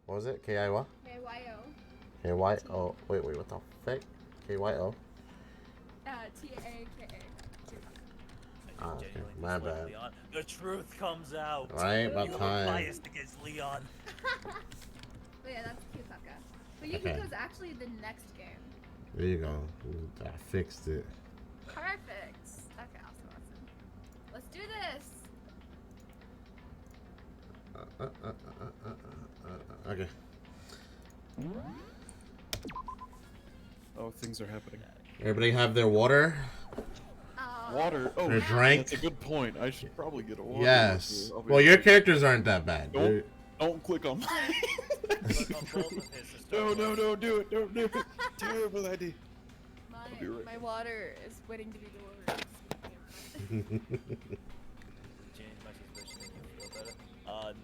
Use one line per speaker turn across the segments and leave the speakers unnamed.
What was it? K I what?
KYO.
KYO. Wait, what the fuck? KYO.
TAKA.
Oh, okay. My bad.
Leon. The truth comes out.
Right, about time.
Biased against Leon.
But yeah, that's Kyotaka. But Yukiko's actually the next game.
There you go. I fixed it.
Perfect. Okay, awesome. Let's do this.
Okay.
Oh, things are happening.
Everybody have their water?
Water? Oh,
Their drink?
That's a good point. I should probably get a water.
Yes. Well, your characters aren't that bad.
Don't click on mine. No, do it. Don't do it. Terrible idea.
My water is waiting to be delivered.
Change my suspicion make you feel better?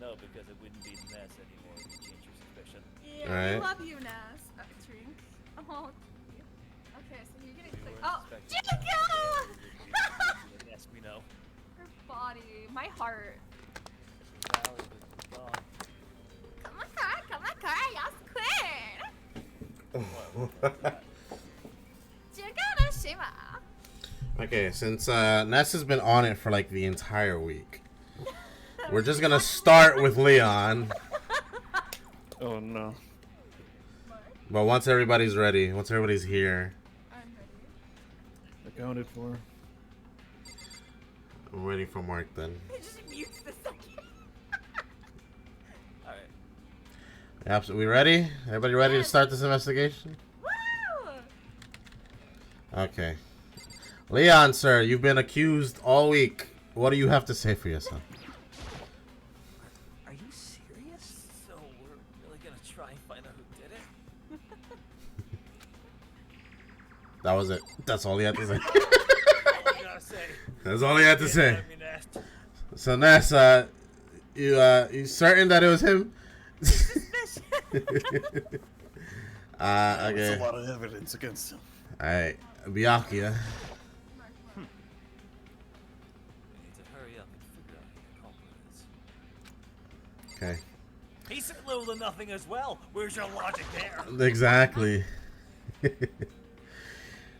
No, because it wouldn't be Ness anymore if you change your suspicion.
Yeah,
Right.
I love you, Nas. Drink. Oh, okay, so you're getting click. Oh, Junko!
Yes, we know.
Her body, my heart. Come on, yes, queen. Junko no Shima.
Okay, since Ness has been on it for like the entire week, we're just gonna start with Leon.
Oh no.
But once everybody's ready, once everybody's here,
I'm ready.
Accounted for.
I'm waiting for Mark then.
He just mutes the second.
Alright.
Yep, so we ready? Everybody ready to start this investigation?
Woo!
Okay. Leon, sir, you've been accused all week. What do you have to say for yourself?
Are you serious? So we're really gonna try and find out who did it?
That was it. That's all he had to say.
All I gotta say.
That's all he had to say.
I mean,
So Ness, you certain that it was him? Okay.
There's a lot of evidence against him.
Alright, Byakuya.
we need to hurry up and figure out who the culprit is.
Okay.
He said little to nothing as well. Where's your logic there?
Exactly.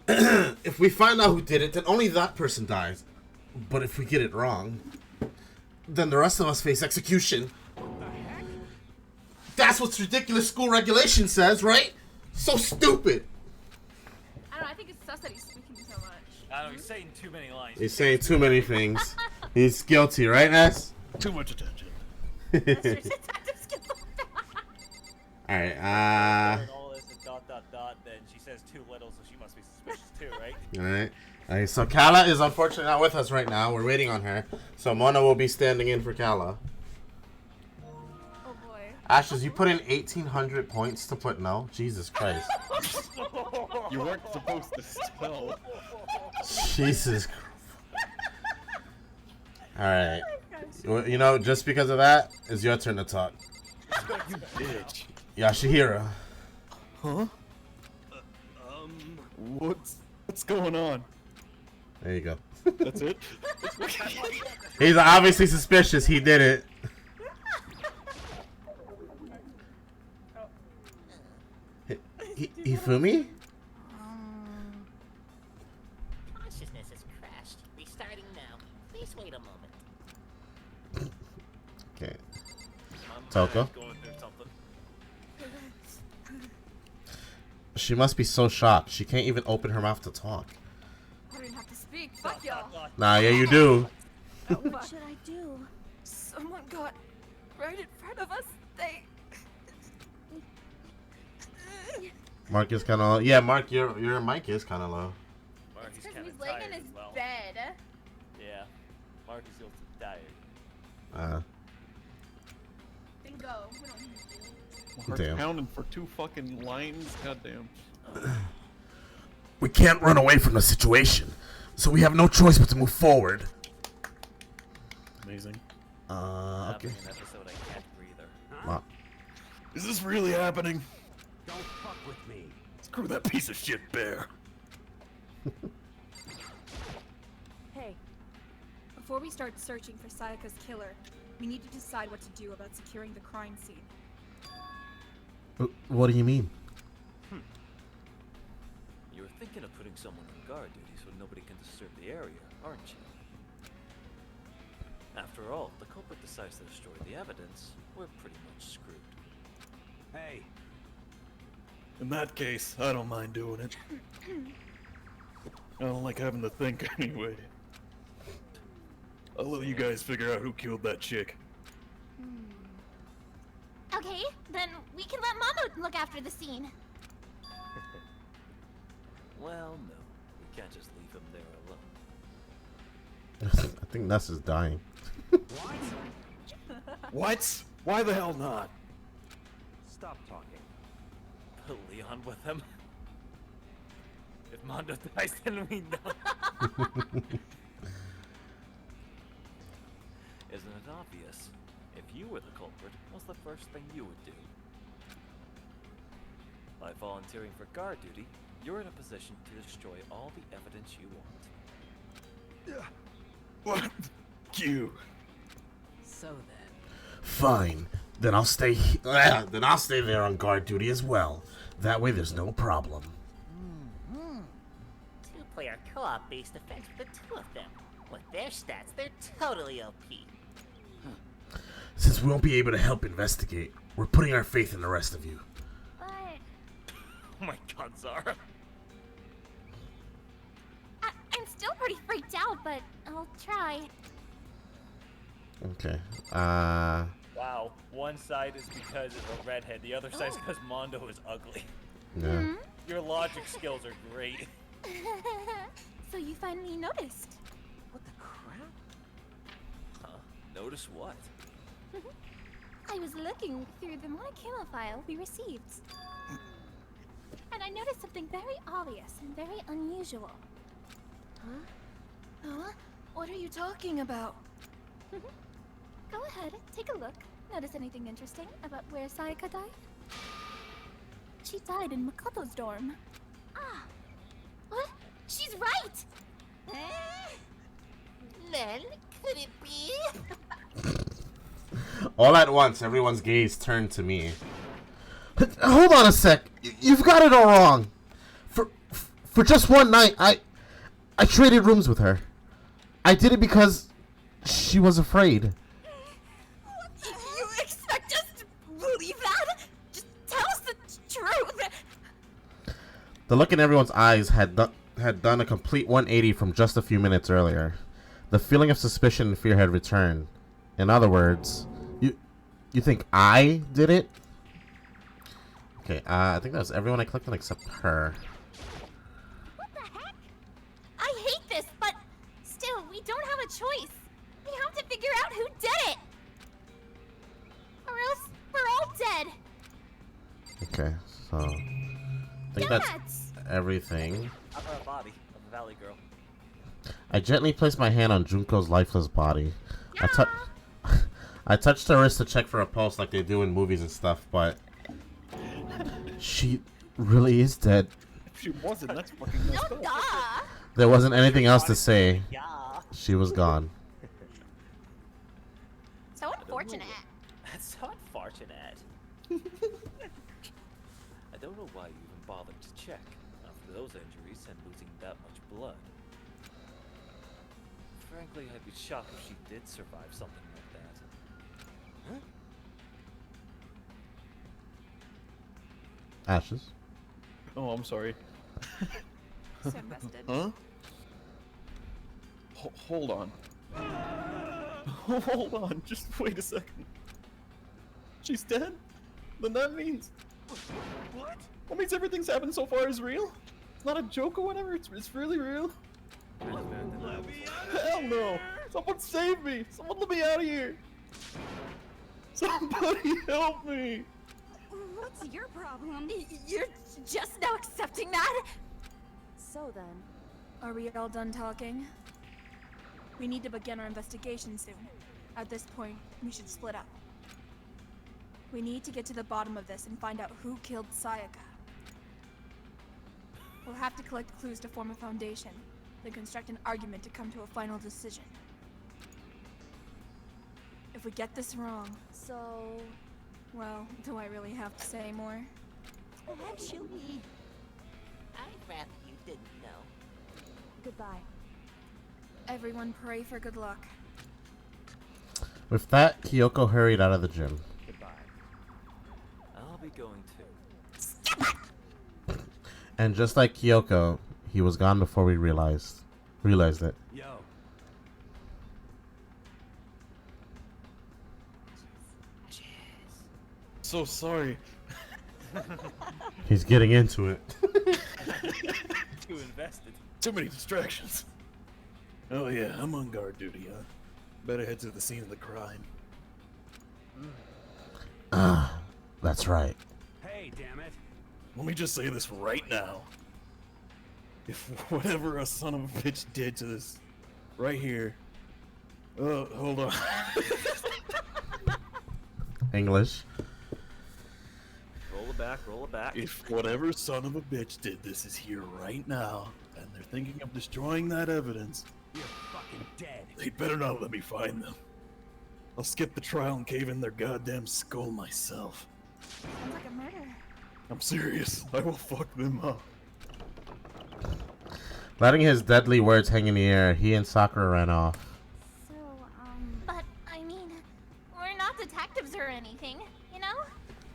If we find out who did it, then only that person dies. But if we get it wrong, then the rest of us face execution.
What the heck?
That's what ridiculous school regulation says, right? So stupid.
I don't know, I think it's sus that he's speaking so much.
I don't know, he's saying too many lines.
He's saying too many things. He's guilty, right, Ness?
Too much attention.
That's your detective skill.
Alright,
All this and ... then she says too little, so she must be suspicious too, right?
Alright. Alright, so Calla is unfortunately not with us right now. We're waiting on her. So Mondo will be standing in for Calla.
Oh boy.
Ashes, you put in 1,800 points to put no? Jesus Christ.
You weren't supposed to spell.
Jesus Christ. Alright. You know, just because of that, it's your turn to talk.
You bitch.
Yasuhiro.
Huh? What's going on?
There you go.
That's it?
He's obviously suspicious. He did it. Hifumi?
Consciousness has crashed. Restarting now. Please wait a moment.
Okay. Toko?
Going through something.
She must be so shocked. She can't even open her mouth to talk.
I don't even have to speak. Fuck y'all.
Nah, yeah, you do.
What should I do? Someone got right in front of us. They...
Mark is kind of... Yeah, Mark, your mic is kind of low.
Mark is
Because
kind
he's
of
laying
tired
in his
as well.
bed.
Yeah. Mark is also tired.
Then go. We don't need you.
Heart's
Damn.
pounding for 2 fucking lines. Goddamn.
We can't run away from the situation, so we have no choice but to move forward.
Amazing.
Okay.
Having an episode I can't breathe her.
Is this really happening?
Don't fuck with me.
Screw that piece of shit bear.
Hey, before we start searching for Sayaka's killer, we need to decide what to do about securing the crime scene.
What do you mean?
You're thinking of putting someone on guard duty so nobody can disturb the area, aren't you? After all, if the culprit decides to destroy the evidence, we're pretty much screwed.
Hey,
In that case, I don't mind doing it. I don't like having to think anyway. I'll let you guys figure out who killed that chick.
Okay, then we can let Mondo look after the scene.
Well, no. We can't just leave him there alone.
I think Ness is dying.
what?
What? Why the hell not?
Stop talking.
Put Leon with him. If Mondo dies, then we know. Isn't it obvious? If you were the culprit, what's the first thing you would do? By volunteering for guard duty, you're in a position to destroy all the evidence you want.
What? You.
So then.
Fine. Then I'll stay. Then I'll stay there on guard duty as well. That way, there's no problem.
Two-player co-op based defense for the two of them. With their stats, they're totally OP.
Since we won't be able to help investigate, we're putting our faith in the rest of you.
But
Oh my god, Zara.
I'm still pretty freaked out, but I'll try.
Okay.
Wow, one side is because of a redhead, the other side is because Mondo is ugly.
Yeah.
Your logic skills are great.
So you finally noticed.
What the crap?
Huh? Notice what?
I was looking through the Monokuma file we received. And I noticed something very obvious and very unusual.
Huh? Huh? What are you talking about?
Go ahead, take a look. Notice anything interesting about where Sayaka died? She died in Makoto's dorm. Ah! What? She's right!
Then, could it be?
All at once, everyone's gaze turned to me. Hold on a sec. You've got it all wrong. For just one night, I traded rooms with her. I did it because she was afraid.
You expect us to believe that? Just tell us the truth!
The look in everyone's eyes had done a complete 180 from just a few minutes earlier. The feeling of suspicion and fear had returned. In other words, you think I did it? Okay, I think that was everyone I clicked on except her.
What the heck? I hate this, but still, we don't have a choice. We have to figure out who did it! Or else, we're all dead!
Okay, so I think that's everything.
How about a body of a valley girl?
I gently placed my hand on Junko's lifeless body. I touched her wrist to check for a pulse like they do in movies and stuff, but she really is dead.
If she wasn't, that's fucking messed up.
Duh!
There wasn't anything else to say.
Yeah.
She was gone.
So unfortunate.
That's so unfortunate. I don't know why you even bothered to check after those injuries and losing that much blood. Frankly, I'd be shocked if she did survive something like that. Huh?
Ashes.
Oh, I'm sorry.
So invested.
Huh? Hold on. Hold on, just wait a second. She's dead? Then that means... What? That means everything's happened so far is real? It's not a joke or whatever, it's really real? Hell no! Someone save me! Someone let me out of here! Somebody help me!
What's your problem? You're just now accepting that? So then, are we all done talking? We need to begin our investigation soon. At this point, we should split up. We need to get to the bottom of this and find out who killed Sayaka. We'll have to collect clues to form a foundation, then construct an argument to come to a final decision. If we get this wrong,
So,
Well, do I really have to say more?
Actually, I'd rather you didn't know.
Goodbye. Everyone pray for good luck.
With that, Kyoko hurried out of the gym.
Goodbye. I'll be going too.
And just like Kyoko, he was gone before we realized it.
Yo.
So sorry.
He's getting into it.
Too invested.
Too many distractions. Oh yeah, I'm on guard duty, huh? Better head to the scene of the crime.
That's right.
Hey, damn it.
Let me just say this right now. If whatever a son of a bitch did to this right here. Oh, hold on.
English.
Roll it back, roll it back.
If whatever son of a bitch did this is here right now, and they're thinking of destroying that evidence,
You're fucking dead.
they'd better not let me find them. I'll skip the trial and cave in their goddamn skull myself.
Sounds like a murder.
I'm serious. I will fuck them up.
Letting his deadly words hang in the air, he and Sakura ran off.
So, But, I mean, we're not detectives or anything, you know?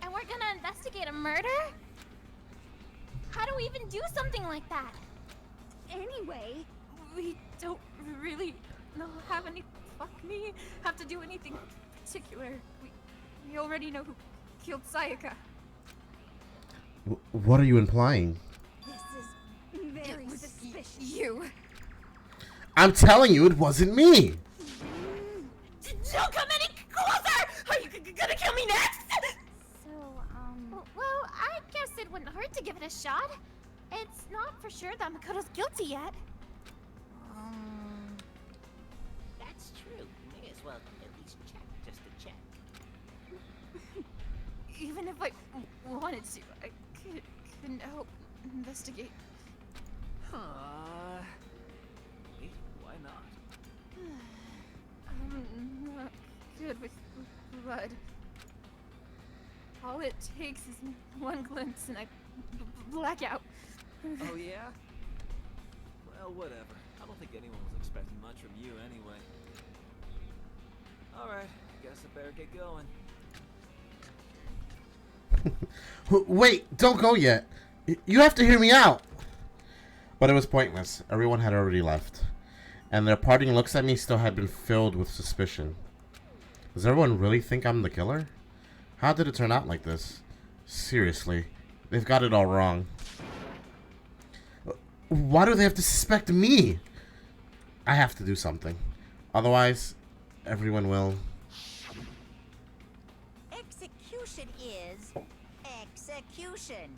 And we're gonna investigate a murder? How do we even do something like that?
Anyway, we don't really have to do anything particular. We already know who killed Sayaka.
What are you implying?
This is very suspicious. You.
I'm telling you, it wasn't me!
Don't come any closer! Are you gonna kill me next? So, well, I guess it wouldn't hurt to give it a shot. It's not for sure that Makoto's guilty yet.
That's true. You may as well at least check, just to check.
Even if I wanted to, I couldn't help investigate.
Why not?
I'm not good with blood. All it takes is one glimpse and I black out.
Oh yeah? Well, whatever. I don't think anyone was expecting much from you anyway. Alright, guess I better get going.
Wait, don't go yet. You have to hear me out. But it was pointless. Everyone had already left. And their parting looks at me still had been filled with suspicion. Does everyone really think I'm the killer? How did it turn out like this? Seriously, they've got it all wrong. Why do they have to suspect me? I have to do something. Otherwise, everyone will.
Execution is execution.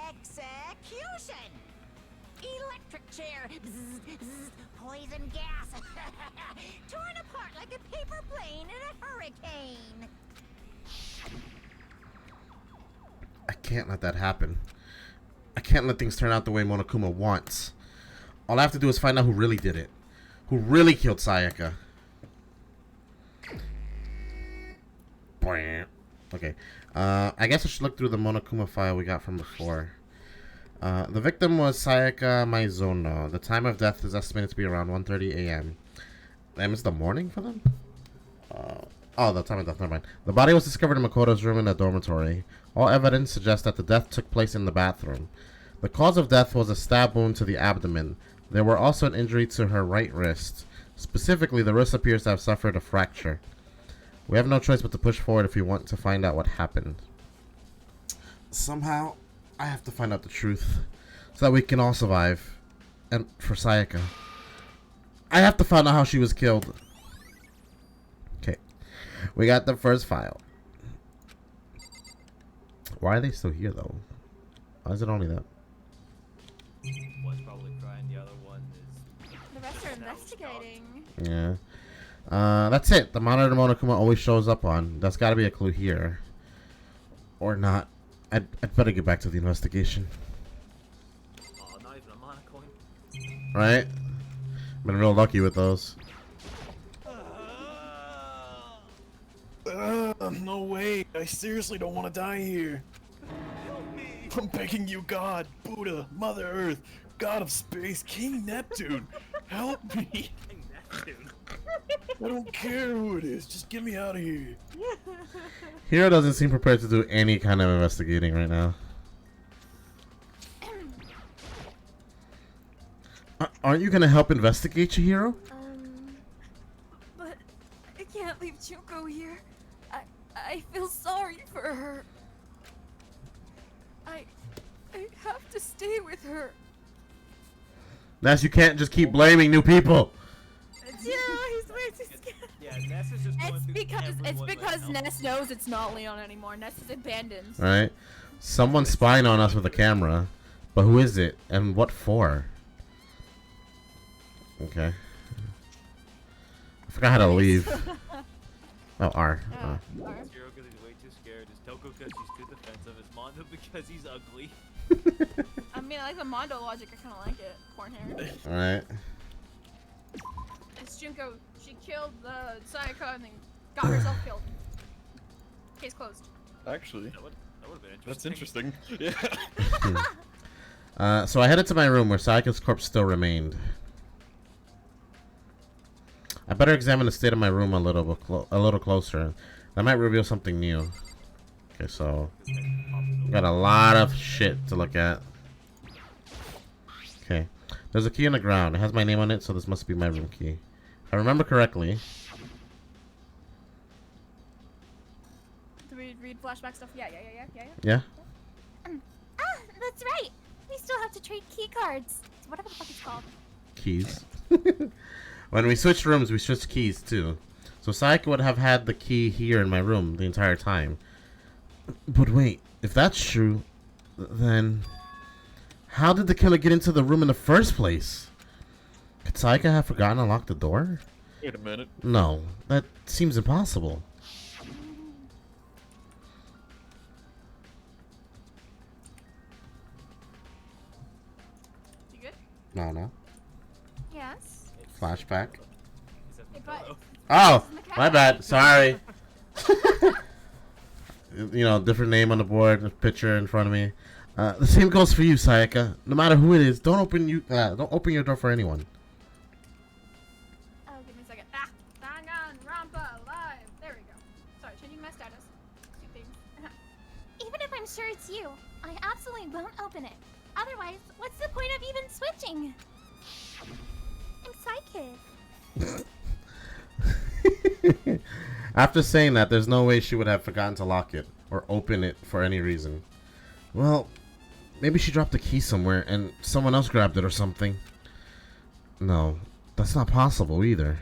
Execution! Electric chair. Bzz, bzz, poison gas. Torn apart like a paper plane in a hurricane.
I can't let that happen. I can't let things turn out the way Monokuma wants. All I have to do is find out who really did it. Who really killed Sayaka. Okay. I guess I should look through the Monokuma file we got from before. The victim was Sayaka Maizono. The time of death is estimated to be around 1:30 a.m. Damn, is the morning for them? Oh, the time of death, never mind. The body was discovered in Makoto's room in a dormitory. All evidence suggests that the death took place in the bathroom. The cause of death was a stab wound to the abdomen. There were also an injury to her right wrist. Specifically, the wrist appears to have suffered a fracture. We have no choice but to push forward if we want to find out what happened. Somehow, I have to find out the truth so that we can all survive. And for Sayaka, I have to find out how she was killed. Okay, we got the first file. Why are they still here though? Why is it only that?
One's probably crying, the other one is...
The rest are investigating.
Yeah. That's it. The monitor Monokuma always shows up on. That's got to be a clue here. Or not. I'd better get back to the investigation.
Oh, not even a mana coin.
Right? Been real lucky with those.
No way. I seriously don't want to die here.
Help me!
I'm begging you, God, Buddha, Mother Earth, God of Space, King Neptune, help me.
Neptune.
I don't care who it is. Just get me out of here.
Hiro doesn't seem prepared to do any kind of investigating right now. Aren't you gonna help investigate, Chihiro?
But I can't leave Junko here. I feel sorry for her. I have to stay with her.
Ness, you can't just keep blaming new people.
Yeah, he's way too scared.
Yeah, Ness is just going
It's
through
because
everyone like,
Ness knows it's not Leon anymore. Ness is abandoned.
Right? Someone's spying on us with a camera. But who is it? And what for? Okay. I forgot how to leave. Oh, R.
Zero because he's way too scared. Is Toko because she's too defensive? Is Mondo because he's ugly?
I mean, I like the Mondo logic. I kind of like it. Corn hair.
Alright.
It's Junko. She killed Sayaka and then got herself killed. Case closed.
Actually,
That would have been
that's
interesting.
interesting. Yeah.
So I headed to my room where Sayaka's corpse still remained. I better examine the state of my room a little closer. That might reveal something new. Okay, so got a lot of shit to look at. Okay, there's a key on the ground. It has my name on it, so this must be my room key. If I remember correctly.
Do we read flashback stuff? Yeah.
Yeah?
That's right. We still have to trade key cards. Whatever the fuck it's called.
Keys. When we switched rooms, we switched keys too. So Sayaka would have had the key here in my room the entire time. But wait, if that's true, then how did the killer get into the room in the first place? Could Sayaka have forgotten to lock the door?
Wait a minute.
No, that seems impossible.
You good?
No.
Yes.
Flashback.
Hey, but
Oh, my bad. Sorry. You know, different name on the board, a picture in front of me. The same goes for you, Sayaka. No matter who it is, don't open your door for anyone.
oh, give me a second. Danganronpa live. There we go. Sorry, changing my status. Two things.
Even if I'm sure it's you, I absolutely won't open it. Otherwise, what's the point of even switching? I'm psychic.
After saying that, there's no way she would have forgotten to lock it or open it for any reason. Well, maybe she dropped the key somewhere and someone else grabbed it or something. No, that's not possible either.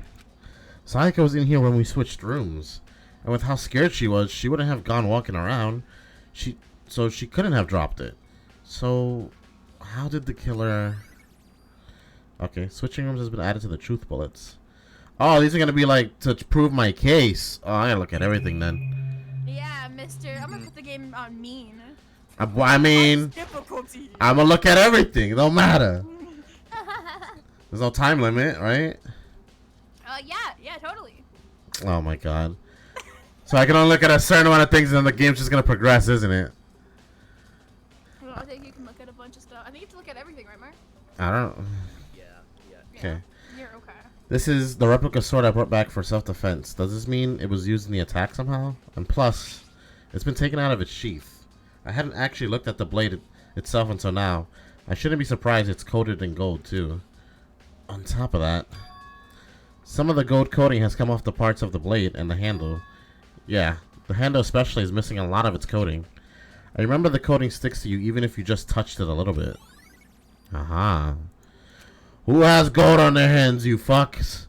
Sayaka was in here when we switched rooms. And with how scared she was, she wouldn't have gone walking around. So she couldn't have dropped it. So, how did the killer... Okay, switching rooms has been added to the truth bullets. Oh, these are gonna be like to prove my case. Oh, I gotta look at everything then.
Yeah, mister. I'm gonna put the game on mean.
I mean,
Difficulty.
I'm gonna look at everything. It don't matter. There's no time limit, right?
Yeah, totally.
Oh my god. So I can only look at a certain amount of things and then the game's just gonna progress, isn't it?
Well, I think you can look at a bunch of stuff. I think you have to look at everything, right, Mark?
I don't...
Yeah.
Okay.
You're okay.
This is the replica sword I brought back for self-defense. Does this mean it was used in the attack somehow? And plus, it's been taken out of its sheath. I hadn't actually looked at the blade itself until now. I shouldn't be surprised it's coated in gold too. On top of that, some of the gold coating has come off the parts of the blade and the handle. Yeah, the handle especially is missing a lot of its coating. I remember the coating sticks to you even if you just touched it a little bit. Aha. Who has gold on their hands, you fucks?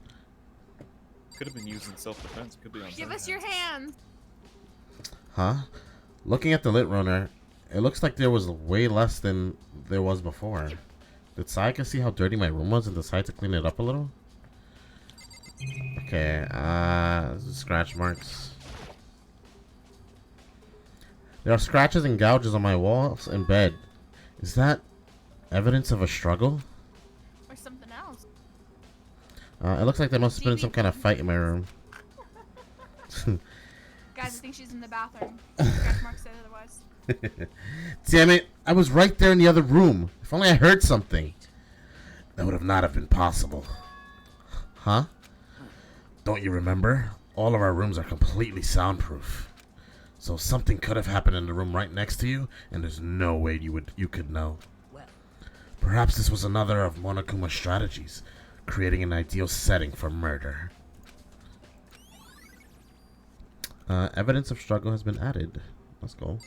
Could have been used in self-defense. Could be on.
Give us your hands.
Huh? Looking at the lit runner, it looks like there was way less than there was before. Did Sayaka see how dirty my room was and decide to clean it up a little? Okay, scratch marks. There are scratches and gouges on my walls and bed. Is that evidence of a struggle?
Or something else.
It looks like there must have been some kind of fight in my room.
Guys, Guys, I think she's in the bathroom. Scratch mark said otherwise.
Damn it! I was right there in the other room. If only I heard something. That would not have been possible. Huh? Don't you remember? All of our rooms are completely soundproof. So something could have happened in the room right next to you, and there's no way you could know.
Well,
Perhaps this was another of Monokuma's strategies, creating an ideal setting for murder. Evidence of struggle has been added. Let's go.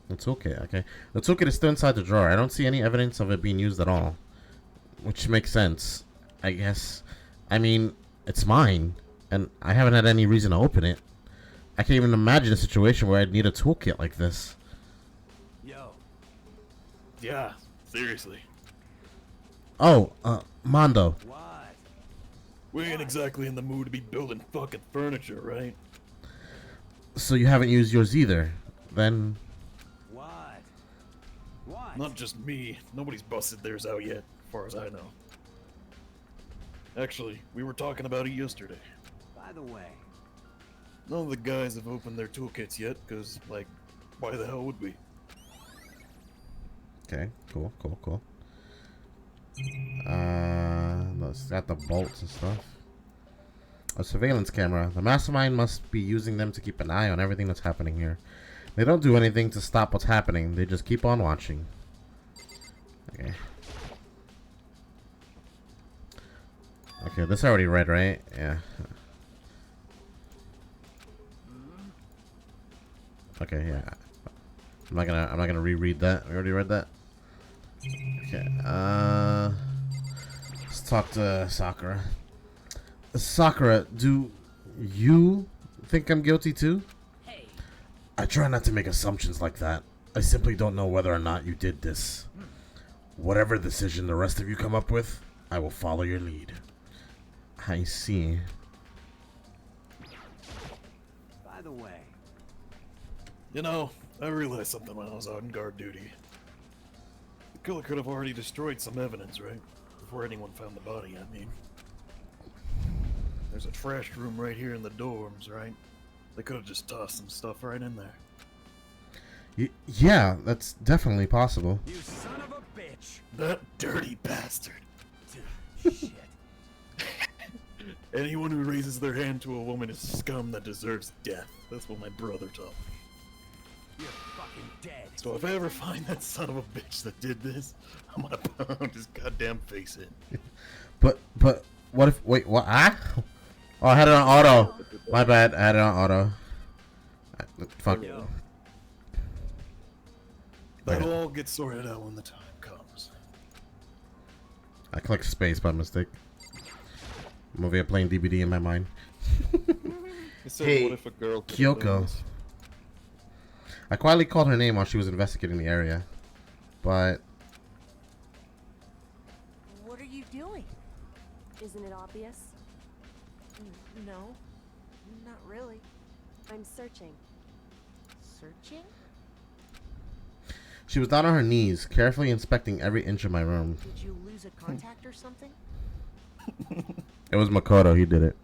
It's okay, okay. The toolkit is still inside the drawer. I don't see any evidence of it being used at all. Which makes sense, I guess. I mean, it's mine, and I haven't had any reason to open it. I can't even imagine a situation where I'd need a toolkit like this.
yo,
Yeah, seriously.
Oh, Mondo.
what?
We ain't exactly in the mood to be building fucking furniture, right?
So you haven't used yours either. Then,
What? What?
Not just me. Nobody's busted theirs out yet, as far as I know. Actually, we were talking about it yesterday.
By the way,
None of the guys have opened their toolkits yet, because, like, why the hell would we?
okay, cool. It's got the bolts and stuff. A surveillance camera. The mastermind must be using them to keep an eye on everything that's happening here. They don't do anything to stop what's happening. They just keep on watching. Okay. Okay, this I already read, right? Yeah. Okay, yeah. I'm not gonna reread that. We already read that. Okay. Let's talk to Sakura. Sakura, do you think I'm guilty too?
hey,
I try not to make assumptions like that. I simply don't know whether or not you did this. Whatever decision the rest of you come up with, I will follow your lead. I see.
by the way,
You know, I realized something when I was out on guard duty. The killer could have already destroyed some evidence, right? Before anyone found the body, I mean. There's a trash room right here in the dorms, right? They could have just tossed some stuff right in there.
Yeah, that's definitely possible.
you son of a bitch.
That dirty bastard.
Shit.
Anyone who raises their hand to a woman is scum that deserves death. That's what my brother taught me.
You're fucking dead.
So if I ever find that son of a bitch that did this, I'm gonna pound his goddamn face in.
But what if what? Ah? Oh, I had it on auto. My bad. I had it on auto. Fuck.
Yo.
That'll all get sorted out when the time comes.
I clicked space by mistake. I'm over here playing DVD in my mind.
It said,
Hey,
what if a girl could
Kyoko.
do this?
I quietly called her name while she was investigating the area, but
What are you doing? Isn't it obvious? No, not really. I'm searching. Searching?
she was down on her knees, carefully inspecting every inch of my room.
Did you lose a contact or something?
It was Makoto. He did it.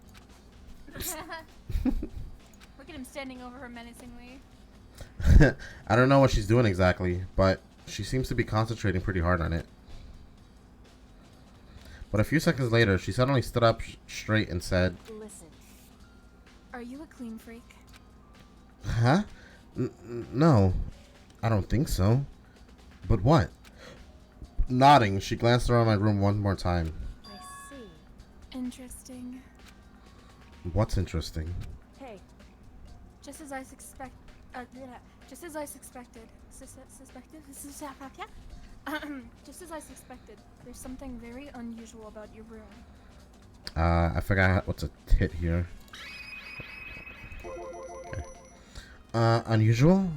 Look at him standing over her menacingly.
I don't know what she's doing exactly, but she seems to be concentrating pretty hard on it. But a few seconds later, she suddenly stood up straight and said,
Listen.
Are you a clean freak?
"Huh? No, I don't think so. But what?" Nodding, she glanced around my room one more time.
I see.
Interesting.
What's interesting?
Hey,
Just as I suspected. Just as I suspected. Just as I suspected. There's something very unusual about your room.
I forgot what to hit here. Okay. Unusual?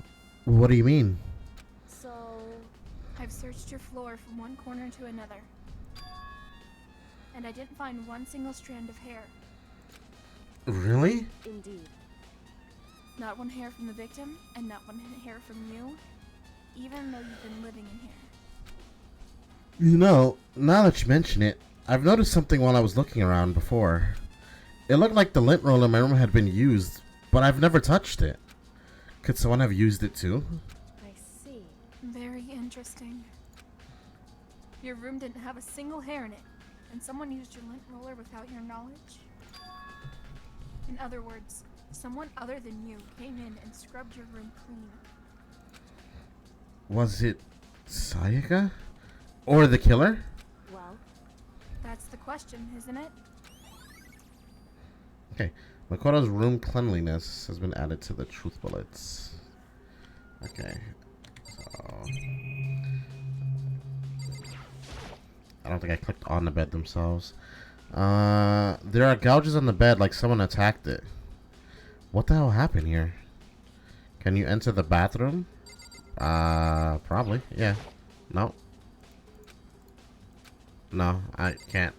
What do you mean?
so
I've searched your floor from one corner to another. And I didn't find one single strand of hair.
Really?
indeed.
Not one hair from the victim, and not one hair from you, even though you've been living in here.
You know, now that you mention it, I've noticed something while I was looking around before. It looked like the lint roller in my room had been used, but I've never touched it. Could someone have used it too?
I see.
Very interesting. Your room didn't have a single hair in it, and someone used your lint roller without your knowledge? In other words, someone other than you came in and scrubbed your room clean.
Was it Sayaka? Or the killer?
Well,
That's the question, isn't it?
Okay. Makoto's room cleanliness has been added to the truth bullets. Okay. So I don't think I clicked on the bed themselves. There are gouges on the bed like someone attacked it. What the hell happened here? Can you enter the bathroom? Probably. Yeah. No. No, I can't.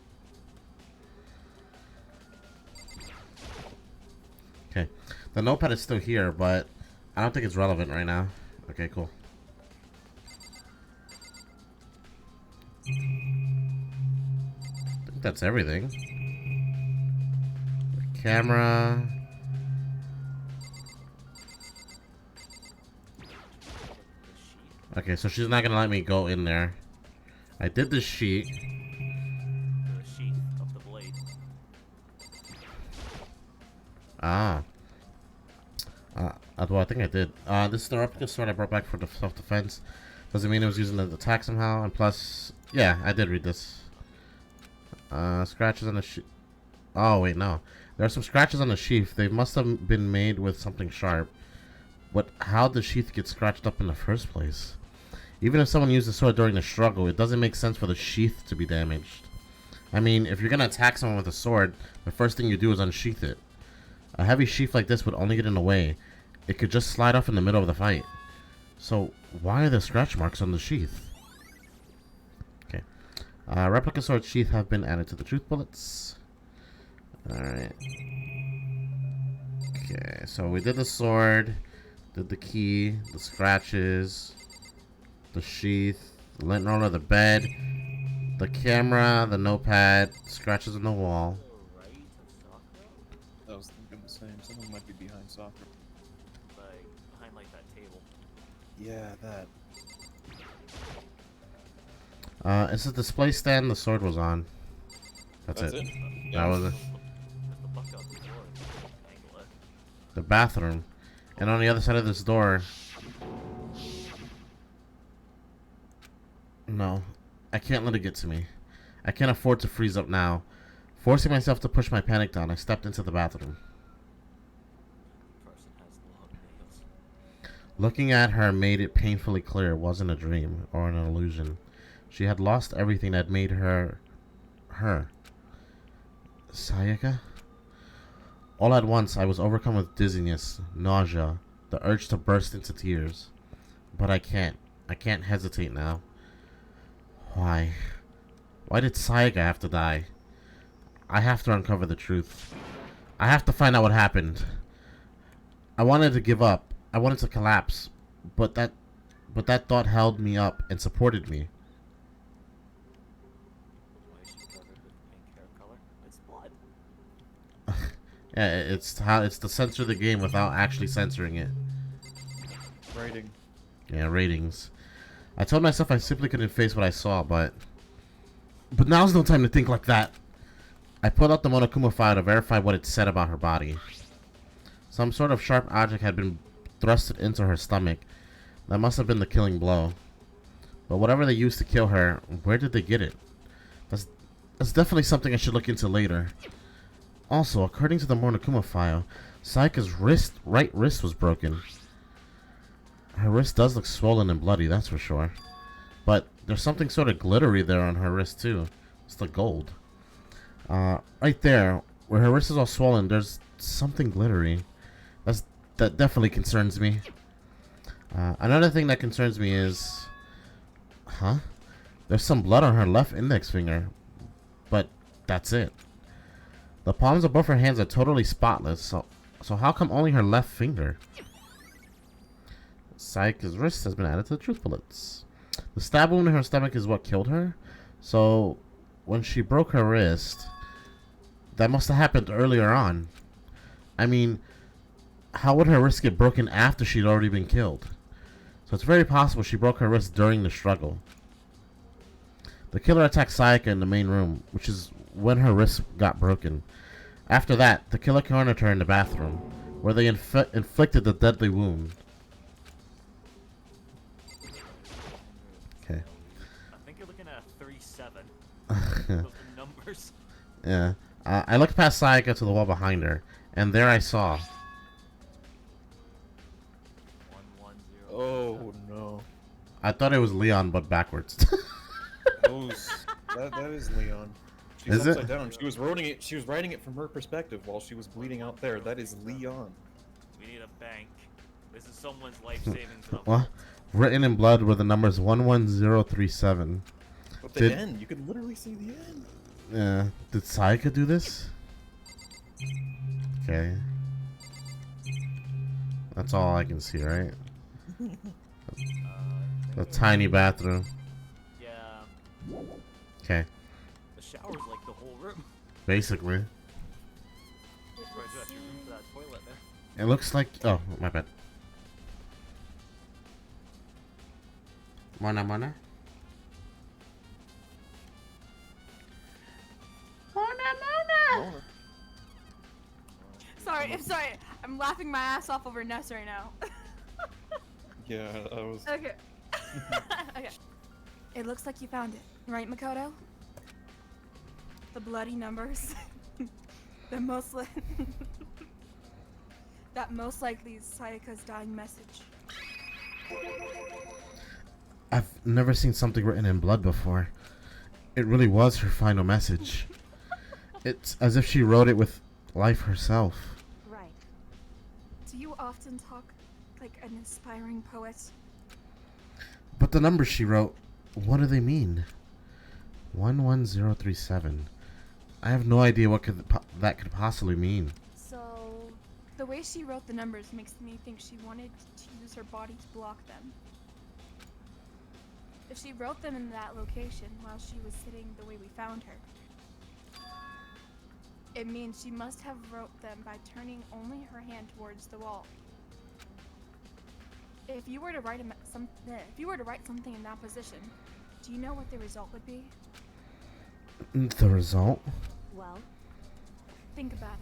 Okay. The notepad is still here, but I don't think it's relevant right now. Okay, cool. I think that's everything. The camera. Okay, so she's not gonna let me go in there. I did the sheet.
The sheath of the blade.
Ah. Well, I think I did. This is the replica sword I brought back for the self-defense. Doesn't mean it was using the attack somehow. And plus, yeah, I did read this. Scratches on the sheath. Oh, wait, no. There are some scratches on the sheath. They must have been made with something sharp. But how'd the sheath get scratched up in the first place? Even if someone used the sword during the struggle, it doesn't make sense for the sheath to be damaged. I mean, if you're gonna attack someone with a sword, the first thing you do is unsheath it. A heavy sheath like this would only get in the way. It could just slide off in the middle of the fight. So, why are there scratch marks on the sheath? Okay. Replica sword sheath have been added to the truth bullets. Alright. Okay, so we did the sword, did the key, the scratches, the sheath, the lint roller, the bed, the camera, the notepad, scratches on the wall.
I was thinking the same. Someone might be behind Sakura.
Like, behind, like, that table.
Yeah, that.
It's a display stand the sword was on. That's it. That was it.
There's the buck out the door. Angle it.
The bathroom. And on the other side of this door... No. I can't let it get to me. I can't afford to freeze up now. Forcing myself to push my panic down, I stepped into the bathroom.
Person has long nails.
Looking at her made it painfully clear it wasn't a dream or an illusion. She had lost everything that made her... her. Sayaka? All at once, I was overcome with dizziness, nausea, the urge to burst into tears. But I can't. I can't hesitate now. Why? Why did Sayaka have to die? I have to uncover the truth. I have to find out what happened. I wanted to give up. I wanted to collapse. But that thought held me up and supported me.
Why is she covered with pink hair color? It's blood.
Yeah, it's to censor the game without actually censoring it.
Writing.
Yeah, ratings. I told myself I simply couldn't face what I saw, but now's no time to think like that. I pulled out the Monokuma file to verify what it said about her body. Some sort of sharp object had been thrusted into her stomach. That must have been the killing blow. But whatever they used to kill her, where did they get it? That's definitely something I should look into later. Also, according to the Monokuma file, Sayaka's right wrist was broken. Her wrist does look swollen and bloody, that's for sure. But there's something sort of glittery there on her wrist too. It's the gold. Right there, where her wrist is all swollen, there's something glittery. That definitely concerns me. Another thing that concerns me is... Huh? There's some blood on her left index finger. But that's it. The palms of both her hands are totally spotless, so how come only her left finger? Sayaka's wrist has been added to the truth bullets. The stab wound in her stomach is what killed her. So, when she broke her wrist, That must have happened earlier on. I mean, how would her wrist get broken after she'd already been killed? So it's very possible she broke her wrist during the struggle. The killer attacked Sayaka in the main room, which is when her wrist got broken. After that, the killer cornered her in the bathroom, where they inflicted the deadly wound. Okay.
I think you're looking at a 3-7. Those are numbers.
Yeah. I looked past Sayaka to the wall behind her, and there I saw.
110.
Oh no.
I thought it was Leon, but backwards.
That is Leon. She's
Is it?
upside down. She was writing it from her perspective while she was bleeding out there. That is Leon.
We need a bank. This is someone's life savings number.
What? Written in blood were the numbers 11037.
But the end, you can literally see the end.
Yeah. Did Sayaka do this? Okay. That's all I can see, right? A tiny bathroom.
Yeah.
Okay.
The shower's like the whole room.
Basically.
Where's that your room for that toilet there?
It looks like... Oh, my bad. Mona. Mona.
Sorry, I'm laughing my ass off over Ness right now.
Yeah, I was.
Okay. Okay. It looks like you found it, right, Makoto? The bloody numbers. That most likely is Sayaka's dying message.
I've never seen something written in blood before. It really was her final message. It's as if she wrote it with life herself.
Right.
Do you often talk like an inspiring poet?
But the numbers she wrote, what do they mean? 11037. I have no idea what that could possibly mean.
So, the way she wrote the numbers makes me think she wanted to use her body to block them. If she wrote them in that location while she was sitting the way we found her, it means she must have wrote them by turning only her hand towards the wall. If you were to write something in that position, do you know what the result would be?
The result?
Well,
Think about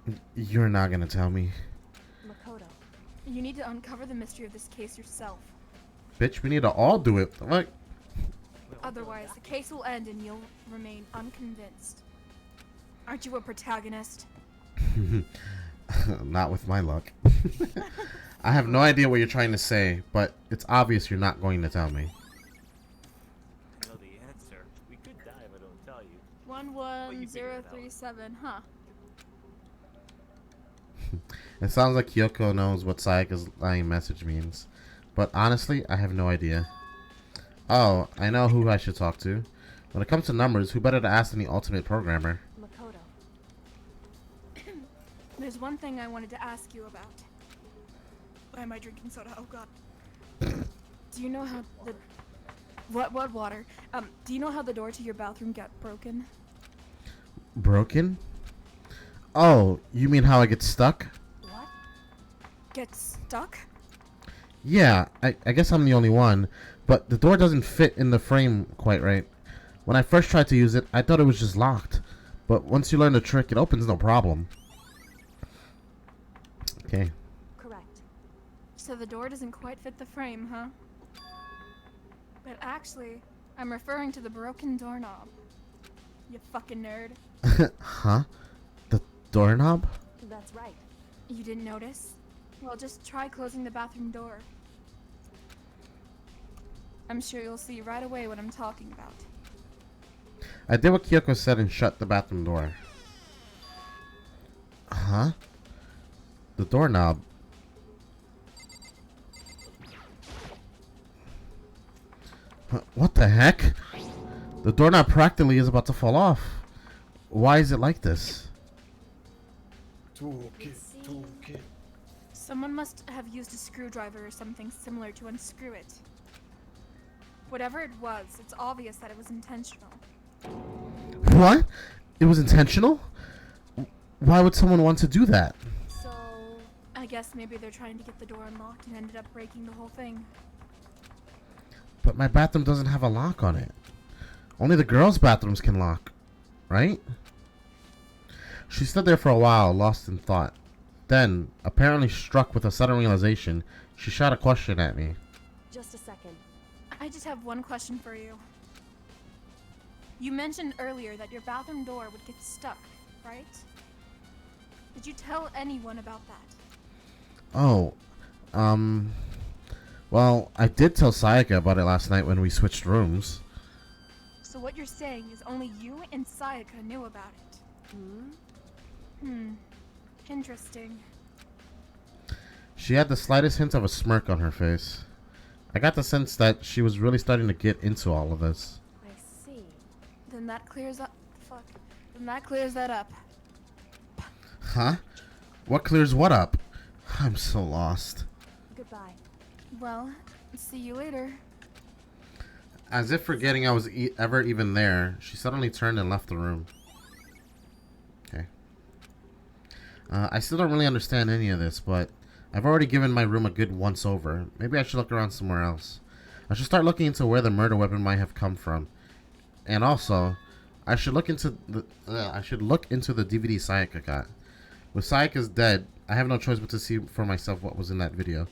it.
You're not gonna tell me.
Makoto.
You need to uncover the mystery of this case yourself.
Bitch, we need to all do it. Like,
Otherwise, the case will end and you'll remain unconvinced. Aren't you a protagonist?
not with my luck. I have no idea what you're trying to say, but it's obvious you're not going to tell me.
I know the answer. We could die if I don't tell you.
11037, huh?
It sounds like Kyoko knows what Sayaka's lying message means, but honestly, I have no idea. Oh, I know who I should talk to. When it comes to numbers, who better to ask than the ultimate programmer?
Makoto.
There's one thing I wanted to ask you about. Why am I drinking soda? Oh god. Do you know how the... What water? Do you know how the door to your bathroom got broken?
Broken? Oh, you mean how I get stuck?
What?
Get stuck?
Yeah, I guess I'm the only one, but the door doesn't fit in the frame quite right. When I first tried to use it, I thought it was just locked, but once you learn the trick, it opens no problem. Okay.
Correct.
So the door doesn't quite fit the frame, huh? But actually, I'm referring to the broken doorknob. You fucking nerd.
Huh? The doorknob?
That's right.
You didn't notice? Well, just try closing the bathroom door. I'm sure you'll see right away what I'm talking about.
I did what Kyoko said and shut the bathroom door. Huh? The doorknob. What the heck? The doorknob practically is about to fall off. Why is it like this?
Toolkit.
Someone must have used a screwdriver or something similar to unscrew it. Whatever it was, it's obvious that it was intentional.
What? It was intentional? Why would someone want to do that?
So, I guess maybe they're trying to get the door unlocked and ended up breaking the whole thing.
But my bathroom doesn't have a lock on it. Only the girls' bathrooms can lock, right? She stood there for a while, lost in thought. Then, apparently struck with a sudden realization, she shot a question at me.
Just a second.
I just have one question for you. You mentioned earlier that your bathroom door would get stuck, right? Did you tell anyone about that?
Oh, well, I did tell Sayaka about it last night when we switched rooms.
So what you're saying is only you and Sayaka knew about it? Interesting.
She had the slightest hint of a smirk on her face. I got the sense that she was really starting to get into all of this.
I see.
Then that clears up. Fuck. Then that clears that up.
Huh? What clears what up? I'm so lost.
Goodbye.
Well, see you later.
As if forgetting I was ever even there, she suddenly turned and left the room. Okay. I still don't really understand any of this, but I've already given my room a good once over. Maybe I should look around somewhere else. I should start looking into where the murder weapon might have come from. And also, I should look into the DVD Sayaka got. With Sayaka's dead, I have no choice but to see for myself what was in that video.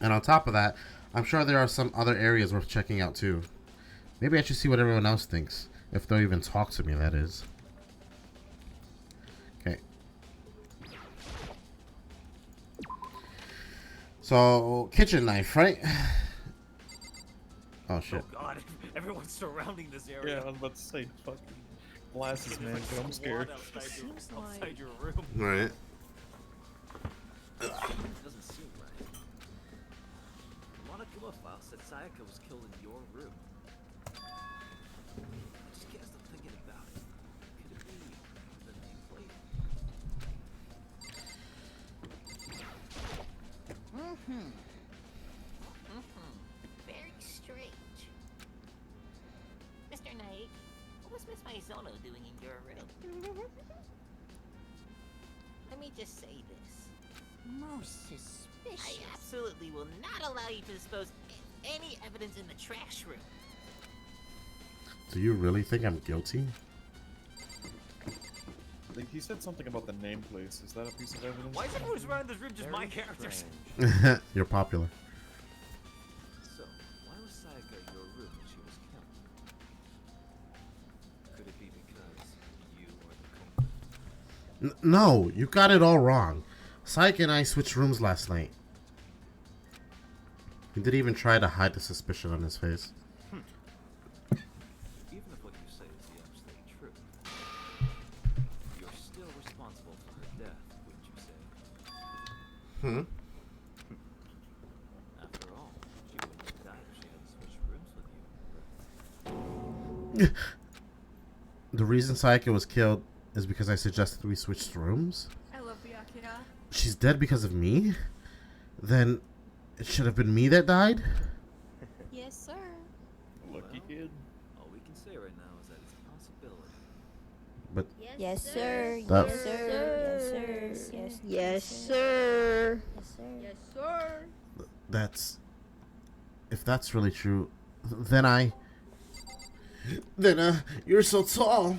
And on top of that, I'm sure there are some other areas worth checking out too. Maybe I should see what everyone else thinks. If they'll even talk to me, that is. Okay. So, kitchen knife, right? Oh shit.
Oh god, everyone's surrounding this area.
Yeah, I was about to say, fucking glasses, man.
There's like
I'm
a
scared.
squad outside your room.
Right.
Doesn't seem right. Monokuma file said Sayaka was killed in your room. I just can't stop thinking about it. Could it be the nameplate?
Very strange. Mr. Knight, what was Miss Maizono doing in your room? Let me just say this. Most suspicious. I absolutely will not allow you to dispose any evidence in the trash room.
Do you really think I'm guilty?
Like, he said something about the nameplates. Is that a piece of evidence?
Why is everyone around this room just my characters?
You're popular.
So, why was Sayaka in your room when she was killed? Could it be because you are the culprit?
No, you got it all wrong. Sayaka and I switched rooms last night. He didn't even try to hide the suspicion on his face.
Even if what you say is the absolute truth, you're still responsible for her death, wouldn't you say? After all, she wouldn't have died if she hadn't switched rooms with you.
The reason Sayaka was killed is because I suggested we switched rooms?
I love Byakuya.
She's dead because of me? Then it should have been me that died?
Yes, sir.
Lucky kid.
All we can say right now is that it's a possibility.
But
Yes, sir.
That-
Yes, sir. Yes, sir. Yes,
Yes, sir.
Yes, sir.
Yes, sir.
that's... If that's really true, then you're so tall.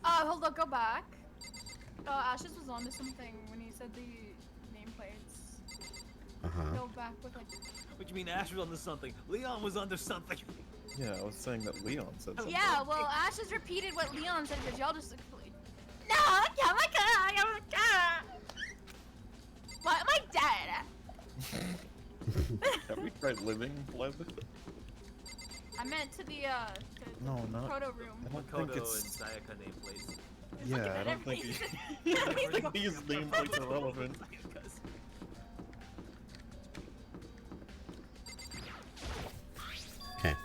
Hold on, go back. Ashes was onto something when he said the nameplates. Go back with like...
What do you mean Ash was onto something? Leon was under something.
Yeah, I was saying that Leon said something.
Yeah, well, Ashes repeated what Leon said because y'all just... No, oh my god. Why am I dead?
Have we tried living, Lev?
I meant to the
No, not.
proto room.
I don't
Makoto
think it's.
and Sayaka nameplates.
Yeah, I don't think. I don't think these nameplates are relevant.
Okay.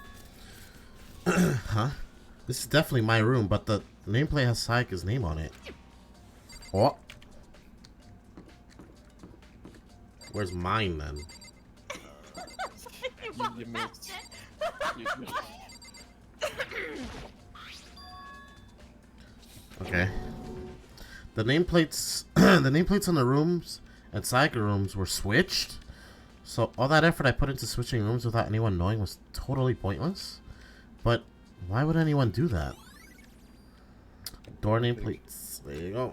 Huh? This is definitely my room, but the nameplate has Sayaka's name on it. What? Where's mine then?
You missed.
Okay. The nameplates, the nameplates on the rooms and Sayaka rooms were switched. So all that effort I put into switching rooms without anyone knowing was totally pointless. But why would anyone do that? Door nameplates. There you go.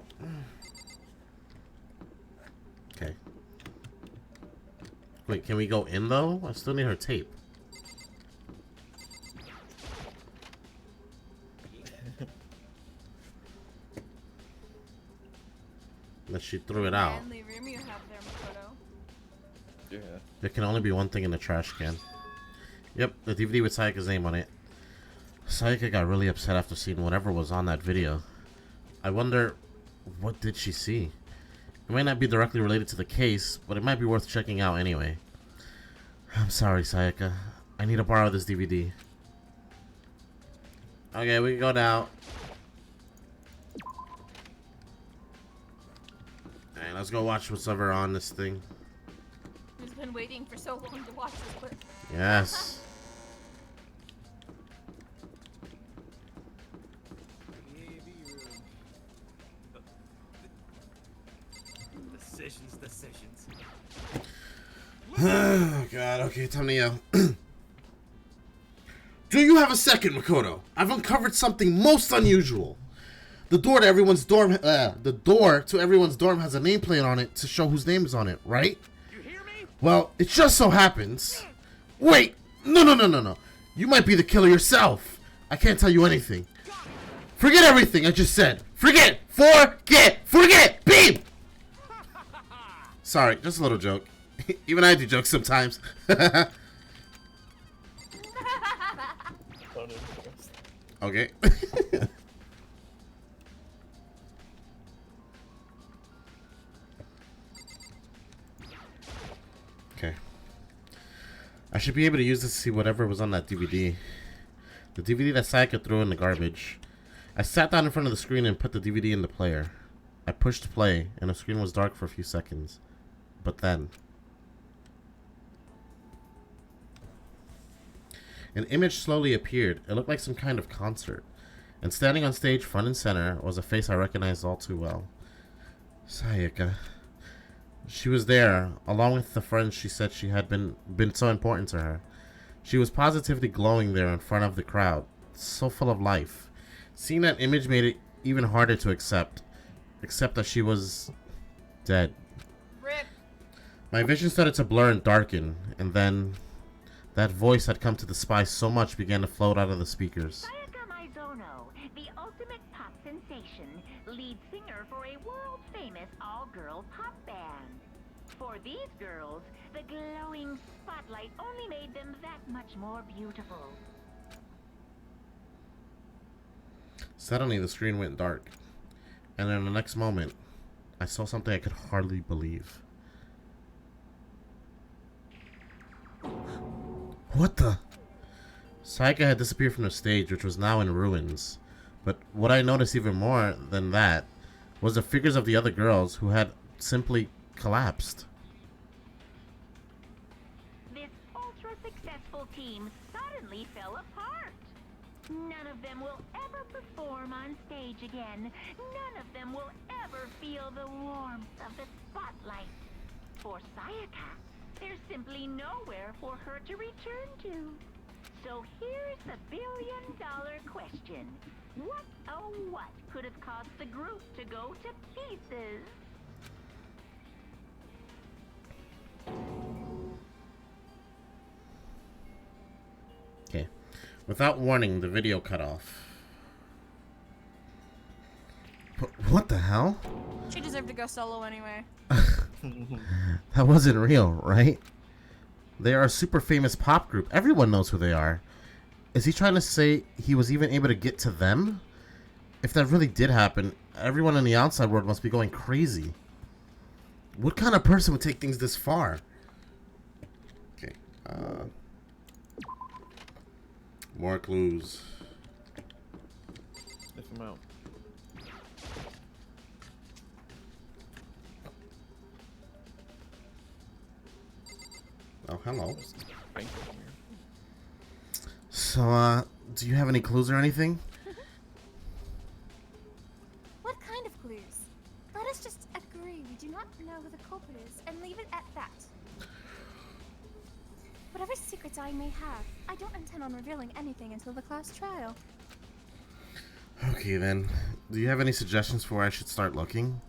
Okay. Wait, can we go in though? I still need her tape. That she threw it out.
Manly room you have there, Makoto.
Yeah.
There can only be one thing in the trash can. Yep, the DVD with Sayaka's name on it. Sayaka got really upset after seeing whatever was on that video. I wonder, what did she see? It might not be directly related to the case, but it might be worth checking out anyway. I'm sorry, Sayaka. I need to borrow this DVD. Okay, we can go now. Alright, let's go watch what's ever on this thing.
Who's been waiting for so long to watch this clip?
Yes.
Decisions.
Oh god, okay, time to yell. Do you have a second, Makoto? I've uncovered something most unusual. The door to everyone's dorm has a nameplate on it to show whose name is on it, right?
You hear me?
Well, it just so happens. Wait, no. You might be the killer yourself. I can't tell you anything. Forget everything I just said. Forget. Beep. Sorry, just a little joke. Even I do jokes sometimes. Okay. Okay. I should be able to use this to see whatever was on that DVD. The DVD that Sayaka threw in the garbage. I sat down in front of the screen and put the DVD in the player. I pushed play, and the screen was dark for a few seconds. But then... an image slowly appeared. It looked like some kind of concert. And standing on stage, front and center, was a face I recognized all too well. Sayaka. She was there, along with the friends she said she had been so important to her. She was positively glowing there in front of the crowd, so full of life. Seeing that image made it even harder to accept that she was dead.
Rip.
My vision started to blur and darken, and then that voice had come to despise so much began to float out of the speakers.
Sayaka Maizono, the ultimate pop sensation, lead singer for a world-famous all-girl pop band. For these girls, the glowing spotlight only made them that much more beautiful.
Suddenly, the screen went dark, and in the next moment, I saw something I could hardly believe. What the? Sayaka had disappeared from the stage, which was now in ruins. But what I noticed even more than that was the figures of the other girls who had simply collapsed.
This ultra-successful team suddenly fell apart. None of them will ever perform on stage again. None of them will ever feel the warmth of the spotlight. For Sayaka, there's simply nowhere for her to return to. So here's the billion-dollar question. What, oh what, could have caused the group to go to pieces?
Okay. Without warning, the video cut off. But what the hell?
She deserved to go solo anyway.
That wasn't real, right? They are a super famous pop group. Everyone knows who they are. Is he trying to say he was even able to get to them? If that really did happen, everyone in the outside world must be going crazy. What kind of person would take things this far? Okay. More clues.
Sniff him out.
Oh, hello.
Right.
So, do you have any clues or anything?
agree we do not know who the culprit is and leave it at that. Whatever secrets I may have, I don't intend on revealing anything until the class trial.
Okay then. Do you have any suggestions for where I should start looking?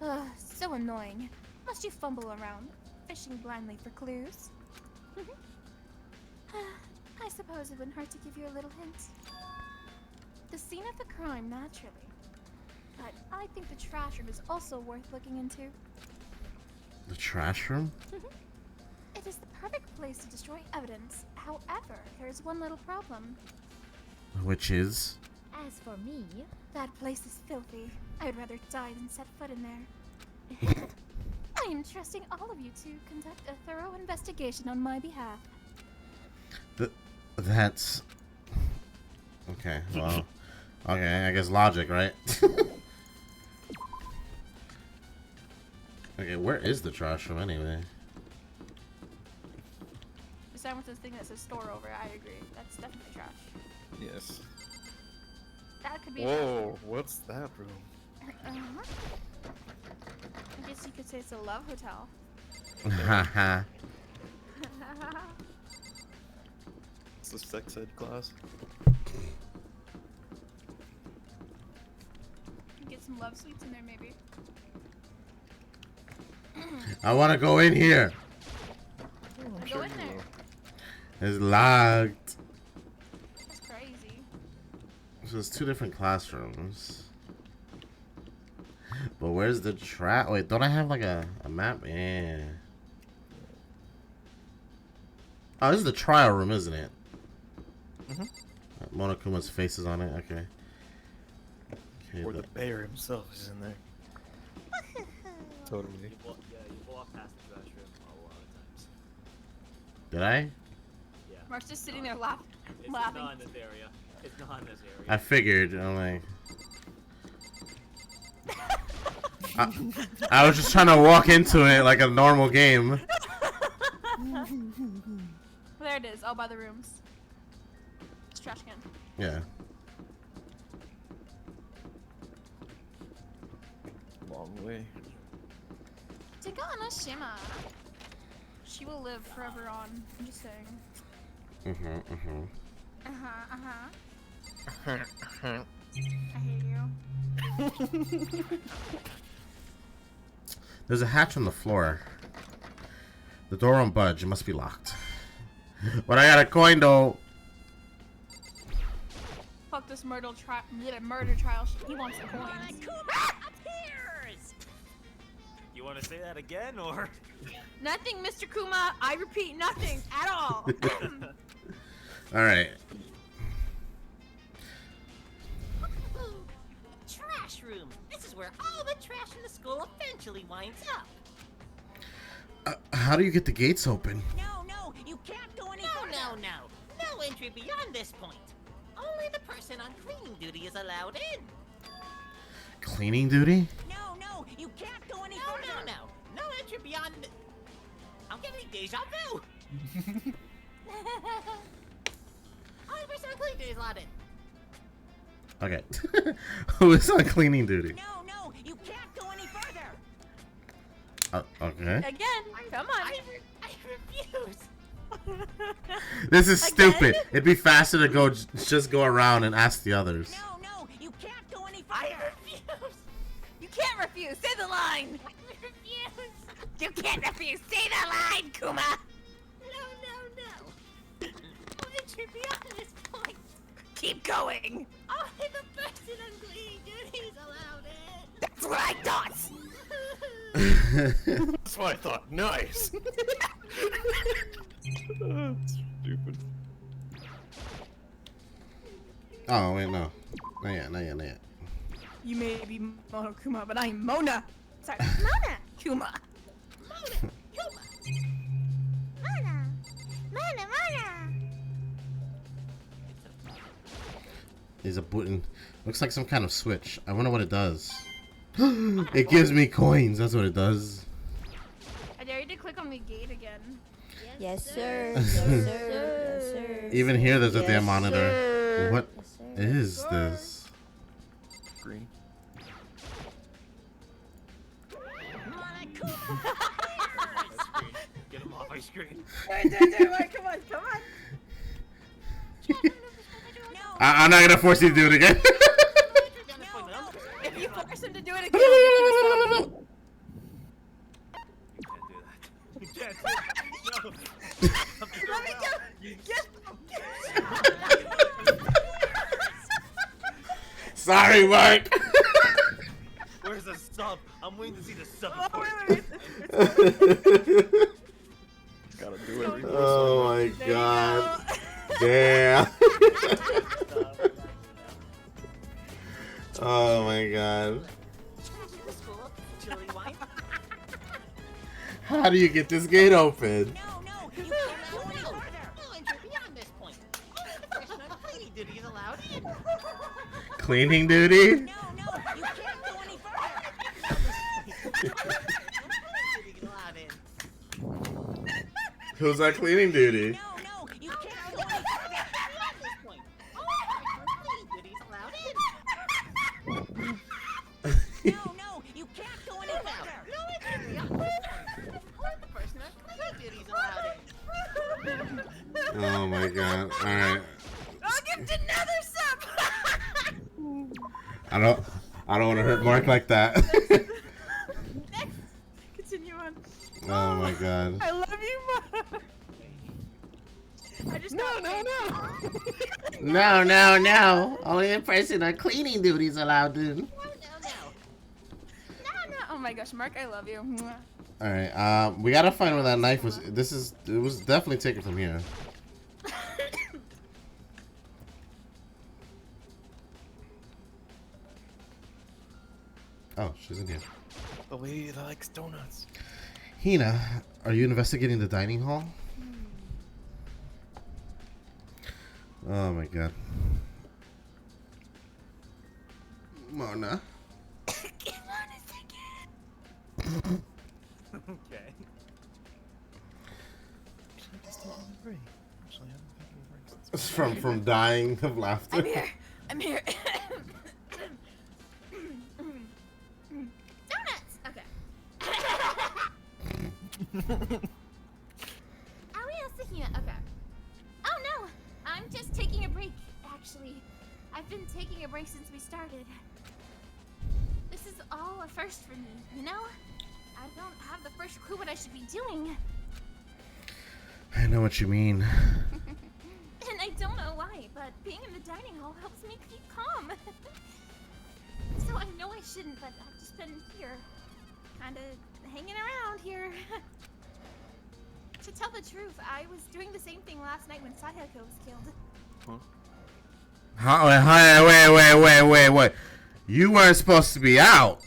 Well, so annoying. Must you fumble around, fishing blindly for clues? I suppose it wouldn't hurt to give you a little hint. The scene of the crime, naturally. But I think the trash room is also worth looking into.
The trash room?
It is the perfect place to destroy evidence. However, there is one little problem.
Which is?
As for me, that place is filthy. I would rather die than set foot in there. I am trusting all of you to conduct a thorough investigation on my behalf.
That's... Okay, well... Okay, I guess logic, right? Okay, where is the trash room anyway?
The sign with this thing that says store over it, I agree. That's definitely trash.
Yes.
That could be
Whoa, what's that room?
I guess you could say it's a love hotel.
Haha.
It's the sex ed class.
Get some love sweets in there, maybe.
I want to go in here.
Go in there.
It's locked.
That's crazy.
So there's two different classrooms. But where's the trap? Wait, don't I have like a map? Yeah. Oh, this is the trial room, isn't it? Monokuma's face is on it. Okay.
Or the bear himself is in there. Totally.
You walk past the trash room a lot of times.
Did I?
Yeah.
Mark's just sitting there laughing.
It's not in this area. It's not in this area.
I figured. I'm like... I was just trying to walk into it like a normal game.
There it is, all by the rooms. It's trash can.
Yeah.
Long way.
Danganronpa. She will live forever on. I'm just saying. I hate you.
There's a hatch on the floor. The door won't budge. It must be locked. But I got a coin though.
Fuck this murder trial. He wants the coins.
appears!
You want to say that again, or?
Nothing, Mr. Kuma. I repeat, nothing at all.
Alright.
Trash room. This is where all the trash in the school eventually winds up.
How do you get the gates open?
No, you can't go any further. No entry beyond this point. Only the person on cleaning duty is allowed in.
Cleaning duty?
No, you can't go any further. No entry beyond... I'm getting deja vu. 100% cleaning duty is allowed in.
Okay. Who is on cleaning duty?
No, you can't go any further.
Okay.
Again, come on.
I refuse.
This is
Again?
stupid. It'd be faster to go just go around and ask the others.
No, you can't go any further. I refuse.
You can't refuse. Say the line.
I refuse.
You can't refuse. Say the line, Kuma.
No. Only entry beyond this point.
Keep going.
Only the person on cleaning duty is allowed in.
That's what I thought.
That's what I thought. Nice. Stupid.
Oh wait, no. Not yet.
You may be Monokuma, but I'm Mona. Sorry, Kuma.
Mona.
There's a button. Looks like some kind of switch. I wonder what it does. It gives me coins. That's what it does.
I dare you to click on the gate again.
Yes, sir. Yes, sir. Yes, sir.
Even here, there's a
Yes,
damn monitor.
sir.
What
Yes, sir.
is this?
Green.
Get him off my screen.
Do it, come on.
I'm not gonna force you to do it again.
If you force him to do it again, I'll
You can't do that. No.
let me go. Get
Sorry, Mark.
Where's the sub? I'm waiting to see the sub.
Oh,
report.
wait.
Gotta do every
Oh my
There you
god.
go.
Damn. Oh my god.
Chili wine?
How do you get this gate open?
No, you can't go any further. No, and you're beyond this point. Professional cleaning duties allowed in.
Cleaning duty?
No, you can't go any further. Duties allowed in.
Who's on cleaning duty?
No, you can't go any further. Beyond this point. Professional cleaning duties allowed in. No, you can't go any further. No, it's beyond this point. Professional cleaning duties allowed in.
Oh my god. Alright.
I'll get another sub.
I don't want to hurt Mark like that.
Next, continue on.
Oh my god.
I love you, Mark. I just
No. Only the person on cleaning duty is allowed to.
No. Oh my gosh, Mark, I love you. Mwah.
Alright, we gotta find where that knife was. It was definitely taken from here. Oh, she's in here.
The lady that likes donuts.
Hina, are you investigating the dining hall? Oh my god. Mona.
Okay.
Actually, I haven't taken any breaks since.
From dying of laughter.
I'm here.
Donuts! Okay. Yasuhiro, okay. Oh no! I'm just taking a break, actually. I've been taking a break since we started. This is all a first for me, you know? I don't have the first clue what I should be doing.
I know what you mean.
And I don't know why, but being in the dining hall helps me keep calm. So I know I shouldn't, but I've just been here. Kinda hanging around here. To tell the truth, I was doing the same thing last night when Sayaka was killed.
Wait. You weren't supposed to be out.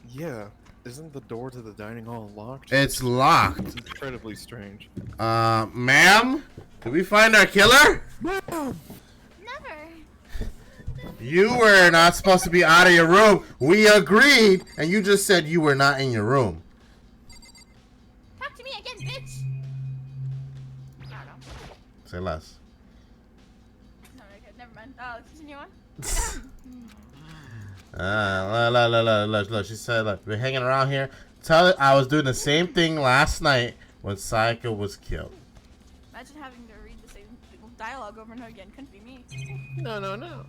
Yeah. Isn't the door to the dining hall locked?
It's locked.
It's incredibly strange.
Ma'am? Did we find our killer?
Never.
You were not supposed to be out of your room. We agreed, and you just said you were not in your room.
Talk to me again, bitch!
Say less.
No, okay, never mind. Continue on.
Look, she said, look, we're hanging around here. Tell her I was doing the same thing last night when Sayaka was killed.
Imagine having to read the same dialogue over and over again. Couldn't be me.
No.
No.
No.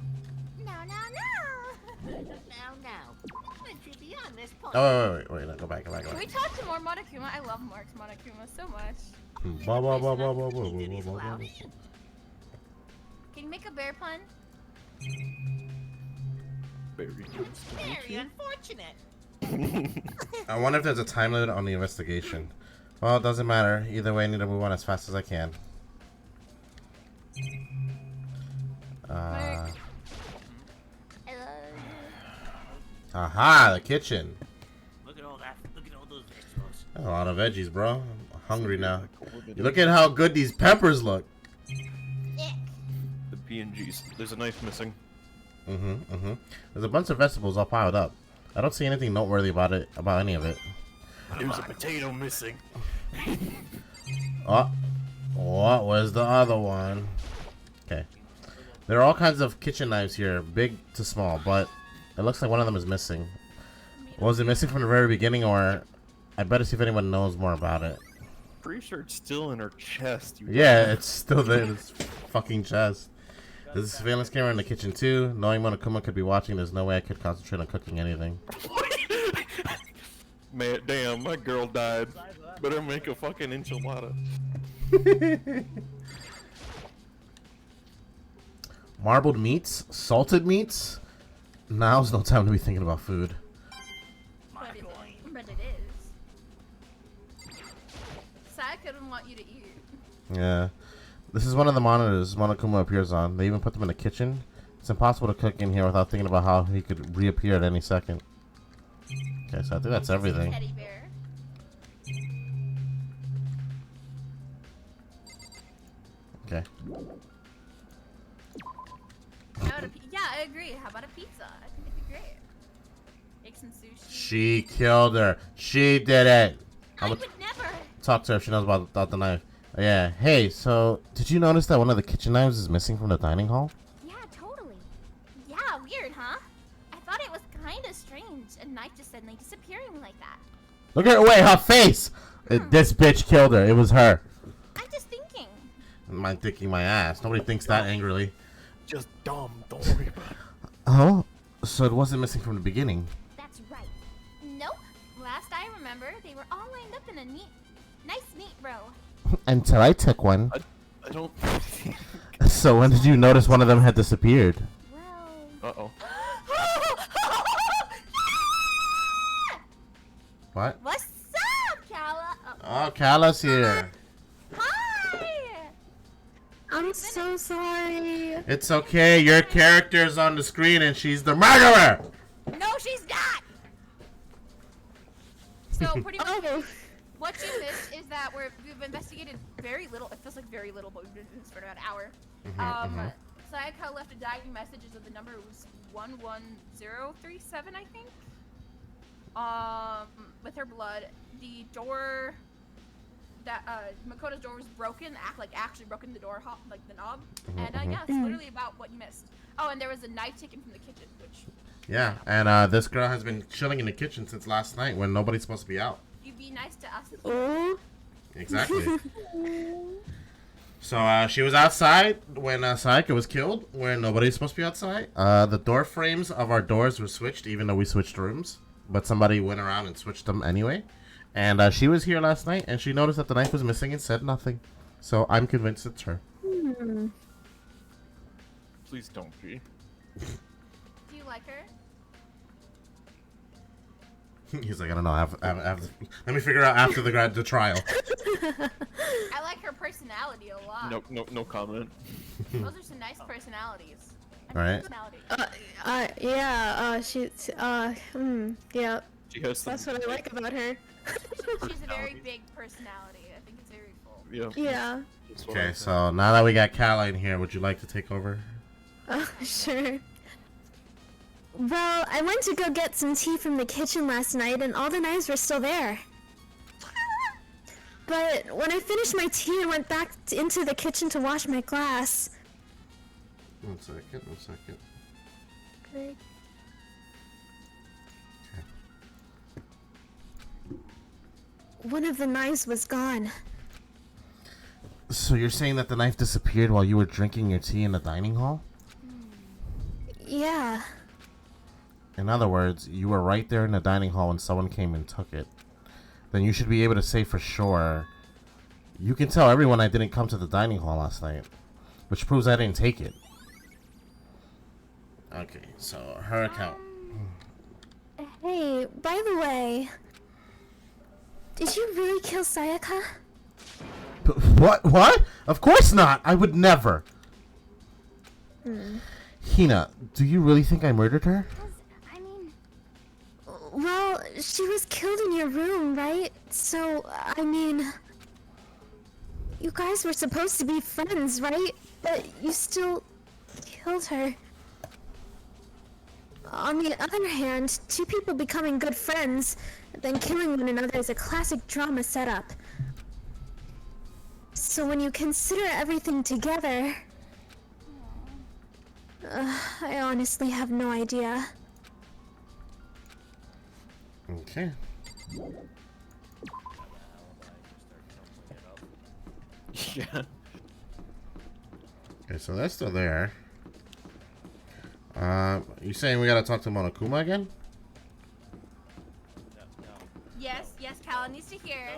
Once you're beyond this point.
Oh, wait, no, go back.
Can we talk to more Monokuma? I love Mark's Monokuma so much. Can you make a bear pun?
Very unfortunate.
I wonder if there's a time limit on the investigation. Well, it doesn't matter. Either way, I need to move on as fast as I can.
I love
Aha, the kitchen.
Look at all that. Look at all those vegetables.
A lot of veggies, bro. I'm hungry now. You look at how good these peppers look.
The P&Gs. There's a knife missing.
There's a bunch of vegetables all piled up. I don't see anything noteworthy about any of it.
There's a potato missing.
Oh, what was the other one? Okay. There are all kinds of kitchen knives here, big to small, but it looks like one of them is missing. Was it missing from the very beginning, or I better see if anyone knows more about it.
Pretty sure it's still in her chest.
Yeah, it's still there in his fucking chest. There's a surveillance camera in the kitchen too. Knowing Monokuma could be watching, there's no way I could concentrate on cooking anything.
Man, damn, my girl died. Better make a fucking enchilada.
Marbled meats? Salted meats? Now's no time to be thinking about food.
But it is. Sayaka didn't want you to eat.
Yeah. This is one of the monitors Monokuma appears on. They even put them in the kitchen. It's impossible to cook in here without thinking about how he could reappear at any second. Okay, so I think that's everything.
Teddy bear.
Okay.
Yeah, I agree. How about a pizza? I think it'd be great. Make some sushi.
She killed her. She did it.
I would never.
Talk to her if she knows about the knife. Yeah. Hey, so did you notice that one of the kitchen knives is missing from the dining hall?
Yeah, totally. Yeah, weird, huh? I thought it was kind of strange. A knife just suddenly disappearing like that.
Look at her way, her face. This bitch killed her. It was her.
I'm just thinking.
Mine thinking my ass. Nobody thinks that angrily.
Just dumb. Don't worry about it.
Oh, so it wasn't missing from the beginning.
That's right. Nope. Last I remember, they were all lined up in a nice neat row.
Until I took one.
I don't.
So when did you notice one of them had disappeared?
Well.
Uh-oh.
What?
What's up, Calla?
Oh, Calla's here.
Hi.
I'm so sorry.
It's okay. Your character's on the screen and she's the murderer.
No, she's not. So pretty much, what you missed is that we've investigated very little. It feels like very little, but we've been doing this for about an hour. Sayaka left a dying messages of the number was 11037, I think. With her blood, the door that Makoto's door was broken. Actually broken the door, like the knob. And yeah, it's literally about what you missed. Oh, and there was a knife taken from the kitchen, which.
Yeah, and this girl has been chilling in the kitchen since last night when nobody's supposed to be out.
You be nice to us.
Oh.
Exactly. So she was outside when Sayaka was killed, where nobody's supposed to be outside. The door frames of our doors were switched, even though we switched rooms. But somebody went around and switched them anyway. And she was here last night, and she noticed that the knife was missing and said nothing. So I'm convinced it's her.
Please don't be.
Do you like her?
He's like, I don't know. Let me figure out after the trial.
I like her personality a lot.
No comment.
Those are some nice personalities.
Right.
Yeah, she's, yeah.
She has some.
That's what I like about her.
She's a very big personality. I think it's very cool.
Yeah.
Yeah.
Okay, so now that we got Calla in here, would you like to take over?
Sure. Well, I went to go get some tea from the kitchen last night, and all the knives were still there. But when I finished my tea and went back into the kitchen to wash my glass...
One second.
Good. One of the knives was gone.
So you're saying that the knife disappeared while you were drinking your tea in the dining hall?
Yeah.
In other words, you were right there in the dining hall when someone came and took it. Then you should be able to say for sure. You can tell everyone I didn't come to the dining hall last night, which proves I didn't take it. Okay, so her account.
Hey, by the way, did you really kill Sayaka?
What? Of course not! I would never! Hina, do you really think I murdered her?
Well, she was killed in your room, right? So, I mean... You guys were supposed to be friends, right? But you still killed her. On the other hand, two people becoming good friends, then killing one another is a classic drama setup. So when you consider everything together... I honestly have no idea.
Okay.
Yeah.
Okay, so they're still there. You saying we gotta talk to Monokuma again?
No.
Yes, Calla needs to hear.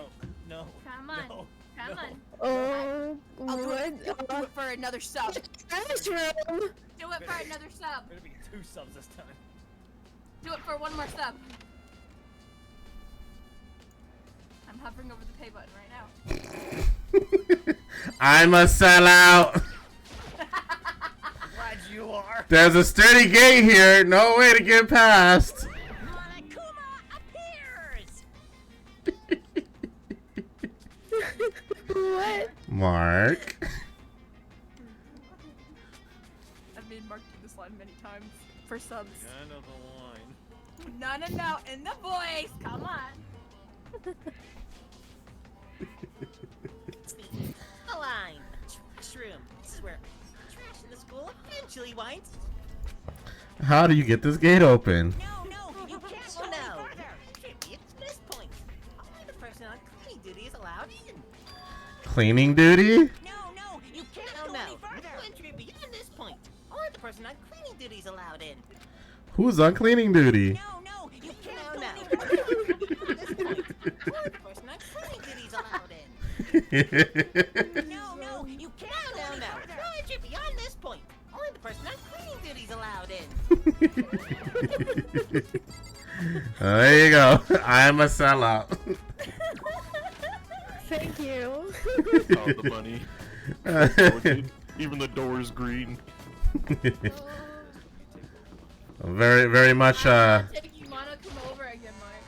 No.
Come on.
No.
Come on.
Oh,
I'll do it for another sub.
Restroom.
Do it for another sub.
There's gonna be 2 subs this time.
Do it for one more sub. I'm hovering over the pay button right now.
I'm a sellout.
Glad you are.
There's a sturdy gate here. No way to get past.
Monokuma appears!
What?
Mark.
I've made Mark do this line many times for subs.
Kind of the line.
No, in the voice. Come on.
The line. Trash room. This is where trash in the school eventually winds.
How do you get this gate open?
No, you can't. Oh no. It can't be at this point. Only the person on cleaning duty is allowed in.
Cleaning duty?
No, you can't go any further. No entry beyond this point. Only the person on cleaning duty is allowed in.
Who's on cleaning duty?
No, you can't go any further. Beyond this point. Only the person on cleaning duty is allowed in. No, you can't go any further. No entry beyond this point. Only the person on cleaning duty is allowed in.
There you go. I'm a sellout.
Thank you.
Oh, the money. Even the door's green.
Very, very much,
Taking Monokuma over again, Mark.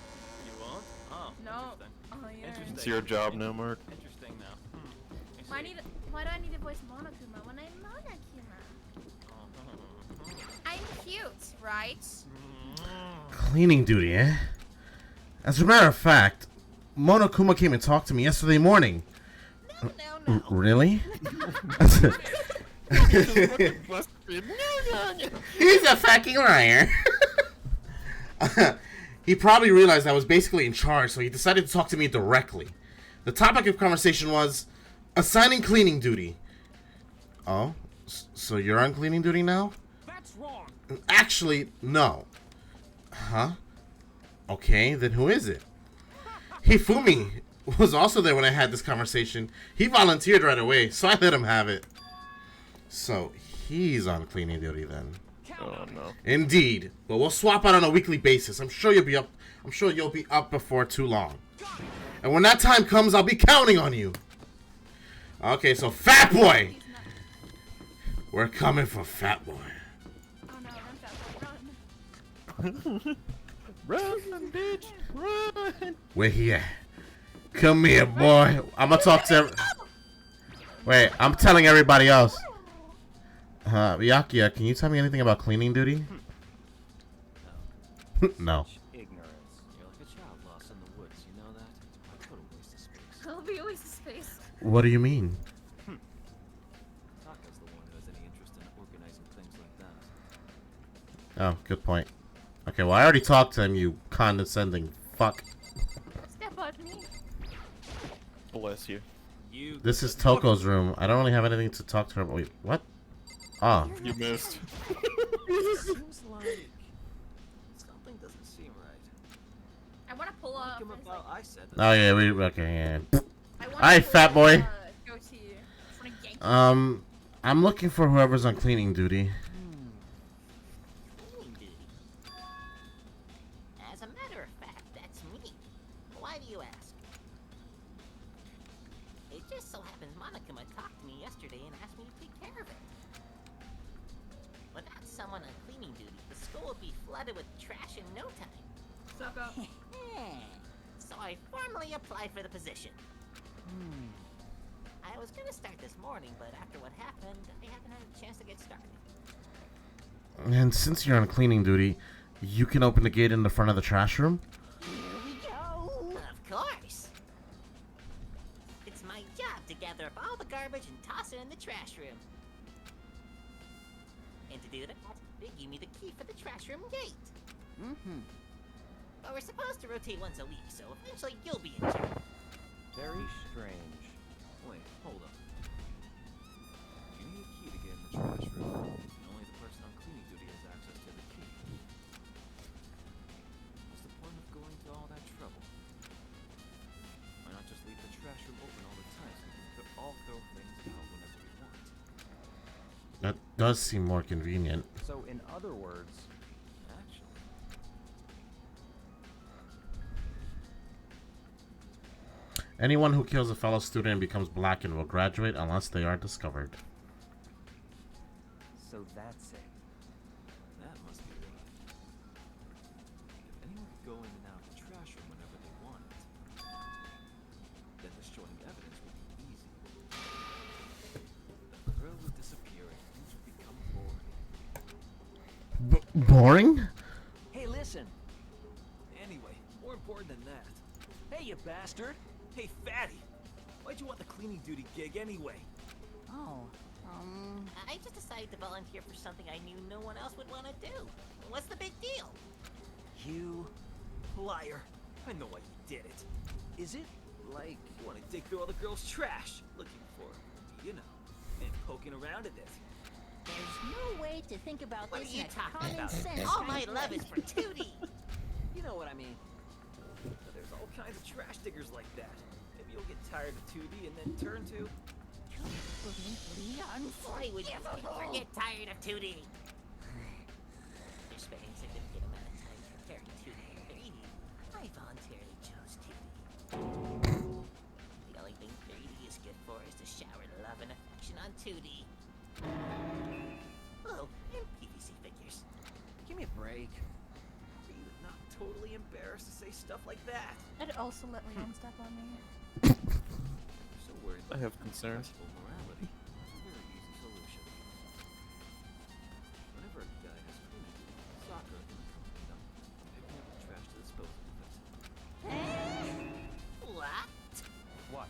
You won't? Oh.
No.
Interesting.
Oh, yeah.
Interesting.
It's your job now, Mark.
Interesting now.
Why do I need to voice Monokuma when I'm Monokuma? I'm cute, right?
cleaning duty, eh? As a matter of fact, Monokuma came and talked to me yesterday morning.
No.
Really? He's a fucking liar. He probably realized I was basically in charge, so he decided to talk to me directly. The topic of conversation was assigning cleaning duty. Oh? So you're on cleaning duty now?
That's wrong.
Actually, no. Huh? Okay, then who is it? Hifumi was also there when I had this conversation. He volunteered right away, so I let him have it. So he's on cleaning duty then.
Oh no.
Indeed, but we'll swap out on a weekly basis. I'm sure you'll be up before too long. And when that time comes, I'll be counting on you. Okay, so Fat Boy, we're coming for Fat Boy.
Oh no, run, Fat Boy, run.
Run, bitch, run!
Where he at? Come here, boy. I'm gonna talk to. Wait, I'm telling everybody else. Byakuya, can you tell me anything about cleaning duty? No.
Ignorance. You're like a child lost in the woods, you know that? What a waste of space.
It'll be a waste of space.
What do you mean?
Taka's the one who has any interest in organizing things like that.
Oh, good point. Okay, well, I already talked to him, you condescending fuck.
Step on me.
Bless you.
This is Toko's room. I don't really have anything to talk to her about. Wait, what? Oh.
You missed.
Seems like something doesn't seem right.
I want to pull off.
Well, I said that.
Oh, yeah, okay, yeah.
I wanna
Hi,
pull
fat
off,
boy.
goatee. I wanna yank it.
I'm looking for whoever's on cleaning duty.
Cleaning duty. As a matter of fact, that's me. Why do you ask? It just so happens Monokuma talked to me yesterday and asked me to take care of it. Without someone on cleaning duty, the school would be flooded with trash in no time.
Suck up.
So I formally applied for the position. I was gonna start this morning, but after what happened, I haven't had a chance to get started.
And since you're on cleaning duty, you can open the gate in the front of the trash room?
Here we go! Of course! It's my job to gather up all the garbage and toss it in the trash room. And to do that, they give me the key for the trash room gate. But we're supposed to rotate once a week, so eventually you'll be in charge.
Very strange.
Wait, hold up.
does seem more convenient.
So, in other words,
Actually,
Anyone who kills a fellow student and becomes blackened will graduate unless they are discovered.
so that's it.
that must be why. If anyone could go in and out of the trash room whenever they wanted, then destroying evidence would be easy. The thrill would disappear and things would become boring.
Boring?
Hey, listen.
Anyway, more important than that.
Hey, you bastard.
Hey, fatty! Why'd you want the cleaning duty gig anyway?
Oh, I just decided to volunteer for something I knew no one else would want to do. What's the big deal?
You.
Liar! I know why you did it.
Is it like.
You want to dig through all the girls' trash, looking for, you know, and poking around in it.
There's no way to think about
What
this
are you
in a
talking
common
about?
sense. All my love is for Tootie.
You know what I mean?
There's all kinds of trash diggers like that. Maybe you'll get tired of 2D and then turn to...
Why would you ever get tired of 2D? You're spending a significant amount of time comparing 2D and 3D. I voluntarily chose 2D. The only thing 3D is good for is to shower love and affection on 2D. Oh, and PVC figures.
Give me a break.
Are you not totally embarrassed to say stuff like that?
I'd also let Leon step on me.
So worried
I
about
have concerns.
festival morality. That's a very easy solution. Whenever a guy has cleaning duty, Sakura can accompany them, picking up the trash to dispose of it.
What?
What?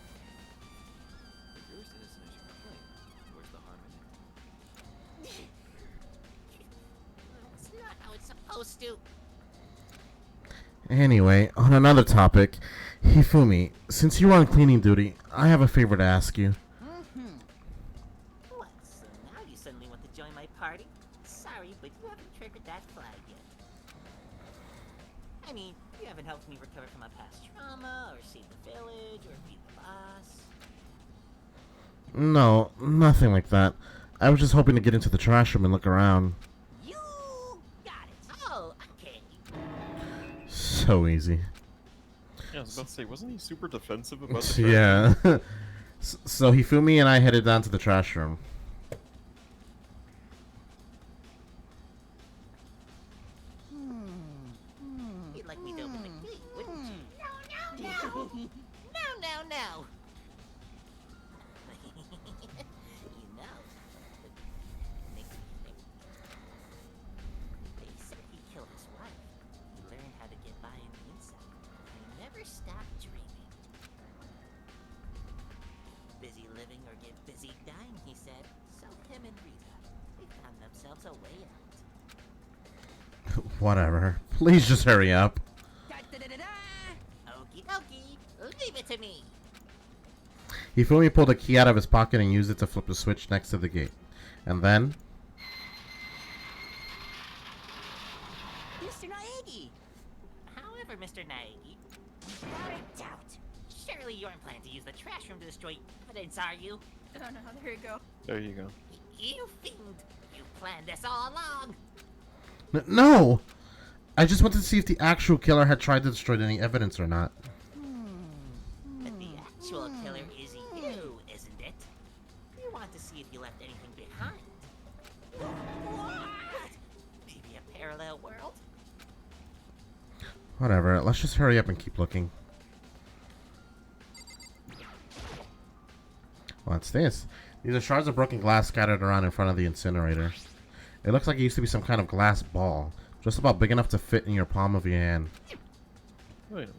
If you're as innocent as you claim, where's the harm in it?
It's not how it's supposed to.
Anyway, on another topic, Hifumi, since you are on cleaning duty, I have a favor to ask you.
What, so now you suddenly want to join my party? Sorry, but you haven't triggered that flag yet. I mean, you haven't helped me recover from my past trauma, or save the village, or beat the boss.
No, nothing like that. I was just hoping to get into the trash room and look around.
You got it. Oh, okay.
So easy.
Yeah, I was about to say, wasn't he super defensive about the trash?
Yeah. So Hifumi and I headed down to the trash room.
You'd like me to open the gate, wouldn't you? No, no, no! No, no, no! You know, it makes me think. They said he killed his wife. He learned how to get by on the inside. And he never stopped dreaming. Busy living or get busy dying, he said. So him and Rita, they found themselves a way out.
Whatever. Please just hurry up.
Okie dokie, leave it to me.
Hifumi pulled a key out of his pocket and used it to flip the switch next to the gate. And then...
Mr. Naegi! However, Mr. Naegi, without a doubt, surely you aren't planning to use the trash room to destroy evidence, are you?
Oh no, there you go.
There you go.
You fiend! You planned this all along!
No! I just wanted to see if the actual killer had tried to destroy any evidence or not.
But the actual killer is you, isn't it? You want to see if you left anything behind. What? Maybe a parallel world?
Whatever, let's just hurry up and keep looking. What's this? These are shards of broken glass scattered around in front of the incinerator. It looks like it used to be some kind of glass ball, just about big enough to fit in your palm of your hand.
Wait a minute.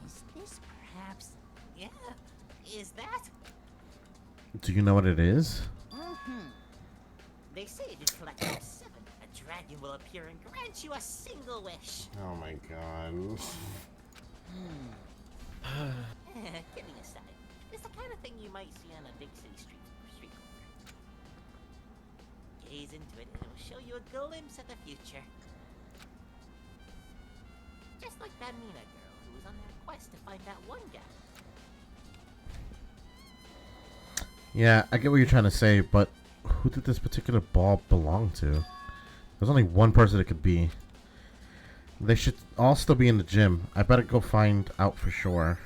Is this perhaps... Yeah, is that?
Do you know what it is?
They say if you collect all 7, a dragon will appear and grant you a single wish.
Oh my god.
Kidding aside, it's the kind of thing you might see on a big city street corner. Gaze into it and it will show you a glimpse of the future. Just like that Mina girl who was on that quest to find that one guy.
Yeah, I get what you're trying to say, but who did this particular ball belong to? There's only one person it could be. They should all still be in the gym. I better go find out for sure.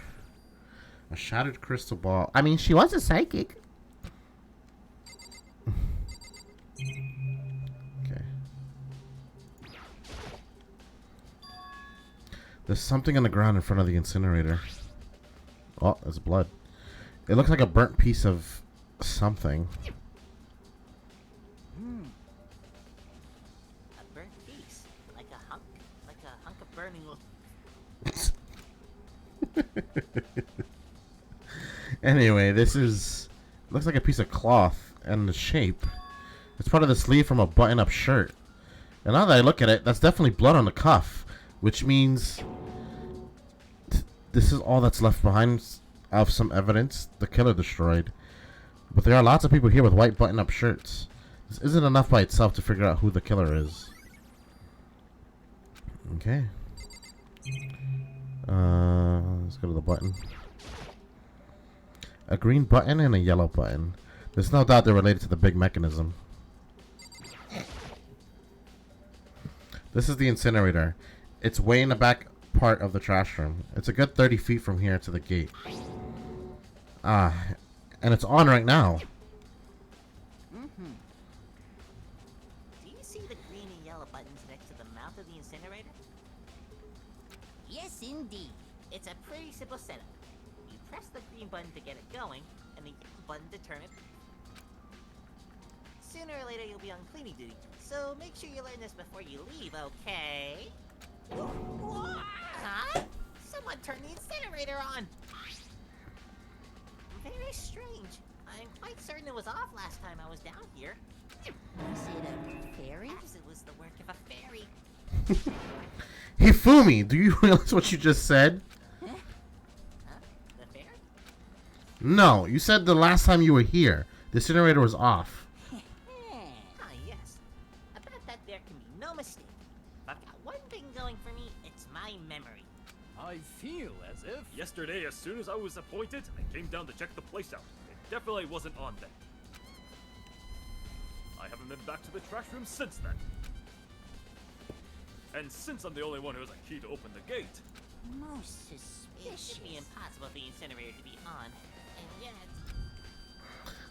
A shattered crystal ball. I mean, she was a psychic. Okay. There's something on the ground in front of the incinerator. Oh, there's blood. It looks like a burnt piece of something.
A burnt piece, like a hunk of burning.
Anyway, this is looks like a piece of cloth and the shape. It's part of the sleeve from a button-up shirt. And now that I look at it, that's definitely blood on the cuff, which means this is all that's left behind of some evidence the killer destroyed. But there are lots of people here with white button-up shirts. This isn't enough by itself to figure out who the killer is. Okay. Let's go to the button. A green button and a yellow button. There's no doubt they're related to the big mechanism. This is the incinerator. It's way in the back part of the trash room. It's a good 30 feet from here to the gate. Ah, and it's on right now.
Do you see the green and yellow buttons next to the mouth of the incinerator? Yes, indeed. It's a pretty simple setup. You press the green button to get it going, and the yellow button to turn it. Sooner or later, you'll be on cleaning duty, so make sure you learn this before you leave, okay? Huh? Someone turned the incinerator on! Very strange. I'm quite certain it was off last time I was down here. Was it a fairy? Perhaps it was the work of a fairy.
Hifumi, do you realize what you just said?
Huh? The fairy?
No, you said the last time you were here, the incinerator was off.
Ah, yes. About that there can be no mistake. If I've got one thing going for me, it's my memory.
I feel as if... Yesterday, as soon as I was appointed, I came down to check the place out. It definitely wasn't on then. I haven't been back to the trash room since then. And since I'm the only one who has a key to open the gate...
Most suspicious. It should be impossible for the incinerator to be on, and yet...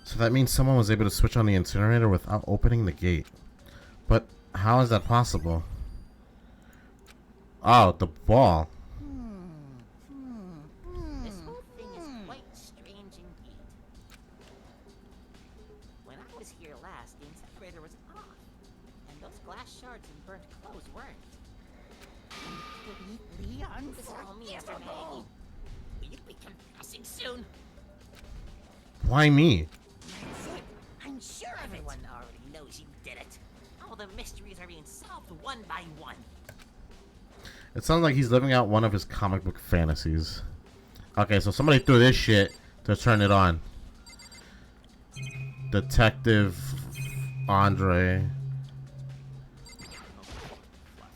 So that means someone was able to switch on the incinerator without opening the gate. But how is that possible? Oh, the ball.
This whole thing is quite strange indeed. When I was here last, the incinerator was off, and those glass shards and burnt clothes weren't. Leon, this is all me, Mr. Maggie. Will you be confessing soon?
Why me?
That's it. I'm sure everyone already knows you did it. All the mysteries are being solved one by one.
It sounds like he's living out one of his comic book fantasies. Okay, so somebody threw this shit to turn it on. Detective Andre.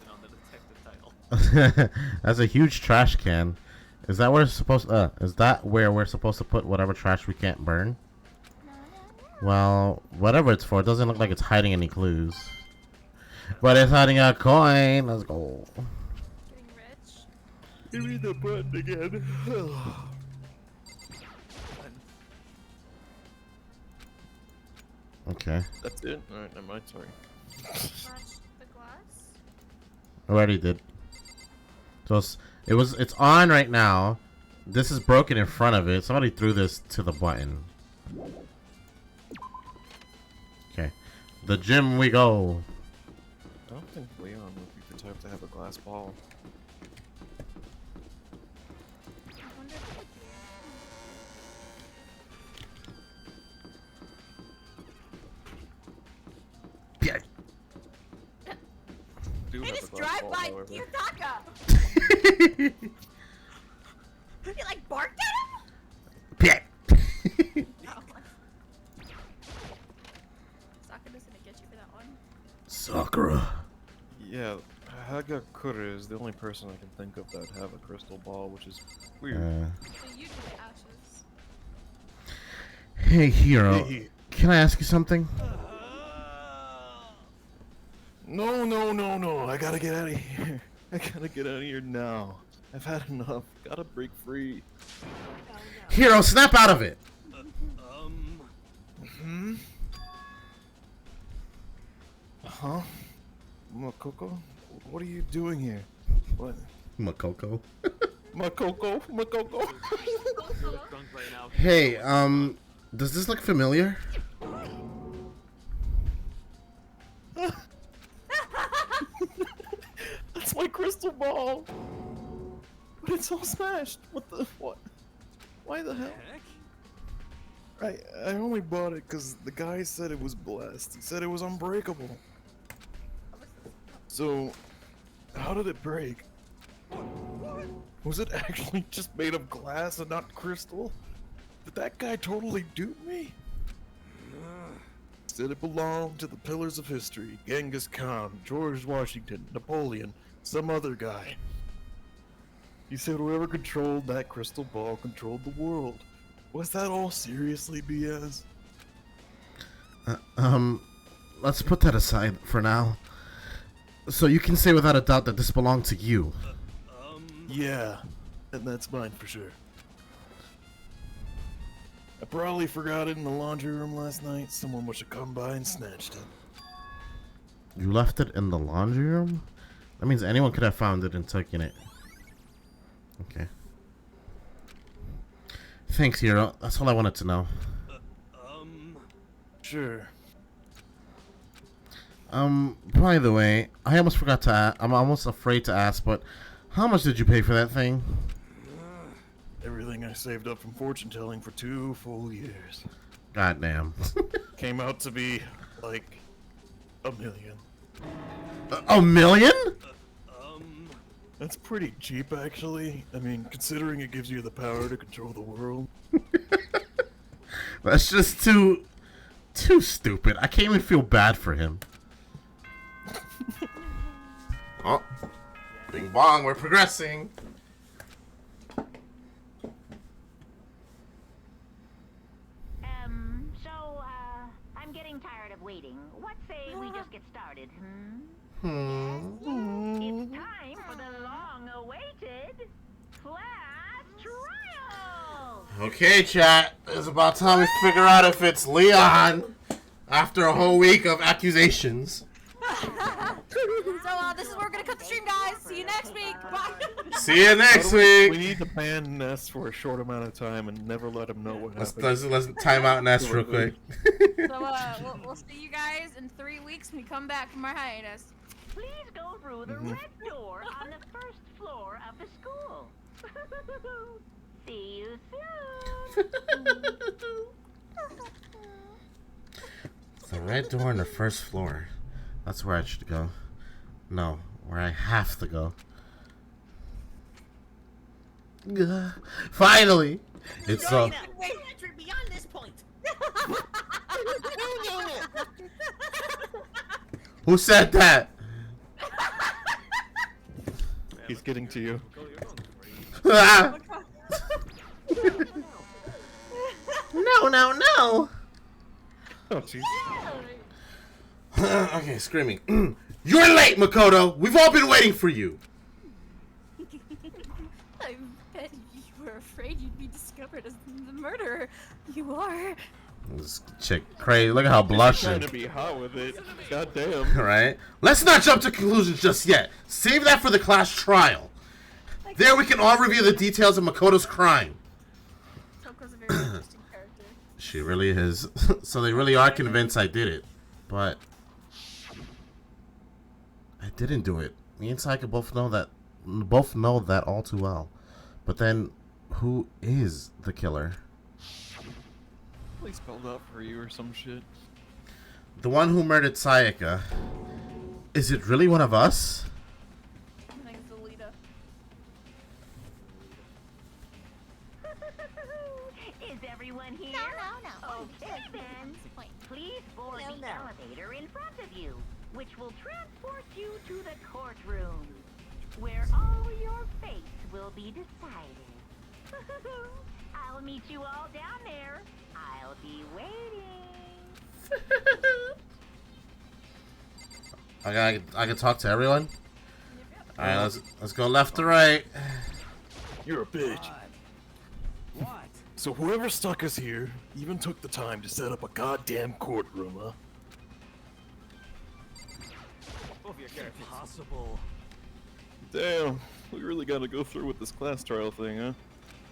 on the detective title.
That's a huge trash can. Is that where it's supposed is that where we're supposed to put whatever trash we can't burn? Well, whatever it's for, it doesn't look like it's hiding any clues. But it's hiding a coin. Let's go.
Getting rich.
Give me the button again.
Okay.
That's it? Alright, never mind, sorry.
Watch the glass.
I already did. So it's on right now. This is broken in front of it. Somebody threw this to the button. Okay. The gym we go.
I don't think Leon would be the type to have a glass ball.
I wonder if
Yeah.
Do
Hey,
have a
just
glass
drive
ball,
by
however.
Kyotaka! You like barked at him?
Yeah.
Oh. Sakura's gonna get you for that one.
Sakura.
Yeah, Hagakure is the only person I can think of that have a crystal ball, which is weird.
So you do the ashes.
Hey, Hero.
Hey.
Can I ask you something?
No, no, no, no. I gotta get out of here. I gotta get out of here now. I've had enough. Gotta break free.
Hiro, snap out of it.
Huh? Makoko? What are you doing here? What?
Makoko.
Makoko? Makoko?
Hey, does this look familiar?
That's my crystal ball! But it's all smashed! What? Why the hell? I only bought it because the guy said it was blessed. He said it was unbreakable. So, how did it break? Was it actually just made of glass and not crystal? Did that guy totally dupe me? Said it belonged to the pillars of history. Genghis Khan, George Washington, Napoleon, some other guy. He said whoever controlled that crystal ball controlled the world. Was that all seriously BS?
Let's put that aside for now. So you can say without a doubt that this belonged to you.
Yeah, and that's mine for sure. I probably forgot it in the laundry room last night. Someone must have come by and snatched it.
You left it in the laundry room? That means anyone could have found it and taken it. Okay. Thanks, Hiro. That's all I wanted to know.
Sure.
By the way, I almost forgot to ask. I'm almost afraid to ask, but how much did you pay for that thing?
Everything I saved up from fortune telling for 2 full years.
Goddamn.
Came out to be like $1 million.
A million?
That's pretty cheap, actually. I mean, considering it gives you the power to control the world.
That's just too stupid. I can't even feel bad for him. Oh, bing bong, we're progressing.
I'm getting tired of waiting. What say we just get started, It's time for the long-awaited class trial!
Okay, chat. It's about time we figure out if it's Leon after a whole week of accusations.
So, this is where we're gonna cut the stream, guys. See you next week. Bye.
See you next week.
We need to ban Ness for a short amount of time and never let him know what happened.
Let's time out Ness real quick.
So, we'll see you guys in 3 weeks when we come back from our hiatus.
Please go through the red door on the first floor of the school. See you soon.
The red door on the first floor. That's where I should go. No, where I have to go. Finally! It's
Wait, beyond this point.
Who said that?
He's getting to you.
No.
Oh, jeez.
Okay, screaming. You're late, Makoto! We've all been waiting for you!
I bet you were afraid you'd be discovered as the murderer. You are.
This chick crazy. Look at how blushing.
Trying to be hot with it. God damn.
Right? Let's not jump to conclusions just yet. Save that for the class trial. There we can all review the details of Makoto's crime.
Toko's a very interesting character.
She really is. So they really are convinced I did it. But I didn't do it. Me and Sayaka both know that all too well. But then who is the killer?
Probably spelled out for you or some shit.
The one who murdered Sayaka. Is it really one of us?
I think it's Alita.
Is everyone here?
No.
Okay then. Please board the elevator in front of you, which will transport you to the courtroom, where all your fates will be decided. I'll meet you all down there. I'll be waiting.
I can talk to everyone. All right, let's go left to right.
You're a bitch.
What?
So whoever stuck us here even took the time to set up a goddamn courtroom, huh?
Impossible.
Damn, we really gotta go through with this class trial thing, huh?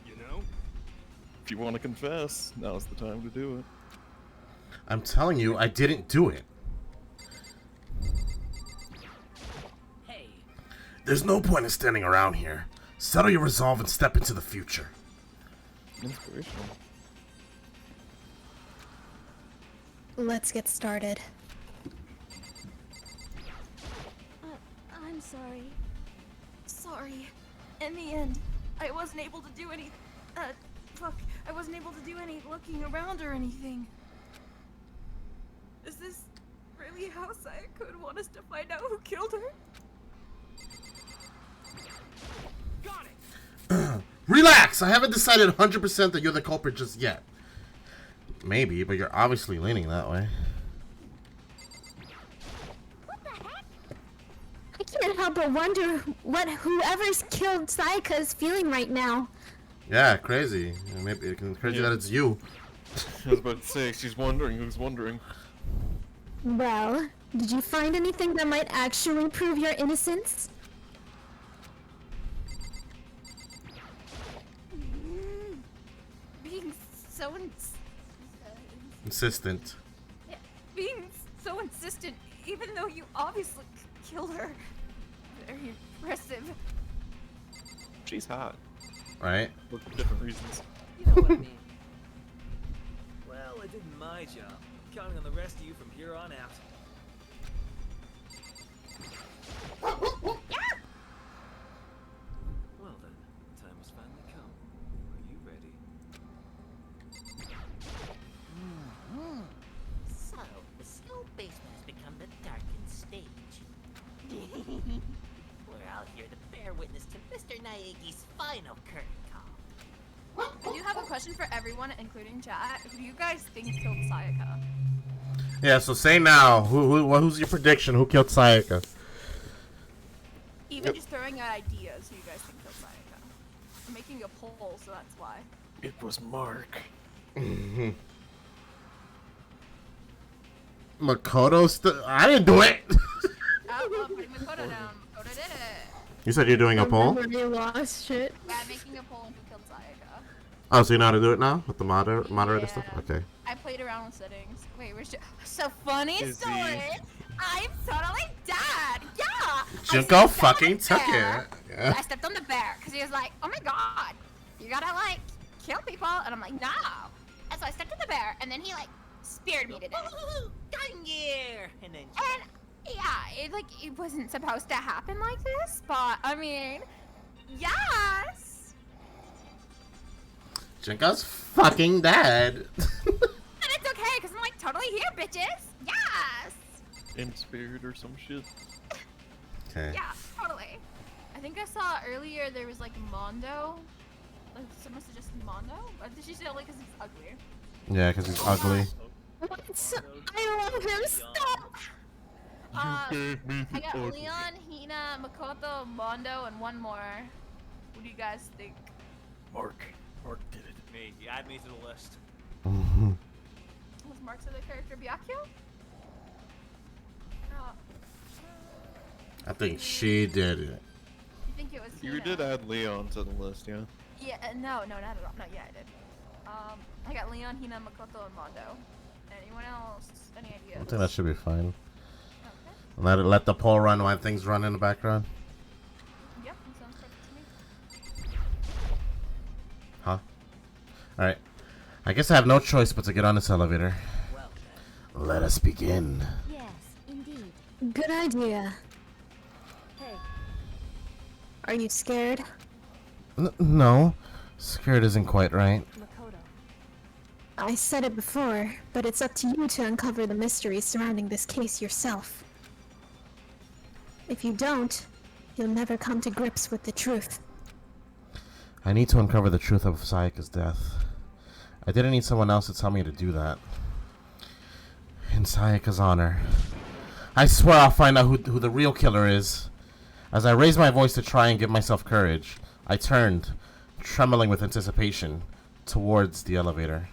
You know?
If you want to confess, now's the time to do it.
I'm telling you, I didn't do it.
Hey,
There's no point in standing around here. Settle your resolve and step into the future.
Inspirational.
Let's get started.
I'm sorry. Sorry. In the end, I wasn't able to do any. I wasn't able to do any looking around or anything. Is this really how Sayaka would want us to find out who killed her?
Got it.
Relax! I haven't decided 100% that you're the culprit just yet. Maybe, but you're obviously leaning that way.
I can't help but wonder what whoever's killed Sayaka is feeling right now.
Yeah, crazy. Maybe it can crazy that it's you.
I was about to say, she's wondering who's wondering.
Well, did you find anything that might actually prove your innocence?
Being so
Insistent.
being so insistent, even though you obviously killed her. Very impressive.
She's hot.
Right?
For different reasons.
You know what I mean.
Well, I did my job. Counting on the rest of you from here on out. Well then, the time has finally come. Are you ready?
so the snow basement has become the darkened stage. We're out here to bear witness to Mr. Naegi's final curtain call.
I do have a question for everyone, including chat. Who do you guys think killed Sayaka?
Yeah, so say now, who's your prediction? Who killed Sayaka?
Even just throwing out ideas, who you guys think killed Sayaka? I'm making a poll, so that's why.
It was Mark.
Makoto I didn't do it!
Oh, well, I'm putting Makoto down. Makoto did it.
You said you're doing a poll?
You lost shit.
Yeah, I'm making a poll on who killed Sayaka.
Oh, so you know how to do it now? With the moderator stuff? Okay.
I played around with settings. Wait, where's so funny
Is
story?
he-
I'm totally dead. Yeah.
Junko fucking took it.
Yeah.
Yeah.
I stepped on the bear because he was like, "Oh my god, you gotta like kill people," and I'm like, "No." And so I stepped on the bear, and then he like speared me to death.
Done here! And then
And yeah, it wasn't supposed to happen like this, but I mean, yes.
Junko's fucking dead.
And it's okay because I'm like totally here, bitches. Yes.
In spirit or some shit.
Okay.
Yeah, totally. I think I saw earlier there was like Mondo. Like someone suggested Mondo. Did she say like because he's ugly?
Yeah, because he's ugly.
What? I love him. Stop.
I got Leon, Hina, Makoto, Mondo, and one more. What do you guys think?
Mark. Mark did it.
Me. You add me to the list.
Was Mark's other character Byakuya?
I think she did it.
You think it was Hina?
You did add Leon to the list, yeah?
Yeah, no, not at all. No, yeah, I did. I got Leon, Hina, Makoto, and Mondo. Anyone else? Any ideas?
I think that should be fine.
Okay.
Let the poll run while things run in the background.
Yep, that sounds perfect to me.
Huh? Alright. I guess I have no choice but to get on this elevator.
well
Let us begin.
Yes, indeed.
Good idea.
Hey,
Are you scared?
No. Scared isn't quite right.
Makoto.
I said it before, but it's up to you to uncover the mysteries surrounding this case yourself. If you don't, you'll never come to grips with the truth.
I need to uncover the truth of Sayaka's death. I didn't need someone else to tell me to do that. In Sayaka's honor, I swear I'll find out who the real killer is. As I raised my voice to try and give myself courage, I turned, trembling with anticipation, towards the elevator.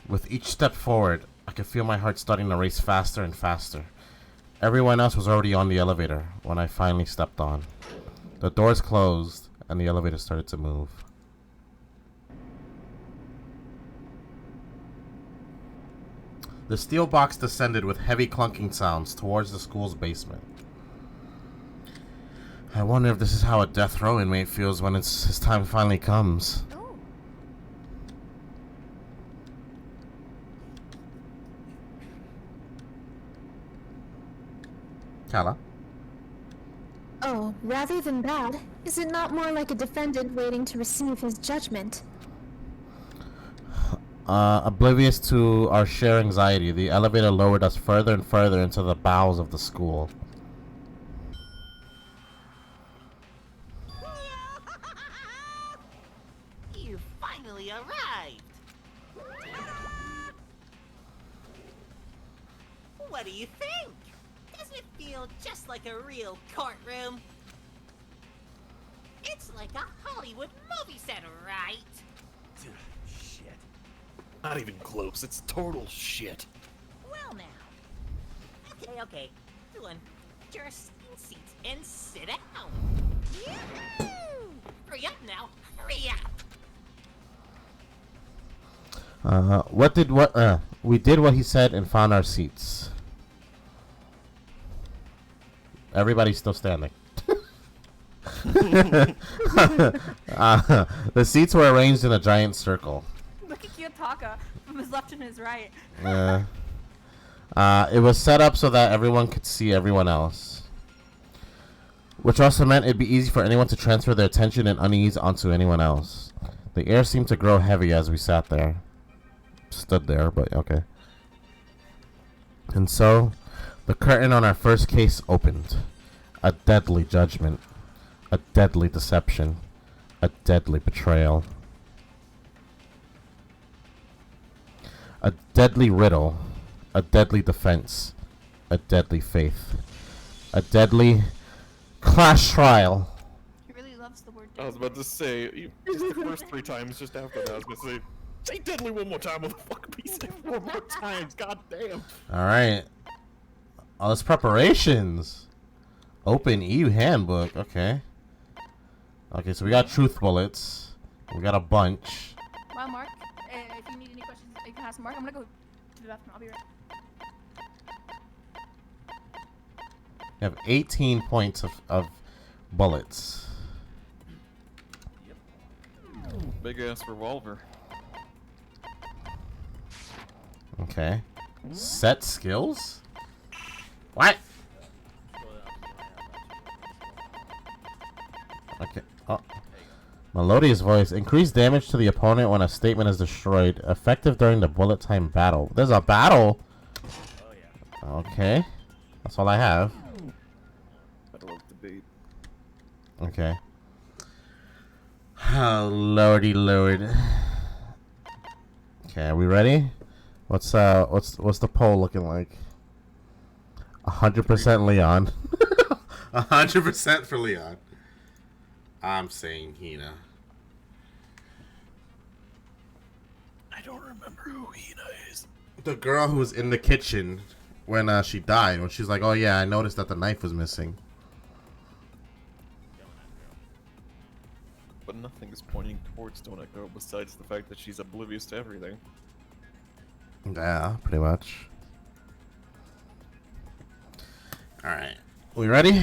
With each step forward, I could feel my heart starting to race faster and faster. Everyone else was already on the elevator when I finally stepped on. The doors closed, and the elevator started to move. The steel box descended with heavy clunking sounds towards the school's basement. I wonder if this is how a death row inmate feels when his time finally comes. Calla?
Oh, rather than that, is it not more like a defendant waiting to receive his judgment?
Oblivious to our shared anxiety, the elevator lowered us further and further into the bowels of the school.
You finally arrived! What do you think? Doesn't it feel just like a real courtroom? It's like a Hollywood movie set, right?
Shit. Not even close. It's total shit.
Well now. Okay. Everyone, just seats and sit down. Hurry up now. Hurry up.
We did what he said and found our seats. Everybody's still standing. The seats were arranged in a giant circle.
Look at Kyotaka from his left and his right.
It was set up so that everyone could see everyone else. Which also meant it'd be easy for anyone to transfer their tension and unease onto anyone else. The air seemed to grow heavy as we sat there. Stood there, but okay. And so, the curtain on our first case opened. A deadly judgment. A deadly deception. A deadly betrayal. A deadly riddle. A deadly defense. A deadly faith. A deadly clash trial.
He really loves the word.
I was about to say, just the first 3 times just after that, I was going to say deadly one more time, motherfucker. Please say 4 more times, god damn.
Alright. All this preparations. Open EU handbook. Okay. Okay, so we got truth bullets. We got a bunch.
Well, Mark, if you need any questions, you can ask Mark. I'm gonna go to the bathroom. I'll be right back.
We have 18 points of bullets.
Big ass revolver.
Okay. Set skills? What? Okay. Oh. Melodious voice. Increase damage to the opponent when a statement is destroyed. Effective during the bullet time battle. There's a battle?
Oh, yeah.
Okay. That's all I have.
Battle of debate.
Okay. Oh, lordy lord. Okay, are we ready? What's the poll looking like? 100% Leon. 100% for Leon. I'm saying Hina.
I don't remember who Hina is.
The girl who was in the kitchen when she died. When she's like, oh yeah, I noticed that the knife was missing.
But nothing is pointing towards Donut Girl besides the fact that she's oblivious to everything.
Yeah, pretty much. Alright. We ready?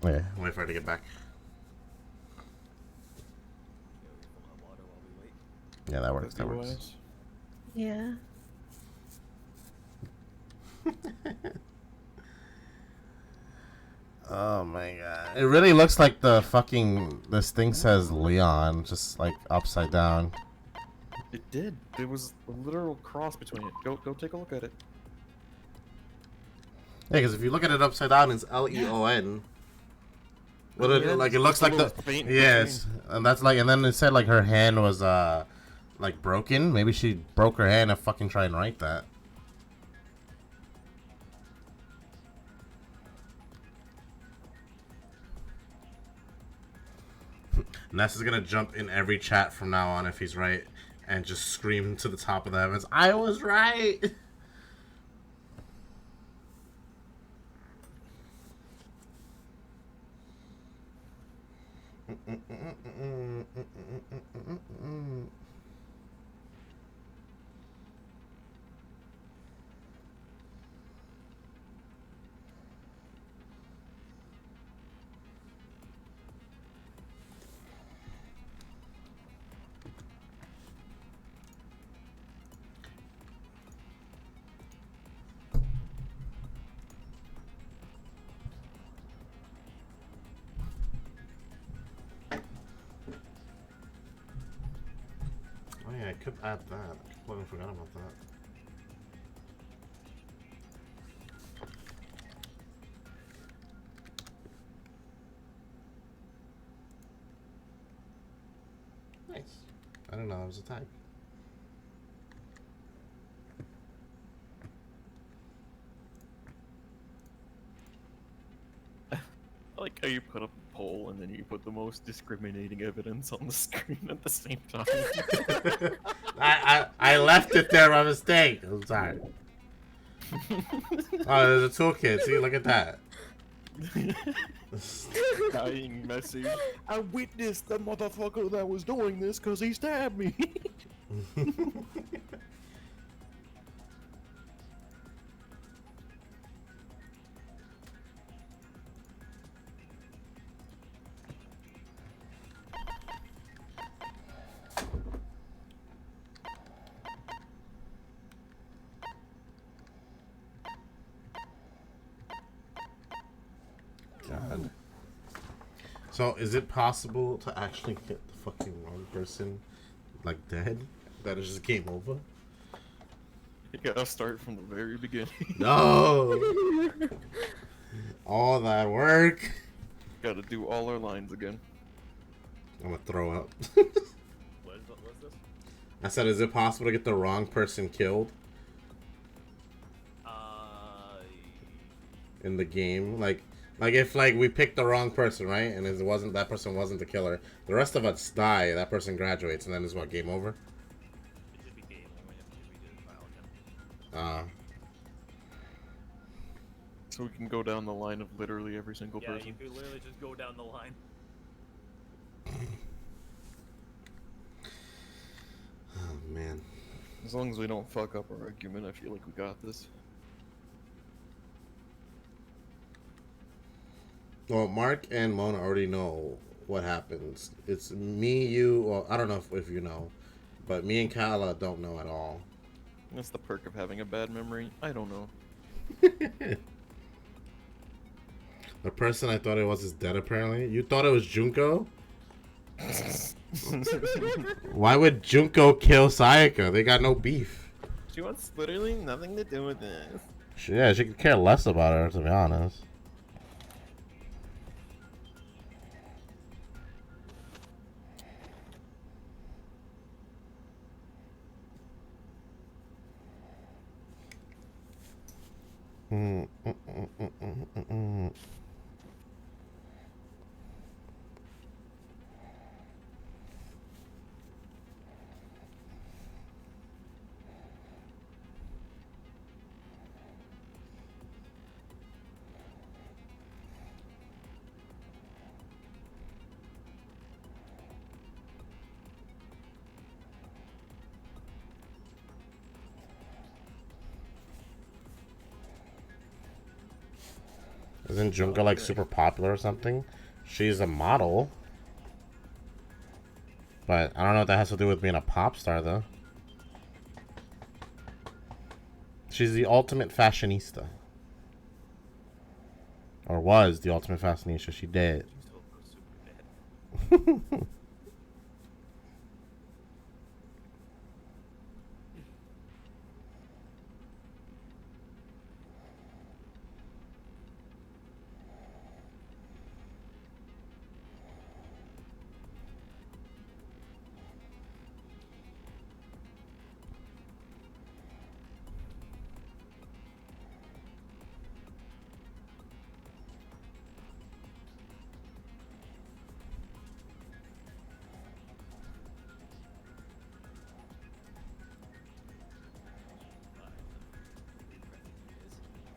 Yeah, wait for her to get back. Yeah, that works. That works.
Yeah.
Oh my god. It really looks like this thing says Leon, just like upside down.
It did. There was a literal cross between it. Go take a look at it.
Yeah, because if you look at it upside down, it's Leon. But it looks like the
faint
yes, and that's like, and then it said like her hand was Like broken? Maybe she broke her hand and fucking try and write that. Ness is gonna jump in every chat from now on if he's right and just scream to the top of the heavens, I was right! Oh yeah, I could add that. I completely forgot about that. Nice. I didn't know that was a tag.
I like how you put up a poll and then you put the most discriminating evidence on the screen at the same time.
I left it there by mistake. I'm sorry. Oh, there's a toolkit. See, look at that.
Dying message. I witnessed the motherfucker that was doing this because he stabbed me.
God. So, is it possible to actually get the fucking wrong person, like, dead? That is just game over?
You gotta start from the very beginning.
No! All that work.
Gotta do all our lines again.
I'm gonna throw up.
What's this?
I said, is it possible to get the wrong person killed in the game? Like if we picked the wrong person, right? And it wasn't, that person wasn't the killer. The rest of us die. That person graduates, and then is what, game over?
It should be game over. We have to redo the file again.
So we can go down the line of literally every single
Yeah,
person.
you could literally just go down the line.
Oh man.
As long as we don't fuck up our argument, I feel like we got this.
Well, Mark and Mona already know what happens. It's me, you, well, I don't know if you know, but me and Calla don't know at all.
That's the perk of having a bad memory. I don't know.
The person I thought it was is dead, apparently. You thought it was Junko? Why would Junko kill Sayaka? They got no beef.
She wants literally nothing to do with this.
Yeah, she could care less about her, to be honest. Isn't Junko like super popular or something? She's a model. But I don't know what that has to do with being a pop star though. She's the ultimate fashionista. Or was the ultimate fashionista. She did.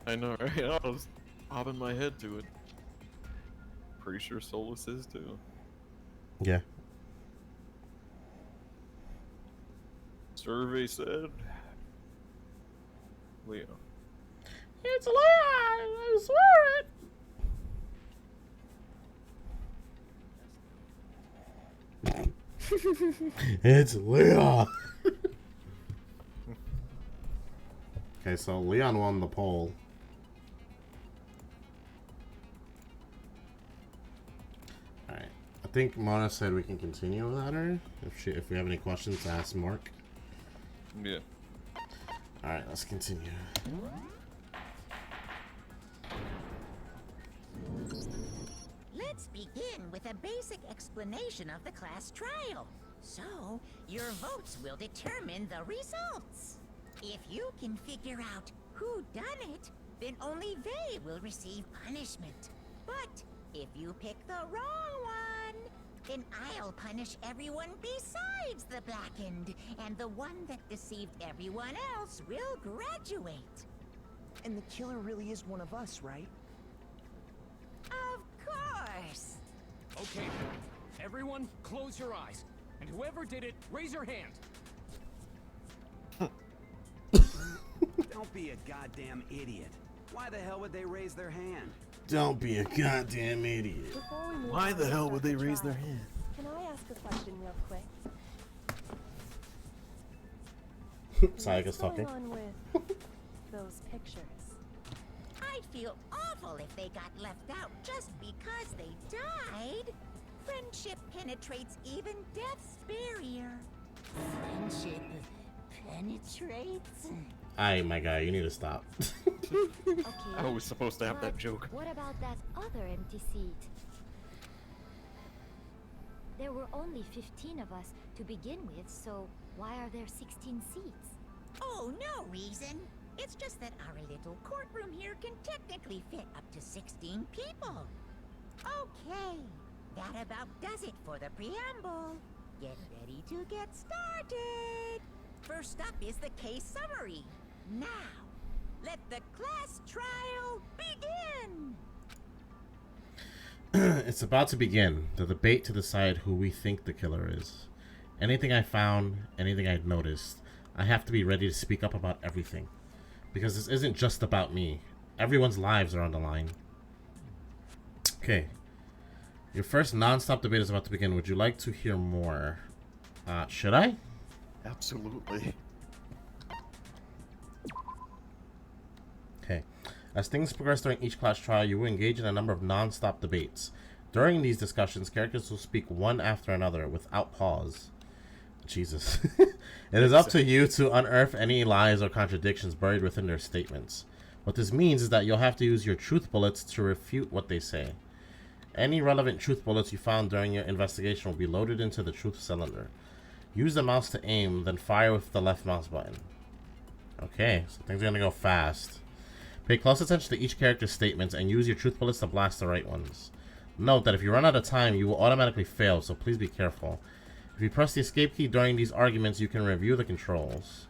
I know, right? I was bobbing my head to it. Pretty sure Solus is too.
Yeah.
Survey said Leo.
It's Leon! I swear it! It's Leon! Okay, so Leon won the poll. Alright. I think Mona said we can continue without her. If we have any questions to ask Mark.
Yeah.
Alright, let's continue.
Let's begin with a basic explanation of the class trial. So, your votes will determine the results. If you can figure out who done it, then only they will receive punishment. But if you pick the wrong one, then I'll punish everyone besides the Blackened, and the one that deceived everyone else will graduate.
And the killer really is one of us, right?
Of course.
Okay, everyone, close your eyes. And whoever did it, raise your hand.
Don't be a goddamn idiot. Why the hell would they raise their hand?
Don't be a goddamn idiot.
Why the hell would they raise their hand?
Can I ask a question real quick?
Sayaka's talking.
What's going on with those pictures?
I'd feel awful if they got left out just because they died. Friendship penetrates even death's barrier. Friendship penetrates?
Aye, my guy, you need to stop.
Okay.
I was supposed to have that joke.
What about that other empty seat? There were only 15 of us to begin with, so why are there 16 seats?
Oh, no reason. It's just that our little courtroom here can technically fit up to 16 people. Okay, that about does it for the preamble. Get ready to get started. First up is the case summary. Now, let the class trial begin!
It's about to begin, the debate to decide who we think the killer is. Anything I found, anything I'd noticed, I have to be ready to speak up about everything. Because this isn't just about me. Everyone's lives are on the line. Okay. Your first non-stop debate is about to begin. Would you like to hear more? Should I?
Absolutely.
Okay. As things progress during each class trial, you will engage in a number of non-stop debates. During these discussions, characters will speak one after another without pause. Jesus. It is up to you to unearth any lies or contradictions buried within their statements. What this means is that you'll have to use your truth bullets to refute what they say. Any relevant truth bullets you found during your investigation will be loaded into the truth cylinder. Use the mouse to aim, then fire with the left mouse button. Okay, so things are gonna go fast. Pay close attention to each character's statements and use your truth bullets to blast the right ones. Note that if you run out of time, you will automatically fail, so please be careful. If you press the escape key during these arguments, you can review the controls.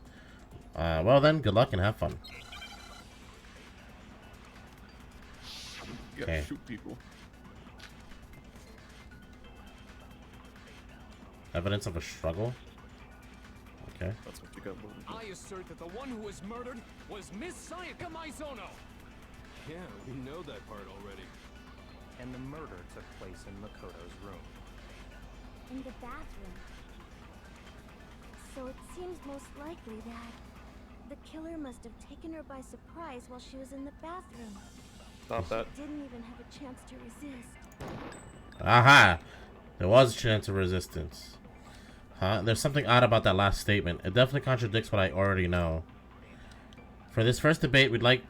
Well then, good luck and have fun.
You gotta shoot people.
Evidence of a struggle? Okay.
That's what you got moving.
I assert that the one who was murdered was Miss Sayaka Maizono.
Yeah, we know that part already.
And the murder took place in Makoto's room.
In the bathroom. So it seems most likely that the killer must have taken her by surprise while she was in the bathroom.
Stop that.
She didn't even have a chance to resist.
Aha! There was a chance of resistance. Huh? There's something odd about that last statement. It definitely contradicts what I already know. For this first debate, we'd like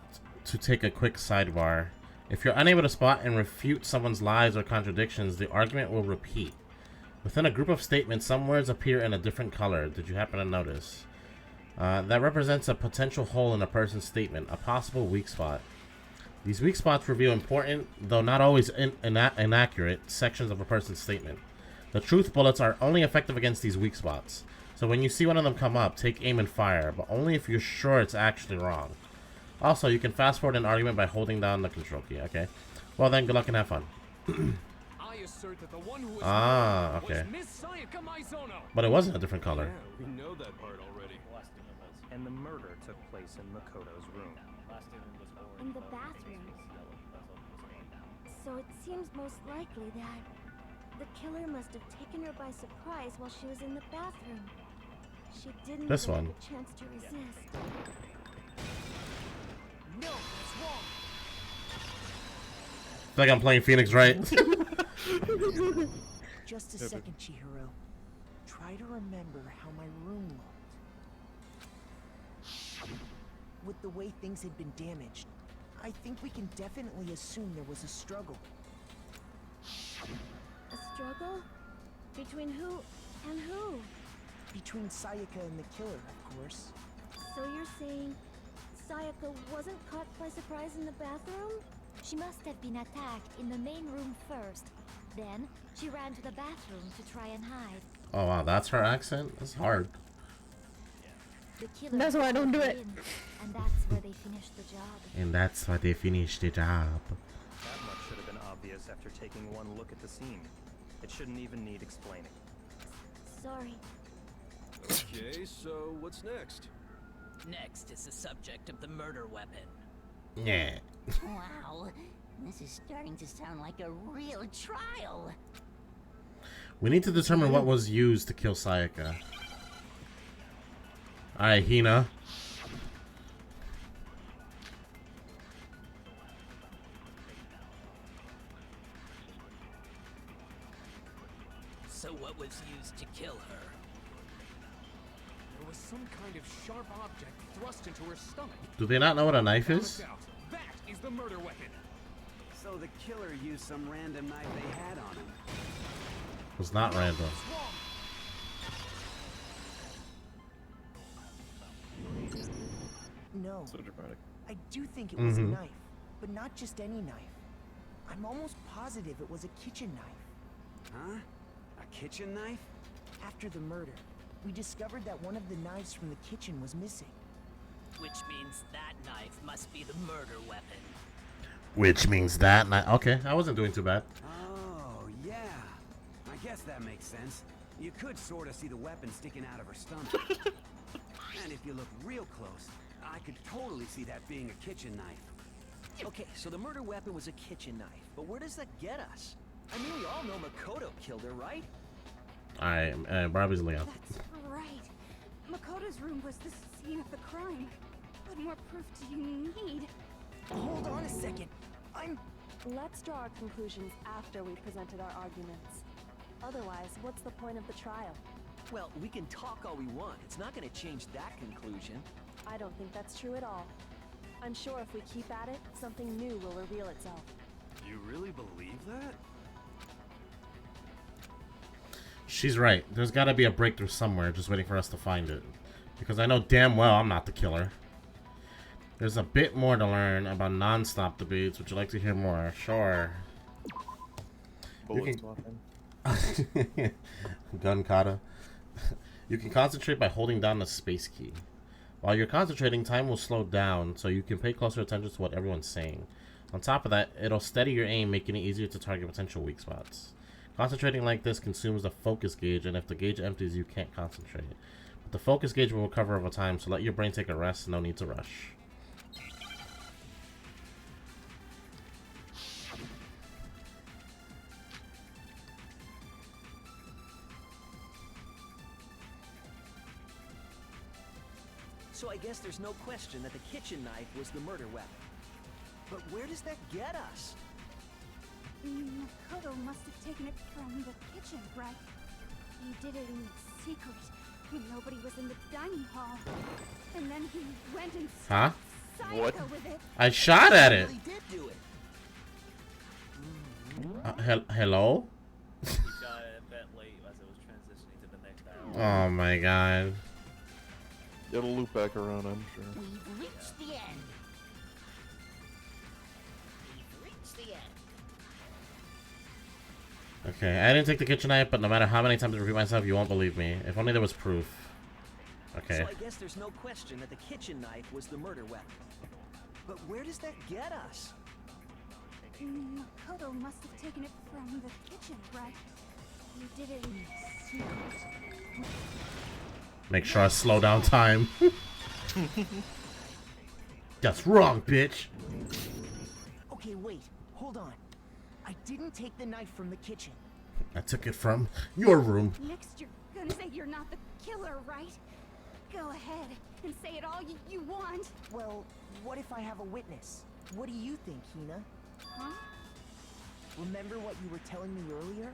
to take a quick sidebar. If you're unable to spot and refute someone's lies or contradictions, the argument will repeat. Within a group of statements, some words appear in a different color. Did you happen to notice? That represents a potential hole in a person's statement, a possible weak spot. These weak spots reveal important, though not always inaccurate, sections of a person's statement. The truth bullets are only effective against these weak spots. So when you see one of them come up, take aim and fire, but only if you're sure it's actually wrong. Also, you can fast forward an argument by holding down the control key. Okay. Well then, good luck and have fun.
I assert that the one who was
okay.
was Miss Sayaka Maizono.
But it wasn't a different color.
Yeah, we know that part already. And the murder took place in Makoto's room.
In the bathroom. So it seems most likely that the killer must have taken her by surprise while she was in the bathroom. She didn't
This
even
one.
have a chance to resist.
No, that's wrong.
I feel like I'm playing Phoenix Wright.
Just a second, Chihiro. Try to remember how my room looked. With the way things had been damaged, I think we can definitely assume there was a struggle.
A struggle? Between who and who?
Between Sayaka and the killer, of course.
So you're saying Sayaka wasn't caught by surprise in the bathroom?
She must have been attacked in the main room first. Then, she ran to the bathroom to try and hide.
Oh wow, that's her accent? That's hard.
The killer
That's why I don't do it.
And that's where they finished the job.
And that's why they finished the job.
That much should have been obvious after taking one look at the scene. It shouldn't even need explaining.
Sorry.
Okay, so what's next?
Next is the subject of the murder weapon.
Yeah.
Wow, this is starting to sound like a real trial.
We need to determine what was used to kill Sayaka. Alright, Hina.
So what was used to kill her?
There was some kind of sharp object thrust into her stomach.
Do they not know what a knife is?
That is the murder weapon.
So the killer used some random knife they had on him.
It was not random.
No.
So dramatic.
I do think it was a knife, but not just any knife. I'm almost positive it was a kitchen knife.
Huh? A kitchen knife?
After the murder, we discovered that one of the knives from the kitchen was missing.
Which means that knife must be the murder weapon.
Which means that knife. Okay, I wasn't doing too bad.
Oh, yeah. I guess that makes sense. You could sort of see the weapon sticking out of her stomach. And if you look real close, I could totally see that being a kitchen knife.
Okay, so the murder weapon was a kitchen knife, but where does that get us? I mean, we all know Makoto killed her, right?
Alright, Barbie's Leon.
That's right. Makoto's room was the scene of the crime. What more proof do you need?
Hold on a second.
Let's draw our conclusions after we've presented our arguments. Otherwise, what's the point of the trial?
Well, we can talk all we want. It's not going to change that conclusion.
I don't think that's true at all. I'm sure if we keep at it, something new will reveal itself.
You really believe that?
She's right. There's gotta be a breakthrough somewhere, just waiting for us to find it. Because I know damn well I'm not the killer. There's a bit more to learn about non-stop debates. Would you like to hear more? Sure.
Bullets talking.
Gun kata. You can concentrate by holding down the space key. While you're concentrating, time will slow down, so you can pay closer attention to what everyone's saying. On top of that, it'll steady your aim, making it easier to target potential weak spots. Concentrating like this consumes the focus gauge, and if the gauge empties, you can't concentrate. But the focus gauge will recover over time, so let your brain take a rest, no need to rush.
So I guess there's no question that the kitchen knife was the murder weapon. But where does that get us?
Makoto must have taken it from the kitchen, right? He did it in secret when nobody was in the dining hall. And then he went and
Huh?
Sayaka with it.
I shot at it.
He did do it.
Hello?
We got it a bit late as it was transitioning to the next hour.
Oh my god.
It'll loop back around, I'm sure.
We've reached the end. We've reached the end.
Okay, I didn't take the kitchen knife, but no matter how many times I repeat myself, you won't believe me. If only there was proof. Okay.
So I guess there's no question that the kitchen knife was the murder weapon. But where does that get us?
Makoto must have taken it from the kitchen, right? You didn't smell it.
Make sure I slow down time. That's wrong, bitch.
Okay, wait. Hold on. I didn't take the knife from the kitchen.
I took it from your room.
Next, you're gonna say you're not the killer, right? Go ahead and say it all you want.
Well, what if I have a witness? What do you think, Hina?
Huh?
Remember what you were telling me earlier?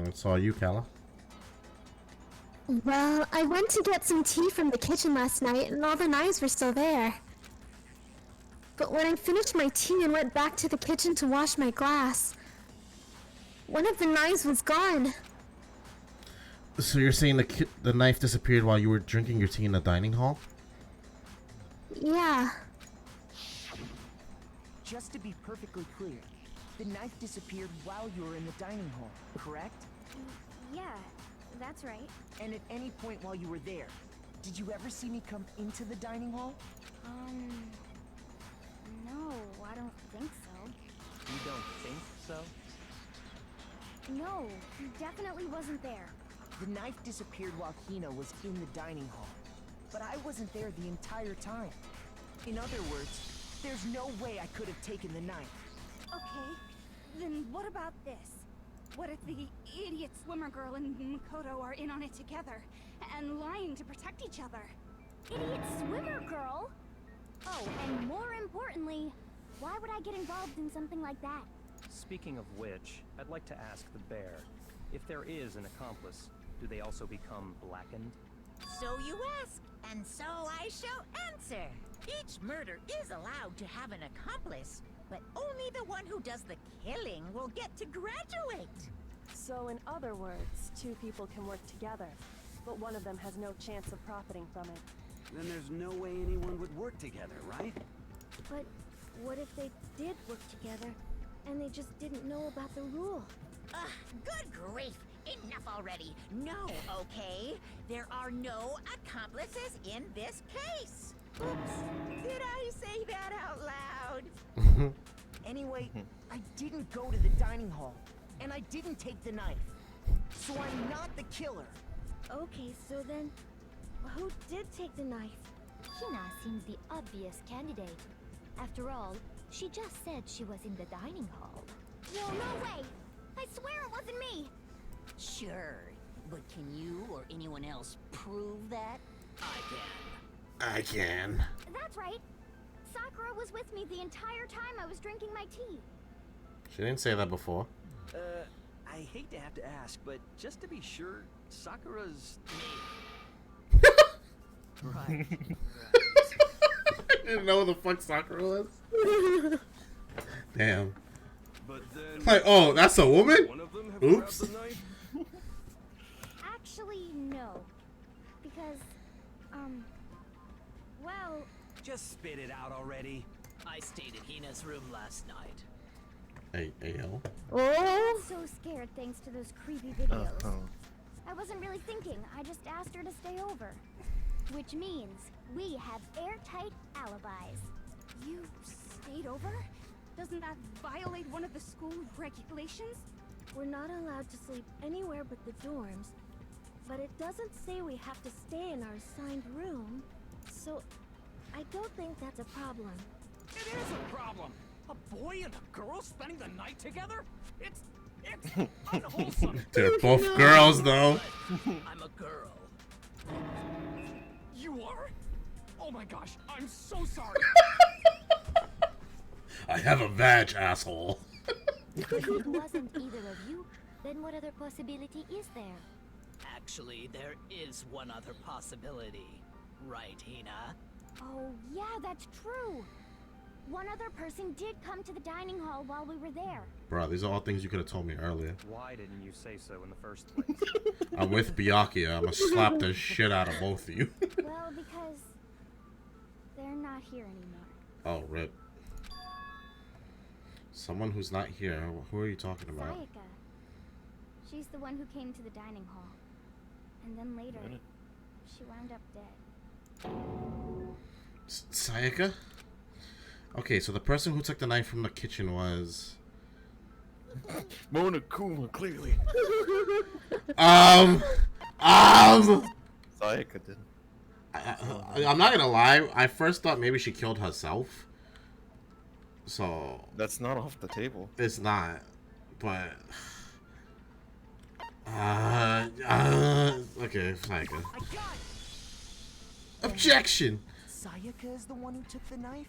It's all you, Calla.
Well, I went to get some tea from the kitchen last night and all the knives were still there. But when I finished my tea and went back to the kitchen to wash my glass, one of the knives was gone.
So you're saying the knife disappeared while you were drinking your tea in the dining hall?
Yeah.
Just to be perfectly clear, the knife disappeared while you were in the dining hall, correct?
Yeah, that's right.
And at any point while you were there, did you ever see me come into the dining hall?
No, I don't think so.
You don't think so?
No, he definitely wasn't there.
The knife disappeared while Hina was in the dining hall, but I wasn't there the entire time. In other words, there's no way I could have taken the knife.
Okay, then what about this? What if the idiot swimmer girl and Makoto are in on it together, and lying to protect each other?
Idiot swimmer girl? Oh, and more importantly, why would I get involved in something like that?
Speaking of which, I'd like to ask the bear, if there is an accomplice, do they also become blackened?
So you ask, and so I shall answer. Each murder is allowed to have an accomplice, but only the one who does the killing will get to graduate.
So in other words, two people can work together, but one of them has no chance of profiting from it.
Then there's no way anyone would work together, right?
But what if they did work together, and they just didn't know about the rule?
Ugh, good grief. Enough already. No, okay? There are no accomplices in this case. Oops, did I say that out loud?
Anyway, I didn't go to the dining hall, and I didn't take the knife. So I'm not the killer.
Okay, so then, who did take the knife?
Hina seems the obvious candidate. After all, she just said she was in the dining hall.
Whoa, no way! I swear it wasn't me!
Sure, but can you or anyone else prove that?
I can.
That's right. Sakura was with me the entire time I was drinking my tea.
She didn't say that before.
I hate to have to ask, but just to be sure, Sakura's... Right.
I didn't know who the fuck Sakura was. Damn.
But then,
Like, oh, that's a woman?
one of them have
Oops.
grabbed the knife?
Actually, no. Because, well...
Just spit it out already.
I stayed in Hina's room last night.
Hey, yo.
I was so scared thanks to those creepy videos. I wasn't really thinking, I just asked her to stay over. Which means we have airtight alibis.
You stayed over? Doesn't that violate one of the school regulations?
We're not allowed to sleep anywhere but the dorms, but it doesn't say we have to stay in our assigned room, so I don't think that's a problem.
It is a problem. A boy and a girl spending the night together? It's unwholesome.
They're both girls, though.
I'm a girl.
You are? Oh my gosh, I'm so sorry.
I have a vag, asshole.
If it wasn't either of you, then what other possibility is there?
Actually, there is one other possibility. Right, Hina?
Oh, yeah, that's true. One other person did come to the dining hall while we were there.
Bro, these are all things you could have told me earlier.
Why didn't you say so in the first place?
I'm with Byakuya. I'm gonna slap the shit out of both of you.
Well, because they're not here anymore.
Oh, rip. Someone who's not here. Who are you talking about?
Sayaka. She's the one who came to the dining hall. And then later, she wound up dead.
Sayaka? Okay, so the person who took the knife from the kitchen was...
Monokuma, clearly. Sayaka did.
I'm not gonna lie, I first thought maybe she killed herself. So...
That's not off the table.
It's not, but... okay, Sayaka. Objection!
Sayaka is the one who took the knife?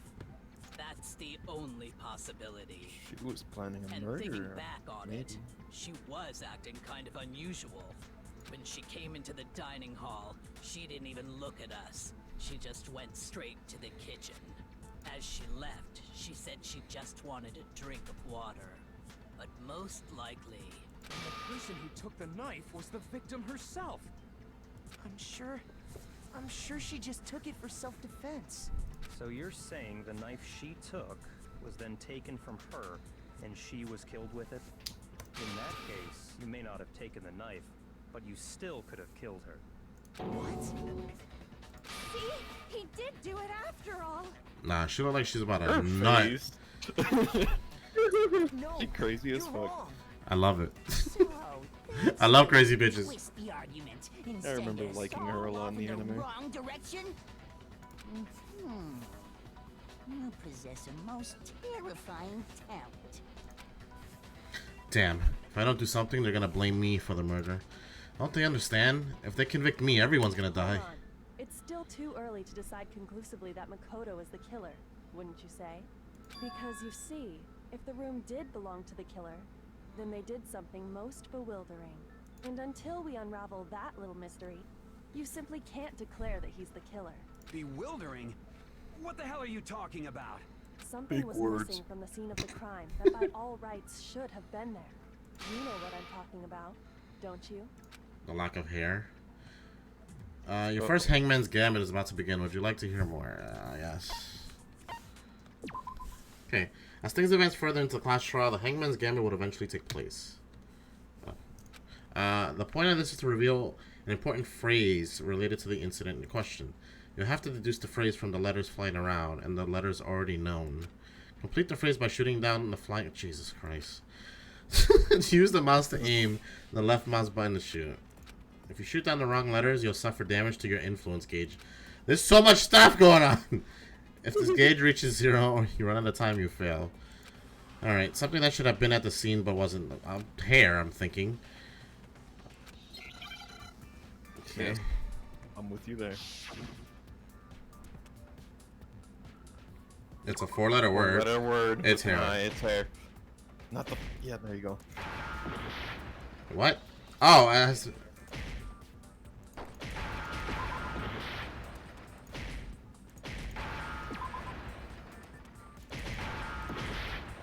That's the only possibility.
She was planning a
And
murder.
thinking back on
maybe.
it, she was acting kind of unusual. When she came into the dining hall, she didn't even look at us. She just went straight to the kitchen. As she left, she said she just wanted a drink of water. But most likely...
And the person who took the knife was the victim herself.
I'm sure she just took it for self-defense.
So you're saying the knife she took was then taken from her, and she was killed with it? In that case, you may not have taken the knife, but you still could have killed her.
What?
See? He did do it after all.
Nah, she look like she's about a nut.
She crazy as fuck.
Wrong.
I love it. I love crazy bitches.
Twist the argument.
I
Instead,
remember
you're
liking her a lot in the
solving
anime.
wrong direction. You possess a most terrifying talent.
Damn, if I don't do something, they're gonna blame me for the murder. Don't they understand? If they convict me, everyone's gonna die.
Hold on. It's still too early to decide conclusively that Makoto is the killer, wouldn't you say? Because you see, if the room did belong to the killer, then they did something most bewildering. And until we unravel that little mystery, you simply can't declare that he's the killer.
Bewildering? What the hell are you talking about?
Something
Big
was
words.
missing from the scene of the crime that by all rights should have been there. You know what I'm talking about, don't you?
The lack of hair. Your first Hangman's Gambit is about to begin. Would you like to hear more? Yes. Okay. As things advance further into the class trial, the Hangman's Gambit would eventually take place. The point of this is to reveal an important phrase related to the incident in question. You'll have to deduce the phrase from the letters flying around and the letters already known. Complete the phrase by shooting down the flying... Jesus Christ. Use the mouse to aim and the left mouse button to shoot. If you shoot down the wrong letters, you'll suffer damage to your influence gauge. There's so much stuff going on! If this gauge reaches 0 or you run out of time, you fail. Alright, something that should have been at the scene but wasn't. Hair, I'm thinking. Okay.
Yeah, I'm with you there.
It's a 4-letter word.
4-letter word.
It's hair.
It's hair. Not the... Yeah, there you go.
What? Oh, as...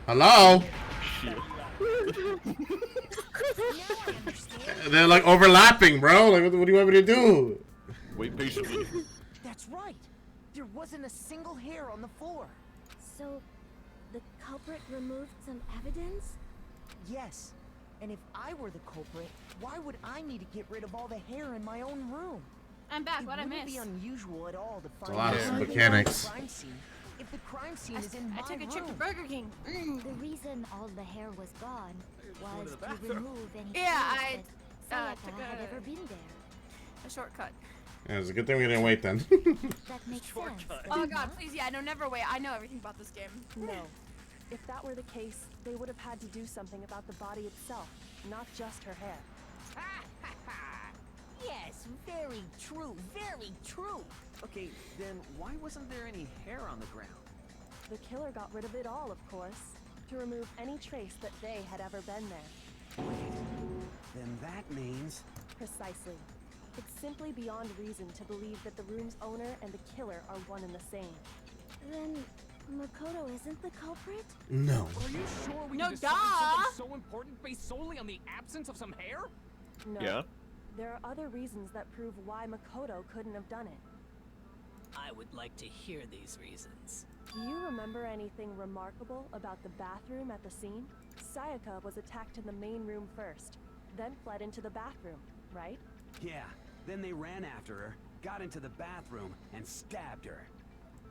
Hello? They're like overlapping, bro. Like, what do you want me to do?
Wait patiently.
That's right. There wasn't a single hair on the floor.
So, the culprit removed some evidence?
Yes. And if I were the culprit, why would I need to get rid of all the hair in my own room?
I'm back.
It
What I
wouldn't
missed?
be unusual at all to
A
find
lot of
something
mechanics.
on the crime scene. If the crime scene is in
I
my
took a trip to
room.
Burger King.
The reason all the hair was gone was
the
to
bathroom.
remove any
Yeah,
clues that
took
Sayaka had
a-
ever been there.
A shortcut.
Yeah, it's a good thing we didn't wait then.
That makes sense.
Oh god, please, yeah, no, never wait. I know everything about this game.
No. If that were the case, they would have had to do something about the body itself, not just her hair.
Yes, very true, very true.
Okay, then why wasn't there any hair on the ground?
The killer got rid of it all, of course, to remove any trace that they had ever been there.
Then that means...
Precisely. It's simply beyond reason to believe that the room's owner and the killer are one and the same.
Then Makoto isn't the culprit?
No.
Are you sure we
No,
can decide
duh!
something so important based solely on the absence of some hair?
No.
Yeah?
There are other reasons that prove why Makoto couldn't have done it.
I would like to hear these reasons.
Do you remember anything remarkable about the bathroom at the scene? Sayaka was attacked in the main room first, then fled into the bathroom, right?
Yeah, Then they ran after her, got into the bathroom, and stabbed her.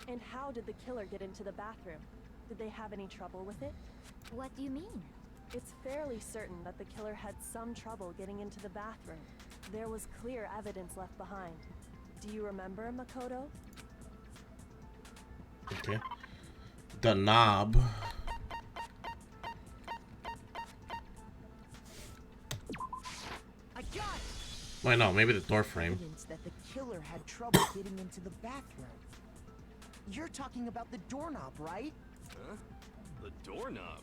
And how did the killer get into the bathroom? Did they have any trouble with it?
What do you mean?
It's fairly certain that the killer had some trouble getting into the bathroom. There was clear evidence left behind. Do you remember, Makoto?
Okay. The knob.
I got it!
Wait, no, maybe the door frame.
Evidence that the killer had trouble getting into the bathroom. You're talking about the doorknob, right?
Huh? The doorknob?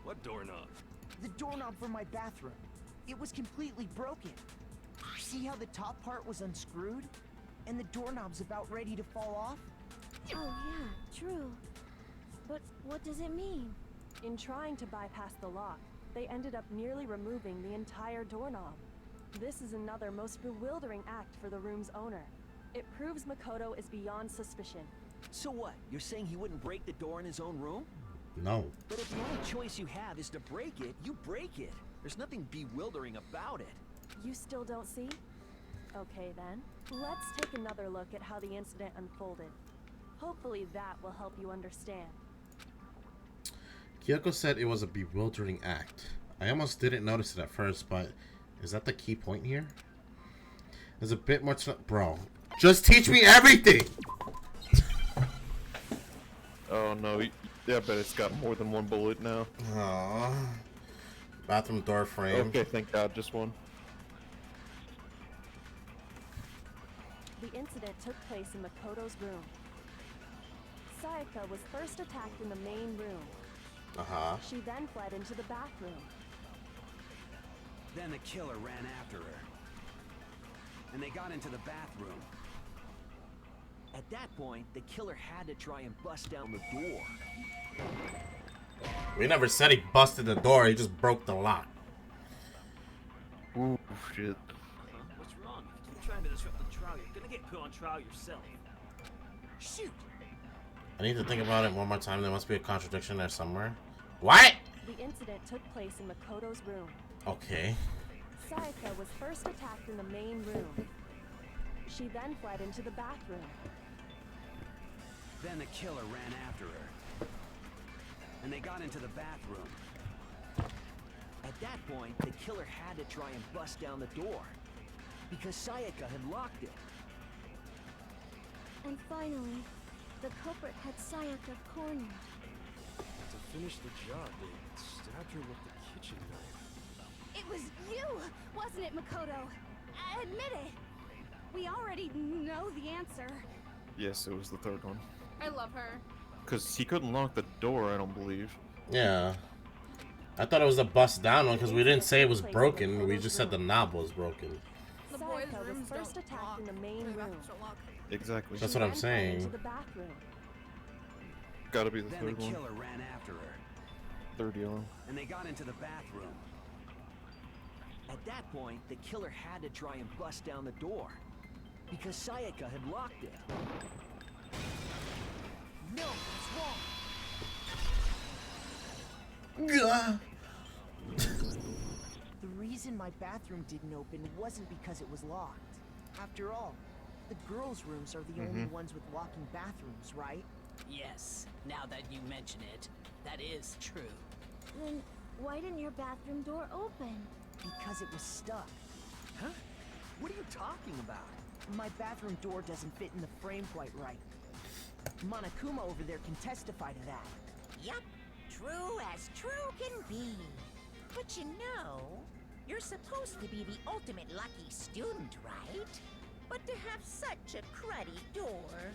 What doorknob?
The doorknob for my bathroom. It was completely broken. See how the top part was unscrewed? And the doorknob's about ready to fall off?
Oh yeah, true. But what does it mean?
In trying to bypass the lock, they ended up nearly removing the entire doorknob. This is another most bewildering act for the room's owner. It proves Makoto is beyond suspicion.
So what? You're saying he wouldn't break the door in his own room?
No.
But if the only choice you have is to break it, you break it. There's nothing bewildering about it.
You still don't see? Okay then, let's take another look at how the incident unfolded. Hopefully that will help you understand.
Kyoko said it was a bewildering act. I almost didn't notice it at first, but is that the key point here? There's a bit more to... Bro, just teach me everything!
Oh no, yeah, I bet it's got more than one bullet now.
Aww. Bathroom door frame.
Okay, thank God, just one.
The incident took place in Makoto's room. Sayaka was first attacked in the main room.
Uh-huh.
She then fled into the bathroom.
Then the killer ran after her. And they got into the bathroom.
At that point, the killer had to try and bust down the door.
We never said he busted the door, he just broke the lock.
Ooh, shit.
What's wrong? If you're trying to disrupt the trial, you're gonna get put on trial yourself.
Shoot!
I need to think about it one more time. There must be a contradiction there somewhere. What?
The incident took place in Makoto's room.
Okay.
Sayaka was first attacked in the main room. She then fled into the bathroom.
Then the killer ran after her. And they got into the bathroom.
At that point, the killer had to try and bust down the door. Because Sayaka had locked it.
And finally, the culprit had Sayaka cornered.
To finish the job, they stabbed her with the kitchen knife.
It was you, wasn't it, Makoto? Admit it. We already know the answer.
Yes, it was the third one.
I love her.
Because he couldn't lock the door, I don't believe.
Yeah. I thought it was a bust down one because we didn't say it was broken. We just said the knob was broken.
The boys' room was first attacked in the main room.
Exactly.
That's what I'm saying.
Into the bathroom.
Gotta be the
Then
third
the
one.
killer ran after her.
Third yellow.
And they got into the bathroom.
At that point, the killer had to try and bust down the door. Because Sayaka had locked it. No, it's wrong.
The reason my bathroom didn't open wasn't because it was locked. After all, the girls' rooms are the only ones with walking bathrooms, right?
Yes, now that you mention it, that is true.
Then why didn't your bathroom door open?
Because it was stuck.
Huh? What are you talking about?
My bathroom door doesn't fit in the frame quite right. Monokuma over there can testify to that.
Yup, true as true can be. But you know, you're supposed to be the ultimate lucky student, right? But to have such a cruddy door...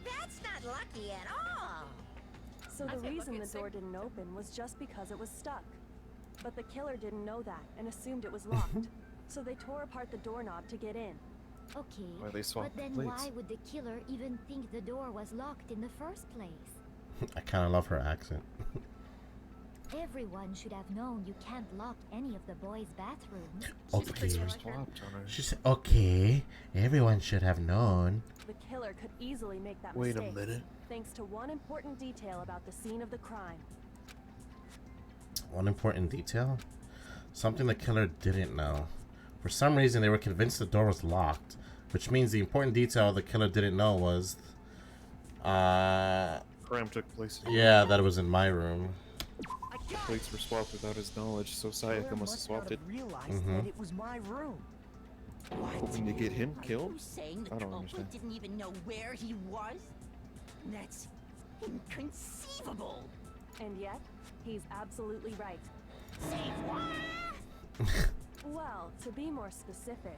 That's not lucky at all!
So the reason the door didn't open was just because it was stuck. But the killer didn't know that and assumed it was locked. So they tore apart the doorknob to get in.
Okay,
Why they swapped
but then
plates?
why would the killer even think the door was locked in the first place?
I kind of love her accent.
Everyone should have known you can't lock any of the boys' bathrooms.
Okay. She said, okay, everyone should have known.
The killer could easily make that
Wait a
mistake,
minute.
thanks to one important detail about the scene of the crime.
One important detail? Something the killer didn't know. For some reason, they were convinced the door was locked, which means the important detail the killer didn't know was,
crime took place.
Yeah, that it was in my room.
Plates were swapped without his knowledge, so Sayaka must have swapped it.
Realized that it was my room.
Hoping to get him killed?
You saying the
I don't
culprit
understand.
didn't even know where he was? That's inconceivable.
And yet, he's absolutely right.
Say what?
Well, to be more specific,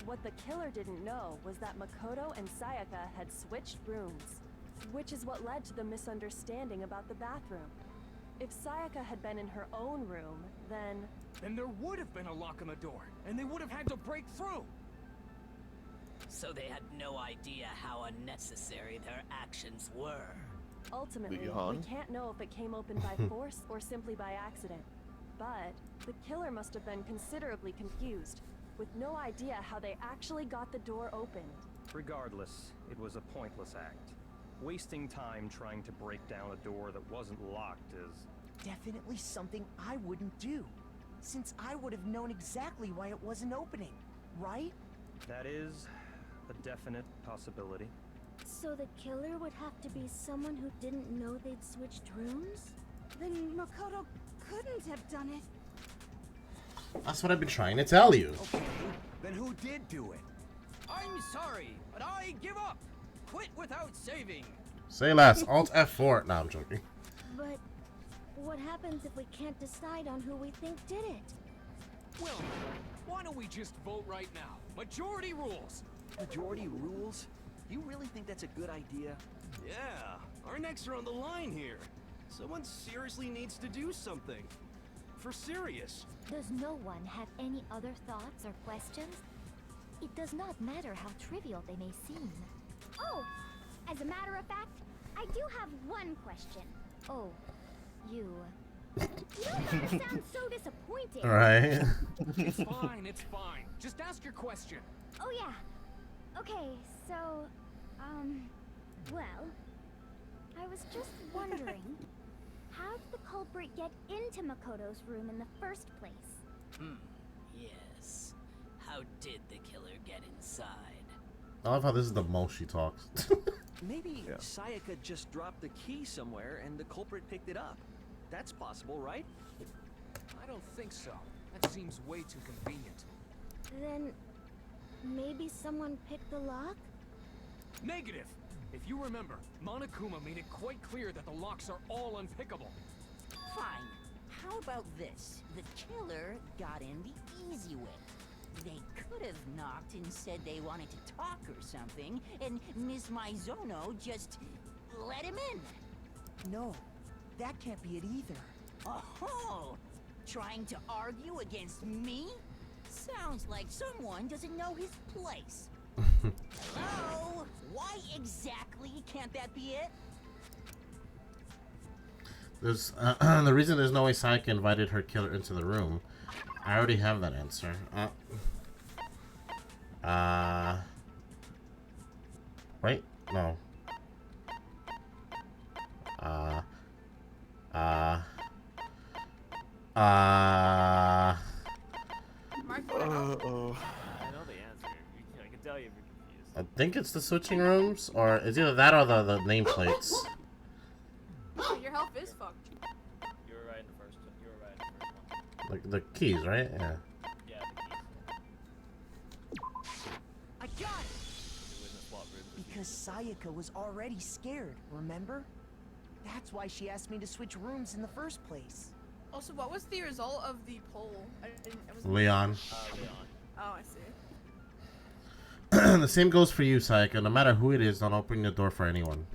what the killer didn't know was that Makoto and Sayaka had switched rooms, which is what led to the misunderstanding about the bathroom. If Sayaka had been in her own room, then
there would have been a lock on the door, and they would have had to break through.
So they had no idea how unnecessary their actions were.
Ultimately,
Leon?
we can't know if it came open by force or simply by accident. But the killer must have been considerably confused, with no idea how they actually got the door opened.
Regardless, it was a pointless act. Wasting time trying to break down a door that wasn't locked is...
Definitely something I wouldn't do, since I would have known exactly why it wasn't opening, right?
That is a definite possibility.
So the killer would have to be someone who didn't know they'd switched rooms?
Then Makoto couldn't have done it.
That's what I've been trying to tell you.
Okay, then who did do it?
I'm sorry, but I give up. Quit without saving.
Say less. Alt F4. No, I'm joking.
But what happens if we can't decide on who we think did it?
Well, why don't we just vote right now? Majority rules.
Majority rules? You really think that's a good idea?
Yeah, our necks are on the line here. Someone seriously needs to do something. For serious.
Does no one have any other thoughts or questions? It does not matter how trivial they may seem. Oh, as a matter of fact, I do have one question. Oh, you don't have to sound so disappointed.
Right.
It's fine, it's fine. Just ask your question.
Oh yeah. Okay, so, well, I was just wondering, how did the culprit get into Makoto's room in the first place?
Yes. How did the killer get inside?
I love how this is the most she talks.
Maybe Sayaka just dropped the key somewhere and the culprit picked it up. That's possible, right?
I don't think so. That seems way too convenient.
Then, maybe someone picked the lock?
Negative! If you remember, Monokuma made it quite clear that the locks are all unpickable.
Fine. How about this? The killer got in the easy way. They could have knocked and said they wanted to talk or something, and Miss Maizono just let him in.
No, that can't be it either.
Oh, trying to argue against me? Sounds like someone doesn't know his place. Hello? Why exactly can't that be it?
There's the reason there's no way Sayaka invited her killer into the room. I already have that answer. Right? No.
Uh-oh. I know the answer. I can tell you're confused.
I think it's the switching rooms, or it's either that or the nameplates.
Your health is fucked.
You were right in the first one. You were right in the first one.
Like the keys, right? Yeah.
Yeah, the keys.
I got it! Because Sayaka was already scared, remember? That's why she asked me to switch rooms in the first place.
Also, what was the result of the poll?
Leon.
Leon.
Oh, I see.
The same goes for you, Sayaka. No matter who it is, don't open the door for anyone.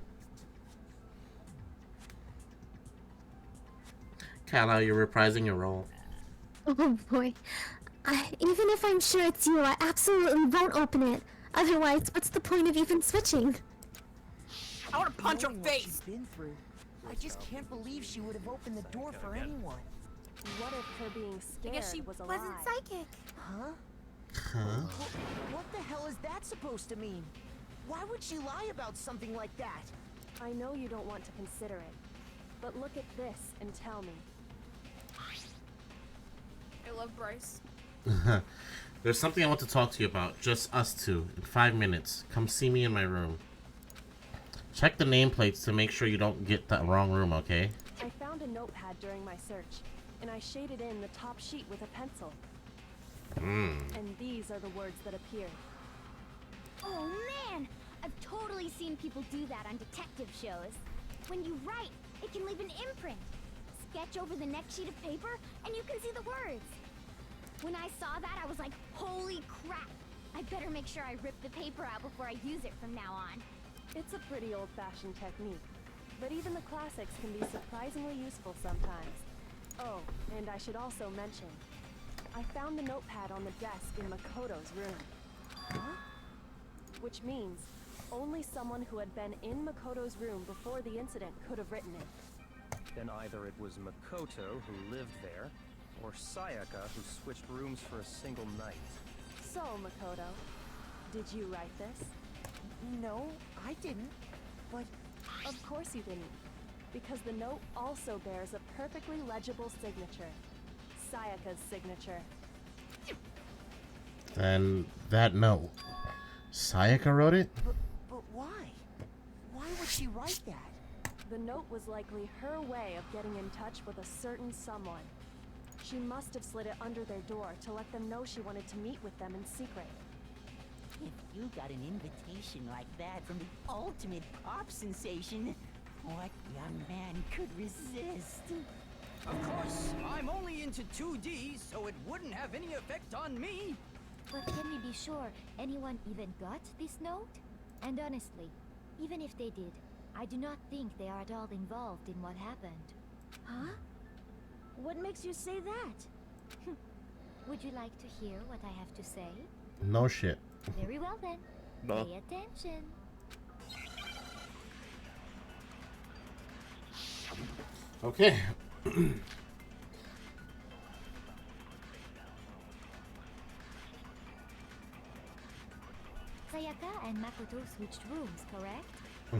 Calla, you're reprising your role.
Oh boy. Even if I'm sure it's you, I absolutely won't open it. Otherwise, what's the point of even switching?
I want to punch her face! Been through. I just can't believe she would have opened the door for anyone.
What if her being scared
I guess she
was a
wasn't
lie?
psychic.
Huh?
Huh?
What the hell is that supposed to mean? Why would she lie about something like that?
I know you don't want to consider it, but look at this and tell me.
I love Bryce.
There's something I want to talk to you about. Just us two. In 5 minutes. Come see me in my room. Check the nameplates to make sure you don't get the wrong room, okay?
I found a notepad during my search, and I shaded in the top sheet with a pencil. And these are the words that appear.
Oh man! I've totally seen people do that on detective shows. When you write, it can leave an imprint. Sketch over the next sheet of paper, and you can see the words. When I saw that, I was like, holy crap! I better make sure I rip the paper out before I use it from now on.
It's a pretty old-fashioned technique, but even the classics can be surprisingly useful sometimes. Oh, and I should also mention, I found the notepad on the desk in Makoto's room. Huh? Which means only someone who had been in Makoto's room before the incident could have written it.
Then either it was Makoto who lived there, or Sayaka who switched rooms for a single night.
So, Makoto, did you write this?
No, I didn't. But
of course you didn't, because the note also bears a perfectly legible signature. Sayaka's signature.
And that note. Sayaka wrote it?
But why? Why would she write that?
The note was likely her way of getting in touch with a certain someone. She must have slid it under their door to let them know she wanted to meet with them in secret.
If you got an invitation like that from the ultimate pop sensation, what young man could resist?
Of course, I'm only into 2D, so it wouldn't have any effect on me.
But can we be sure anyone even got this note? And honestly, even if they did, I do not think they are at all involved in what happened.
Huh? What makes you say that?
Would you like to hear what I have to say?
No shit.
Very well then.
No.
Pay attention.
Okay.
Sayaka and Makoto switched rooms, correct?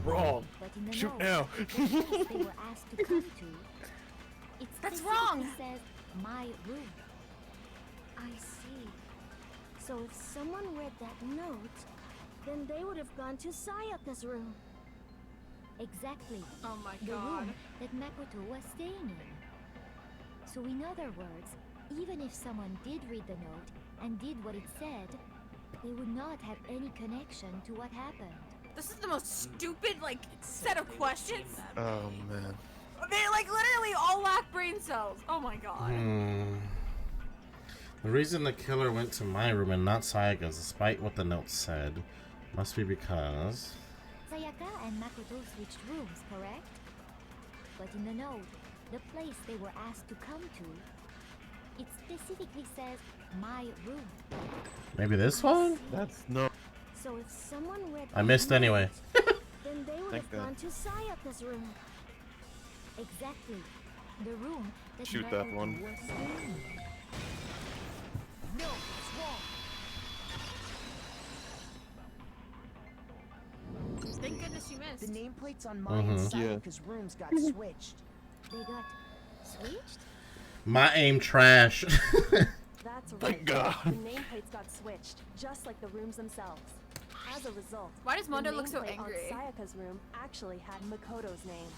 Wrong.
But in the
Shoot
note,
now.
the place they were asked to come to, it
That's
specifically
wrong.
says my room.
I see. So if someone read that note, then they would have gone to Sayaka's room.
Exactly.
Oh my
The
god.
room that Makoto was staying in. So in other words, even if someone did read the note and did what it said, they would not have any connection to what happened.
This is the most stupid, like, set of questions.
Oh man.
They, like, literally all lack brain cells. Oh my god.
The reason the killer went to my room and not Sayaka's, despite what the note said, must be because...
Sayaka and Makoto switched rooms, correct? But in the note, the place they were asked to come to, it specifically says my room.
Maybe this one?
That's no.
So if someone read
I missed anyway.
then they would
Thank
have
God.
gone to Sayaka's room.
Exactly. The room that
Shoot that
Makoto
one.
was staying in.
No, it's wrong.
Thank goodness you missed.
The nameplates on mine and Sayaka's rooms got switched.
They got switched?
My aim trash.
That's right.
Thank God.
The nameplates got switched, just like the rooms themselves. As a result,
Why does Mondo
the
look so
nameplate
angry?
on Sayaka's room actually had Makoto's name.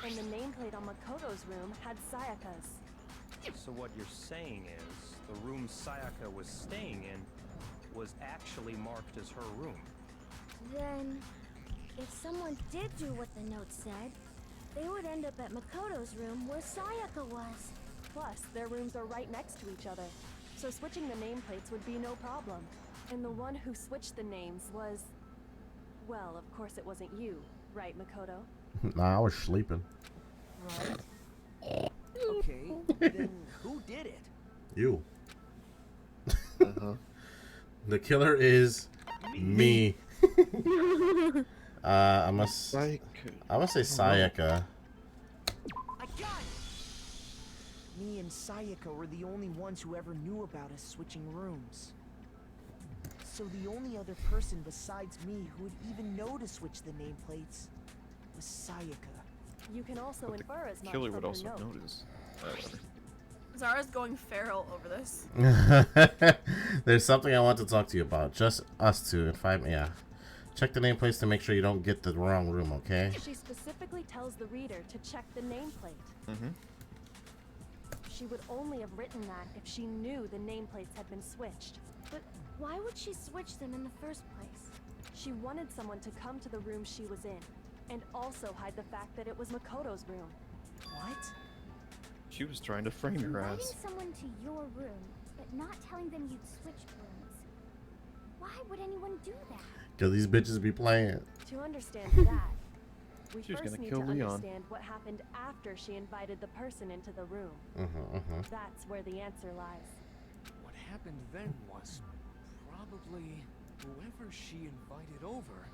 And the nameplate on Makoto's room had Sayaka's.
So what you're saying is, the room Sayaka was staying in was actually marked as her room.
Then, if someone did do what the note said, they would end up at Makoto's room where Sayaka was.
Plus, their rooms are right next to each other, so switching the nameplates would be no problem. And the one who switched the names was... Well, of course it wasn't you, right, Makoto?
Nah, I was sleeping.
Right. Okay, then who did it?
You. The killer is me. I must say Sayaka.
I got it! Me and Sayaka were the only ones who ever knew about us switching rooms. So the only other person besides me who would even know to switch the nameplates was Sayaka.
You can also infer as much
Killer
from
would
her
also
note.
notice.
Zara's going feral over this.
There's something I want to talk to you about. Just us two. If I'm, yeah. Check the nameplates to make sure you don't get the wrong room, okay?
She specifically tells the reader to check the nameplate.
Mm-hmm.
She would only have written that if she knew the nameplates had been switched.
But why would she switch them in the first place?
She wanted someone to come to the room she was in, and also hide the fact that it was Makoto's room.
What?
She was trying to frame your
Inviting
ass.
someone to your room, but not telling them you'd switched rooms. Why would anyone do that?
Cause these bitches be playing.
To understand that, we
She was
first
gonna
need
kill
to
Leon.
understand what happened after she invited the person into the room. That's where the answer lies.
What happened then was probably whoever she invited over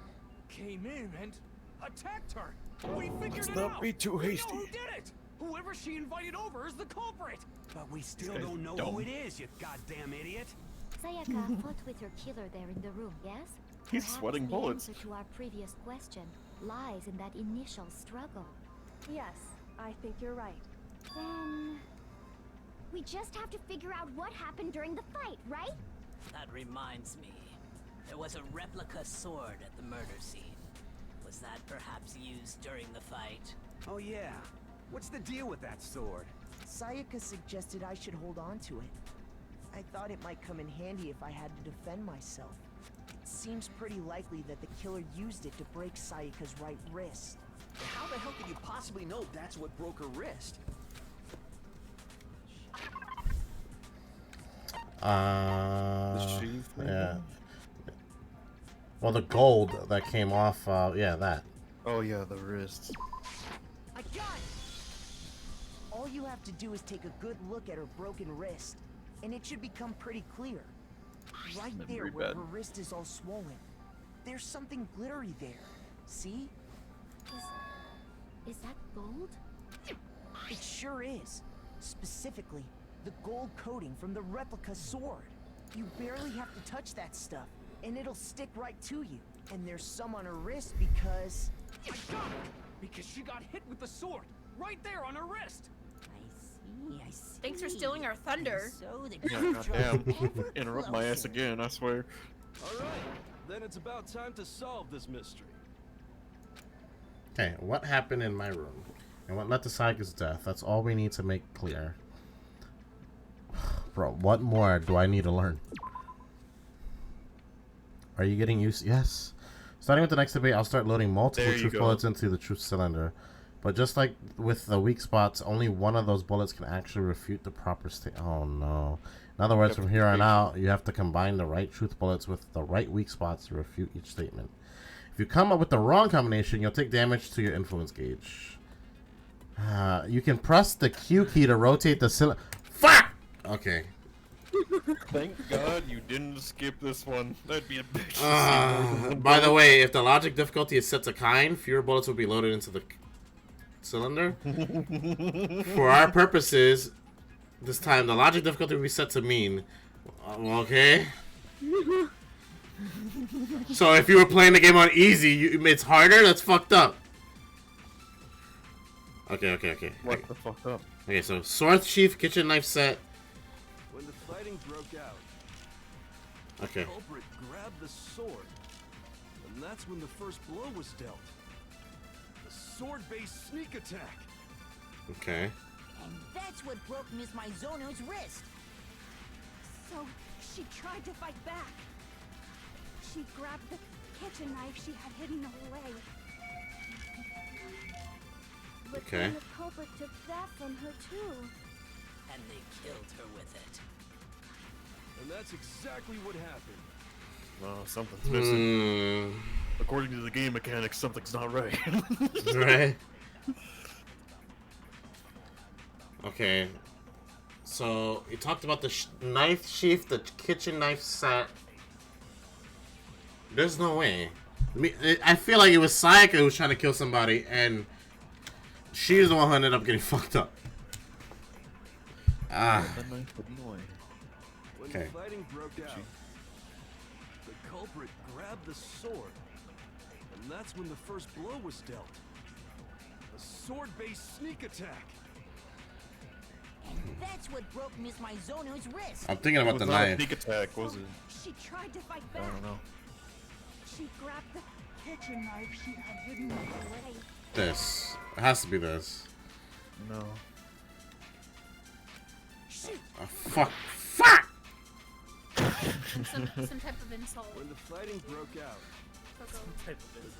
came in and attacked her. We figured
Let's
it
not
out.
be too
We know
hasty.
who did it. Whoever she invited over is the culprit.
But we still
guy's
don't know
dumb.
who it is, you goddamn idiot.
Sayaka fought with her killer there in the room, yes?
He's
Perhaps
sweating bullets.
The answer to our previous question lies in that initial struggle.
Yes, I think you're right.
Then we just have to figure out what happened during the fight, right?
That reminds me. There was a replica sword at the murder scene. Was that perhaps used during the fight?
Oh yeah. What's the deal with that sword?
Sayaka suggested I should hold on to it. I thought it might come in handy if I had to defend myself. It seems pretty likely that the killer used it to break Sayaka's right wrist.
How the hell could you possibly know that's what broke her wrist?
sheath, maybe?
Yeah. Well, the gold that came off, yeah, that.
Oh yeah, the wrists.
I got it! All you have to do is take a good look at her broken wrist, and it should become pretty clear. Right there
Very
where
bad.
her wrist is all swollen. There's something glittery there. See?
Is that gold?
It sure is. Specifically, the gold coating from the replica sword. You barely have to touch that stuff, and it'll stick right to you. And there's some on her wrist because...
I got it! Because she got hit with the sword, right there on her wrist!
I see.
Thanks for stealing our thunder.
So the
Yeah,
killer
goddamn.
drove ever
Interrupt my ass
closer.
again, I swear.
Alright, then it's about time to solve this mystery.
Okay, what happened in my room? And what led to Sayaka's death? That's all we need to make clear. Bro, what more do I need to learn? Are you getting used? Yes. Starting with the next debate, I'll start loading multiple
There you
truth
go.
bullets into the truth cylinder. But just like with the weak spots, only one of those bullets can actually refute the proper state. Oh no. In other words, from here on out, you have to combine the right truth bullets with the right weak spots to refute each statement. If you come up with the wrong combination, you'll take damage to your influence gauge. You can press the Q key to rotate the cylinder. Fuck! Okay.
Thank God you didn't skip this one. That'd be a bitch.
By the way, if the logic difficulty is set to kind, fewer bullets will be loaded into the cylinder. For our purposes, this time the logic difficulty will be set to mean. Okay. So if you were playing the game on easy, it's harder. That's fucked up. Okay.
What the fuck up?
Okay, so sword sheath, kitchen knife set.
When the fighting broke out,
Okay.
the culprit grabbed the sword, and that's when the first blow was dealt. The sword-based sneak attack.
Okay.
And that's what broke Miss Mizono's wrist.
So she tried to fight back. She grabbed the kitchen knife she had hidden away. But
Okay.
then the culprit took that from her too.
And they killed her with it.
And that's exactly what happened.
No, something's missing. According to the game mechanics, something's not right.
Right. Okay. So you talked about the knife sheath, the kitchen knife set. There's no way. I feel like it was Sayaka who was trying to kill somebody, and she's the one who ended up getting fucked up.
When
Okay.
the fighting broke out, the culprit grabbed the sword, and that's when the first blow was dealt. A sword-based sneak attack.
And that's what broke Miss Mizono's wrist.
I'm thinking about the
It was not a
knife.
sneak attack, was it?
She tried to fight
I
back.
don't know.
She grabbed the kitchen knife she had hidden away.
This. It has to be this.
No.
Oh, fuck. Fuck!
some type of insult.
When the fighting broke out,
Toko.
the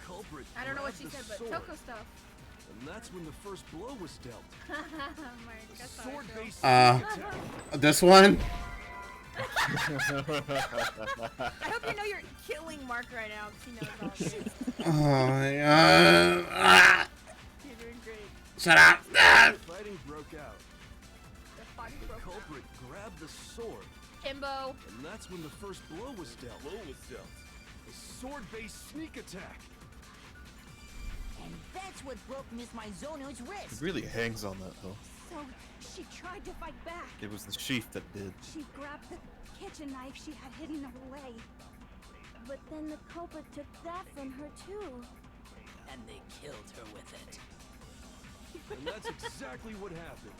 culprit
I don't know what she
grabbed
said,
the
but
sword,
Toko stuff.
and that's when the first blow was dealt.
Mark, that's how I feel.
This one?
I hope you know you're killing Mark right now because he knows all this.
Oh my god. Ah.
You're doing great.
Shut up. Ah.
The fighting broke out. The culprit grabbed the sword.
Kimbo.
And that's when the first blow was dealt. A sword-based sneak attack.
And that's what broke Miss Mizono's
It
wrist.
really hangs on that though.
So she tried to fight back.
It was the sheath that did.
She grabbed the kitchen knife she had hidden away.
But then the culprit took that from her too.
And they killed her with it.
And that's exactly what happened.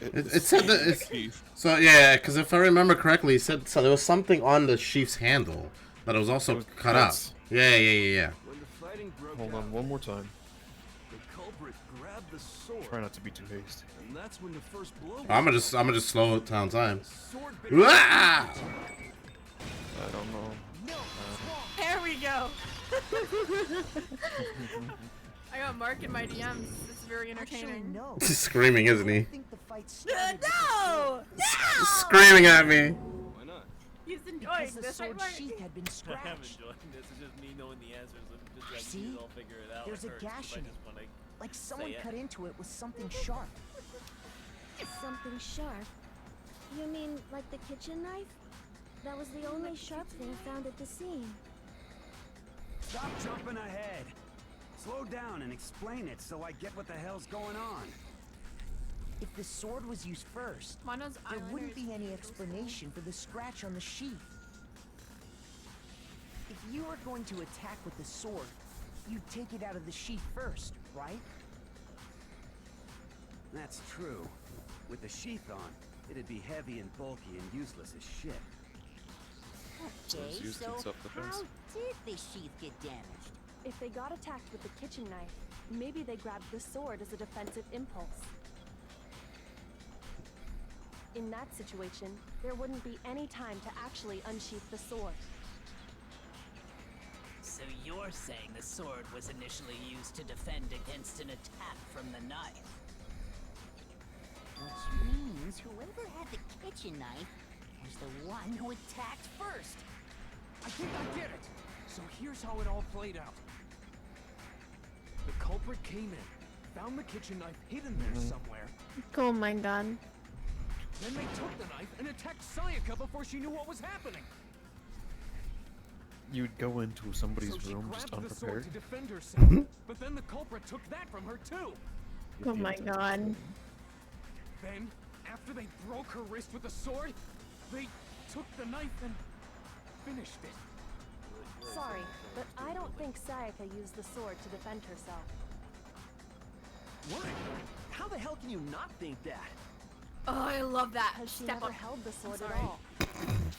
It said that it's, so yeah, because if I remember correctly, it said so there was something on the sheath's handle that was also cut up. Yeah.
When the fighting broke
Hold
out,
on one more time.
the culprit grabbed the sword.
Try not to be too hasty.
And that's when the first blow was
I'm gonna just slow it down time.
sword-based
Ah!
I don't know.
There we go. I got Mark in my DMs. It's very entertaining.
No.
He's screaming, isn't he?
No!
Screaming at me.
Why not?
He's enjoying
Because the
this, right,
sword
Mark?
sheath had been
I am
scratched.
enjoying this. It's just me knowing the answers. I'm just like,
See?
I'll figure it out.
There's
It
a
hurts,
gash
but I
in
just
it.
wanna
Like someone
it.
cut into it with something sharp.
Something sharp. You mean like the kitchen knife? That was the only sharp thing found at the scene.
Stop jumping ahead. Slow down and explain it so I get what the hell's going on.
If the sword was used first,
Mono's
there
eyeliner
wouldn't
is
be any explanation for the scratch on the sheath. If you were going to attack with the sword, you'd take it out of the sheath first, right?
That's true. With the sheath on, it'd be heavy and bulky and useless as shit.
Okay,
it's used in
so
self-defense.
how did the sheath get damaged?
If they got attacked with the kitchen knife, maybe they grabbed the sword as a defensive impulse. In that situation, there wouldn't be any time to actually unsheath the sword.
So you're saying the sword was initially used to defend against an attack from the knife?
Which means whoever had the kitchen knife was the one who attacked first.
I think I get it. So here's how it all played out. The culprit came in, found the kitchen knife hidden there somewhere.
Oh my god.
Then they took the knife and attacked Sayaka before she knew what was happening.
You'd go into somebody's
So she
room just
grabbed the sword
unprepared.
to defend herself, but then the culprit took that from her too.
Oh my god.
Then, after they broke her wrist with the sword, they took the knife and finished it.
Sorry, but I don't think Sayaka used the sword to defend herself.
What? How the hell can you not think that?
Oh, I love that.
Because she
Step
never
up.
held the sword
I'm
at
sorry.
all.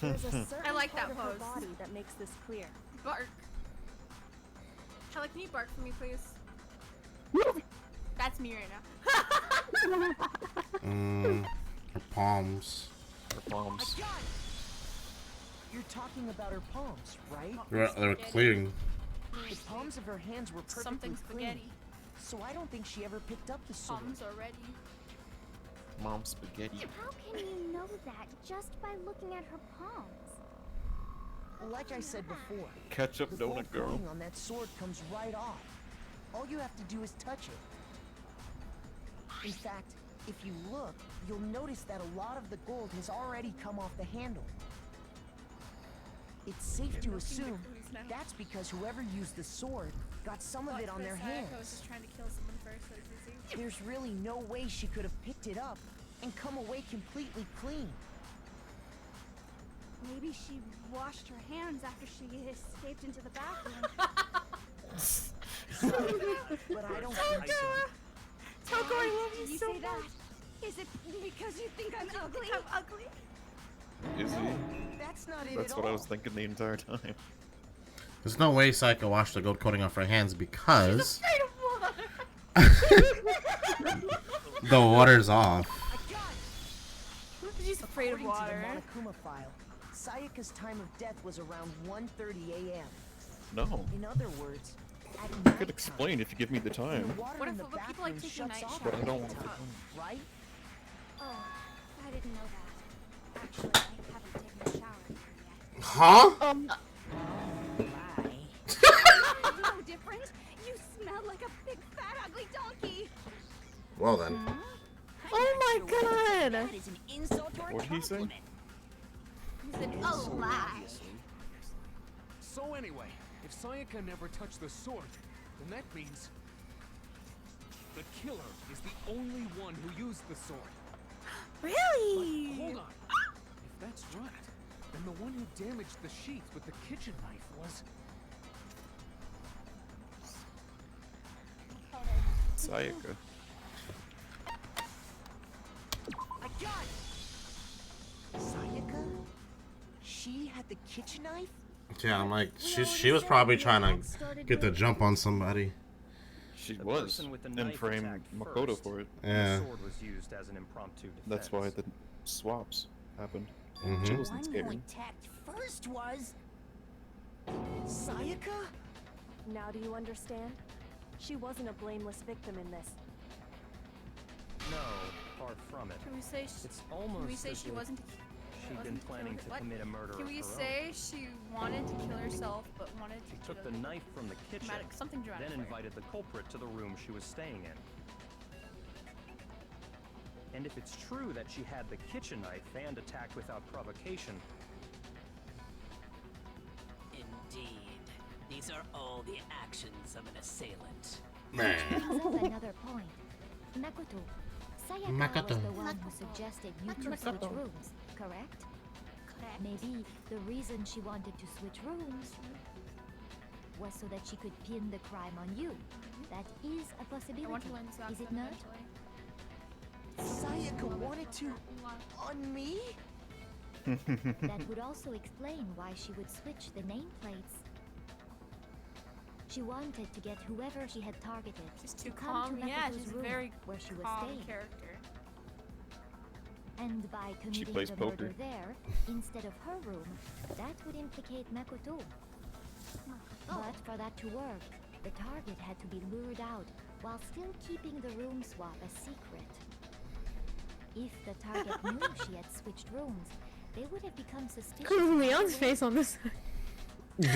There's a certain
I like
part
that
of her
pose.
body that makes this clear.
Bark. Calla, can you bark for me, please? That's me right now.
Her palms.
Her palms.
You're talking about her palms, right?
They were clean.
The palms of her hands were perfectly
Something
clean.
spaghetti.
So I don't think she ever picked up the sword.
Palms already.
Mom spaghetti.
How can you know that just by looking at her palms?
Like I said before,
Ketchup
the
donut
gold
girl.
coating on that sword comes right off. All you have to do is touch it. In fact, if you look, you'll notice that a lot of the gold has already come off the handle. It's safe to assume that's because whoever used the sword got some of it on their
I was
hands.
just trying to kill someone first, so it's easy.
There's really no way she could have picked it up and come away completely clean.
Maybe she washed her hands after she escaped into the bathroom.
But I don't think so.
Toko, I love
Did
you
you
so
say
much.
that? Is it because you think I'm ugly? I'm ugly?
Is he?
That's not it
That's
at
what I
all.
was thinking the entire time.
There's no way Sayaka washed the gold coating off her hands because the water's off.
She's afraid of
According
water.
to the Monokuma file, Sayaka's time of death was around 1:30 a.m.
No.
In other words, at
You
night
could explain if you give me the time.
What if people like taking night showers?
But I don't want to.
Right?
Oh, I didn't know that. Actually, I haven't taken a shower here yet.
Huh?
No different. You smell like a big fat ugly donkey.
Well then.
Oh my god.
That is an insult or a
What did he say?
compliment.
He said, oh, lie.
So anyway, if Sayaka never touched the sword, then that means the killer is the only one who used the sword.
Really?
But hold on. If that's right, then the one who damaged the sheath with the kitchen knife was...
Sayaka.
I got it! Sayaka? She had the kitchen knife?
Yeah, I'm like, she was probably trying to get the jump on somebody.
She
The
was,
person with the
and
knife
framed
attacked
Makoto
first.
for it.
Yeah.
The sword was used as an impromptu defense.
That's why the swaps happened.
Mhm.
She
The
wasn't
one
scared.
who attacked first was...
Sayaka?
Now do you understand? She wasn't a blameless victim in this.
No, far from it.
Can we say
It's almost
she
as if
wasn't?
she'd been planning to commit a murder
Can
of
we
her
say she wanted to kill herself, but wanted to
She took the knife from the kitchen,
something dramatic.
then invited the culprit to the room she was staying in. And if it's true that she had the kitchen knife and attacked without provocation,
Indeed. These are all the actions of an assailant.
Man.
Brings up another point. Makoto. Sayaka was the one who suggested you two switch rooms, correct?
Correct.
Maybe the reason she wanted to switch rooms was so that she could pin the crime on you. That is a possibility,
I want to learn this
is it not?
Sayaka wanted to... on me?
That would also explain why she would switch the nameplates. She wanted to get whoever she had targeted
She's too
to come
calm.
to
Yeah,
Makoto's
she's a
room
very
where she was
calm
staying.
character.
And by committing
plays
the
poker.
murder there instead of her room, that would implicate Makoto. But for that to work, the target had to be lured out while still keeping the room swap a secret. If the target knew she had switched rooms, they would have become suspicious.
Leon's face on this.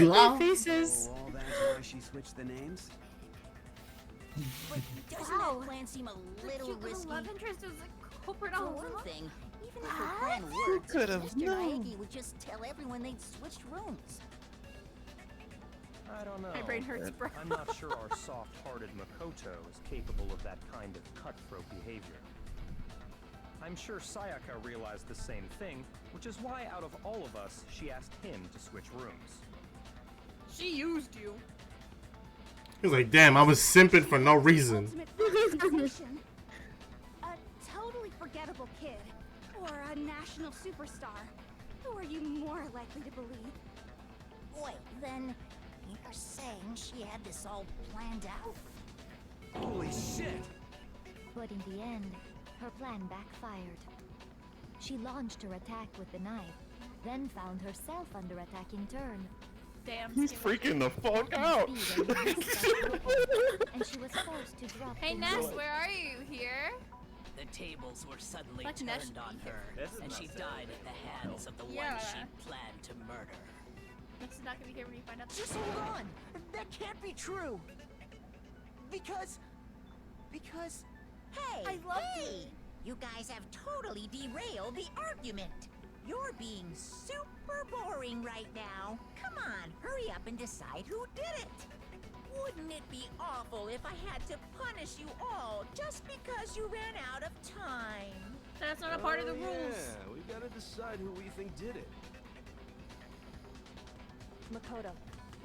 Wow.
Faces.
Oh, all that's why she switched the names?
But doesn't that plan seem a little risky?
Love interest is a culprit
For
all
one
along.
thing, even if her plan worked,
could have
Mr.
known?
Naegi would just tell everyone they'd switched rooms.
I don't know.
My brain hurts, bro.
I'm not sure our soft-hearted Makoto is capable of that kind of cutthroat behavior. I'm sure Sayaka realized the same thing, which is why out of all of us, she asked him to switch rooms.
She used you.
He was like, damn, I was simping for no reason.
A totally forgettable kid, or a national superstar. Who are you more likely to believe?
Wait, then you're saying she had this all planned out?
Holy shit!
But in the end, her plan backfired. She launched her attack with the knife, then found herself under attack in turn.
Damn.
He's freaking the fuck out.
And she was forced to drop
Hey
the
Ness,
knife.
where are you? Here?
The tables were suddenly
Like Nesh-
turned on her,
This is
and
not
she
fair.
died at the hands of the
Yeah.
one she planned to murder.
This is not gonna be here when you find out.
Just hold on! That can't be true! Because...
Hey,
I love
hey! You guys have totally derailed the argument. You're being super boring right now. Come on, hurry up and decide who did it. Wouldn't it be awful if I had to punish you all just because you ran out of time?
That's not a part of the
Oh,
rules.
Yeah, we gotta decide who we think did it.
Makoto,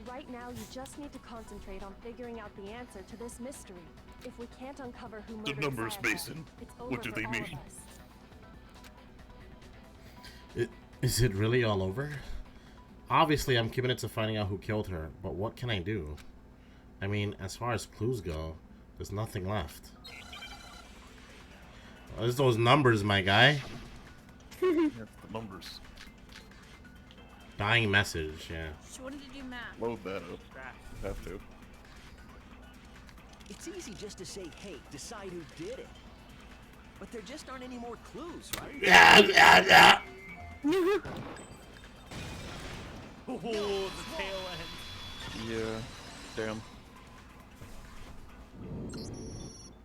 right now you just need to concentrate on figuring out the answer to this mystery. If we can't uncover who
The
murdered
numbers,
Sayaka,
Mason.
it's over
What do
for
they
all of
mean?
us.
Is it really all over? Obviously, I'm committed to finding out who killed her, but what can I do? I mean, as far as clues go, there's nothing left. Well, it's those numbers, my guy.
That's the numbers.
Dying message, yeah.
She wanted to do math.
Load that up. You have to.
It's easy just to say, hey, decide who did it. But there just aren't any more clues, right?
Yeah.
Oh, the tail end.
Yeah. Damn.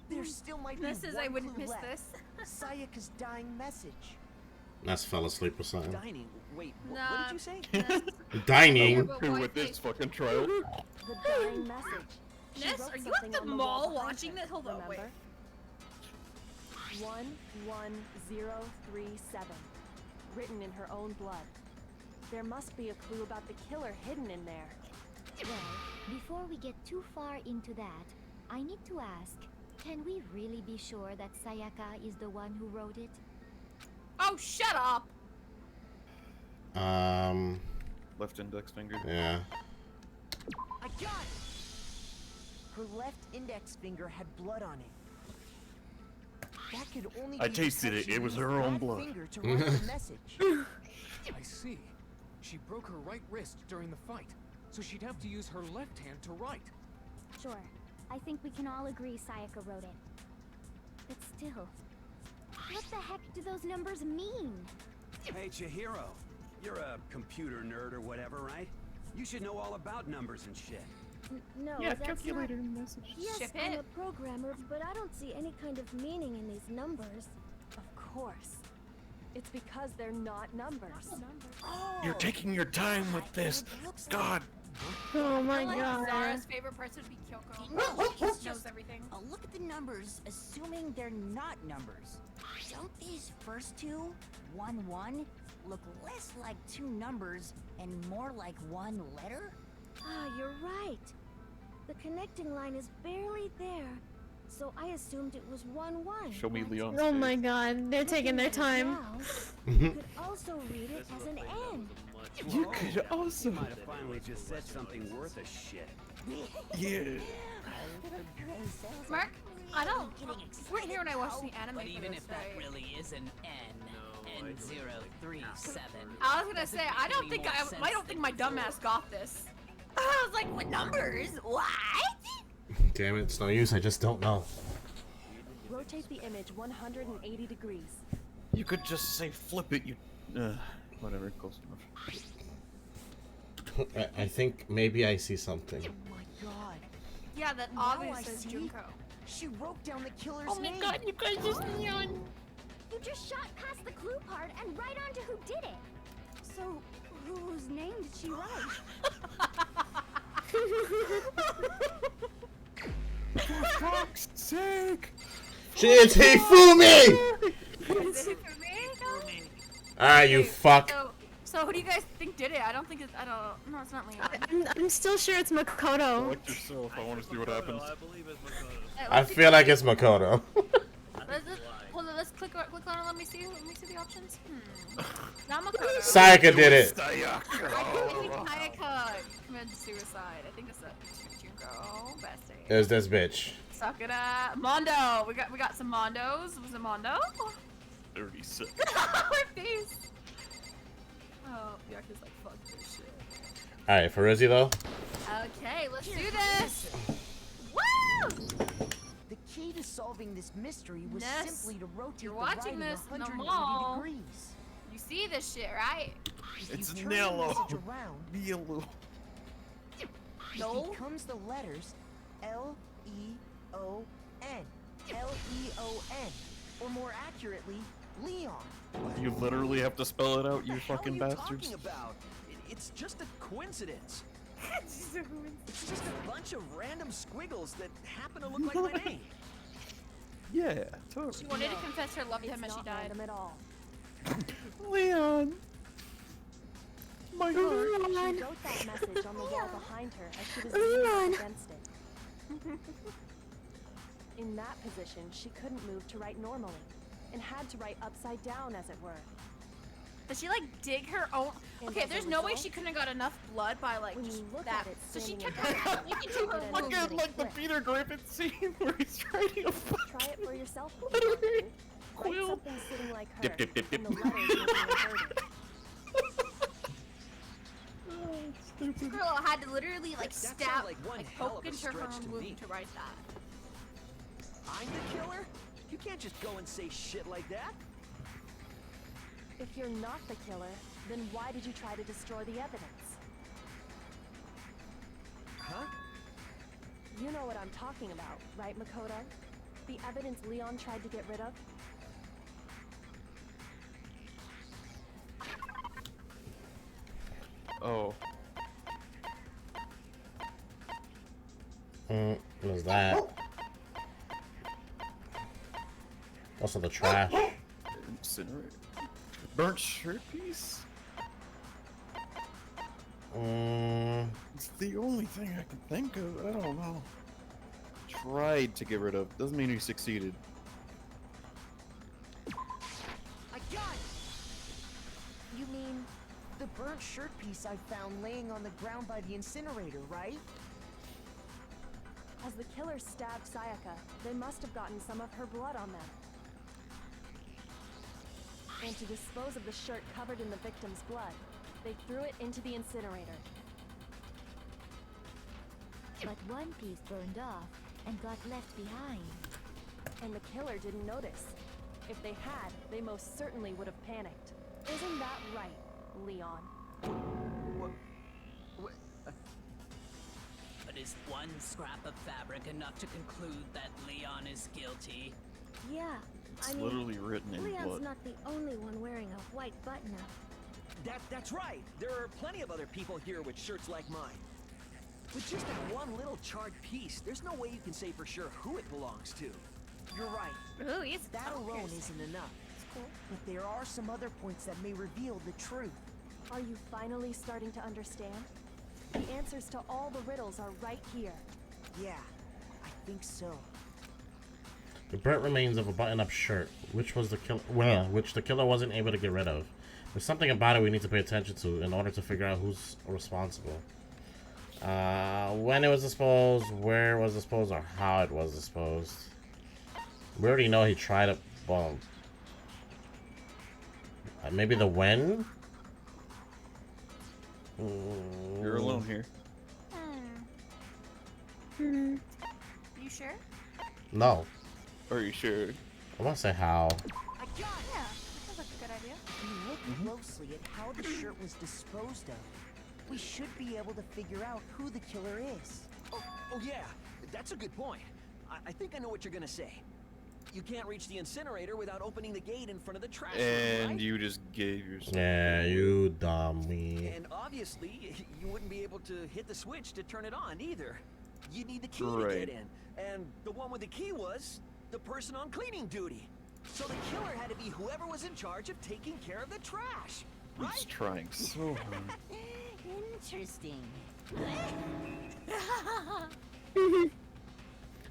There still might
This
be
is
one
I wouldn't
clue
miss
left.
this.
Sayaka's dying message.
Ness fell asleep or something.
Dining. Wait, what
Nah,
did you say?
Dining.
With this fucking trial.
The dying message. She
Ness,
wrote
are you
something
at the
on
mall
wall behind
watching
her,
this? Hold on, wait.
remember? 11037. Written in her own blood. There must be a clue about the killer hidden in there.
Well, before we get too far into that, I need to ask, can we really be sure that Sayaka is the one who wrote it?
Oh, shut up!
Left index finger.
Yeah.
I got it! Her left index finger had blood on it. That could only
I
be
tasted
because
it.
she
It was
used
her own
that
blood.
finger to write the message.
I see. She broke her right wrist during the fight, so she'd have to use her left hand to write.
Sure. I think we can all agree Sayaka wrote it. But still, what the heck do those numbers mean?
Hey, Chihiro. You're a computer nerd or whatever, right? You should know all about numbers and shit.
No,
Yeah,
that's
calculator
not...
message.
Yes,
Ship
I'm
it.
a programmer, but I don't see any kind of meaning in these numbers.
Of course. It's because they're not numbers.
You're taking your time with this. God.
Oh my
Like,
god.
Zara's favorite person would be Kyoko. She just knows everything.
Oh, look at the numbers, assuming they're not numbers. Don't these first two, 1, 1, look less like two numbers and more like one letter?
Ah, you're right. The connecting line is barely there, so I assumed it was 1, 1.
Show me Leon's
Oh
face.
my god, they're taking their time.
Mm-hmm.
You could also read it as an N.
You could also.
You might have finally just said something worth a shit.
Yeah.
Mark, I don't. You weren't here when I watched the anime.
But
for
even
this,
if that
right?
really is an N037.
I was gonna say I don't think my dumbass got this. I was like, what numbers? What?
Damn it, it's no use. I just don't know.
Rotate the image 180 degrees.
You could just say flip it. You. Whatever. Close enough.
I think maybe I see something.
Oh my god.
Yeah, that
Now
obviously
I
says
see.
Junko.
She wrote down the killer's
Oh my
name.
god, you guys just neon.
You just shot past the clue part and right onto who did it. So, whose name did she write?
For fuck's sake!
It's Hifumi!
Is it for me?
Ah, you fuck.
So who do you guys think did it? I don't think it's. I don't. No, it's not Leon.
I'm still sure it's Makoto.
Select yourself. I want to see what happens.
I believe it's Makoto.
I feel like it's Makoto.
Hold on, let's click on it. Let me see the options. Not Makoto.
Sayaka did it.
I think Sayaka committed suicide. I think it's a Junko. Bestie.
There's this bitch.
Sakura. Mondo. We got some Mondos. Was it Mondo?
36.
My face. Oh, Byakuya's like, fuck this shit.
Alright, for Rizzy though.
Okay, let's do this. Woo!
The key to solving this mystery was
Ness,
simply to rotate
you're
the
watching
writing
this in the
180
mall.
degrees.
You see this shit, right?
If
It's
you turn the
Nello.
message around,
Yellow.
No.
it becomes the letters L-E-O-N. L-E-O-N. Or more accurately, Leon.
You literally have to spell it out, you
What
fucking
the hell are you
bastards.
talking about? It's just a coincidence. It's just a bunch of random squiggles that happen to look like my name.
Yeah, totally.
She wanted to confess her love to him and she
Not
died.
random at all.
Leon. My
She
god.
wrote that message on the wall behind her as she was leaning up against it. In that position, she couldn't move to write normally, and had to write upside down, as it were.
Does she like dig her own? Okay, there's no way she couldn't have got enough blood by like just that. So she kept into her
Look
wound.
at like the Peter Griffin scene where he's writing a
Try it for yourself. Write something sitting like her.
Dip, dip, dip, dip.
And the letters will be inverted.
This girl had to literally like
That
stab,
sounds like one hell
poke
of a
into her
stretch to me.
wound to write that.
I'm the killer? You can't just go and say shit like that.
If you're not the killer, then why did you try to destroy the evidence?
Huh?
You know what I'm talking about, right, Makoto? The evidence Leon tried to get rid of?
Oh.
What was that? Also the trash.
Incinerator. Burnt shirt piece? It's the only thing I can think of. I don't know. Tried to get rid of. Doesn't mean he succeeded.
I got it! You mean the burnt shirt piece I found laying on the ground by the incinerator, right?
As the killer stabbed Sayaka, they must have gotten some of her blood on them. And to dispose of the shirt covered in the victim's blood, they threw it into the incinerator.
But one piece burned off and got left behind.
And the killer didn't notice. If they had, they most certainly would have panicked. Isn't that right, Leon?
But is one scrap of fabric enough to conclude that Leon is guilty?
Yeah,
It's literally written in
Leon's
blood.
not the only one wearing a white button-up.
That's right. There are plenty of other people here with shirts like mine. With just that one little charred piece, there's no way you can say for sure who it belongs to.
You're right.
Ooh, he's
That alone isn't enough.
cool.
But there are some other points that may reveal the truth.
Are you finally starting to understand? The answers to all the riddles are right here.
Yeah, I think so.
The burnt remains of a button-up shirt, which was the which the killer wasn't able to get rid of. There's something about it we need to pay attention to in order to figure out who's responsible. When it was disposed, where it was disposed, or how it was disposed. We already know he tried to, well, maybe the when?
You're alone here.
You sure?
No.
Are you sure?
I want to say how.
I got it!
Yeah, that sounds like a good idea.
If you look closely at how the shirt was disposed of, we should be able to figure out who the killer is.
Oh yeah, that's a good point. I think I know what you're gonna say. You can't reach the incinerator without opening the gate in front of the trash room,
And
right?
you just gave yourself.
Yeah, you dummy.
And obviously, you wouldn't be able to hit the switch to turn it on either. You need the key
Right.
to get in. And the one with the key was the person on cleaning duty. So the killer had to be whoever was in charge of taking care of the trash,
He's
right?
trying so hard.
Interesting.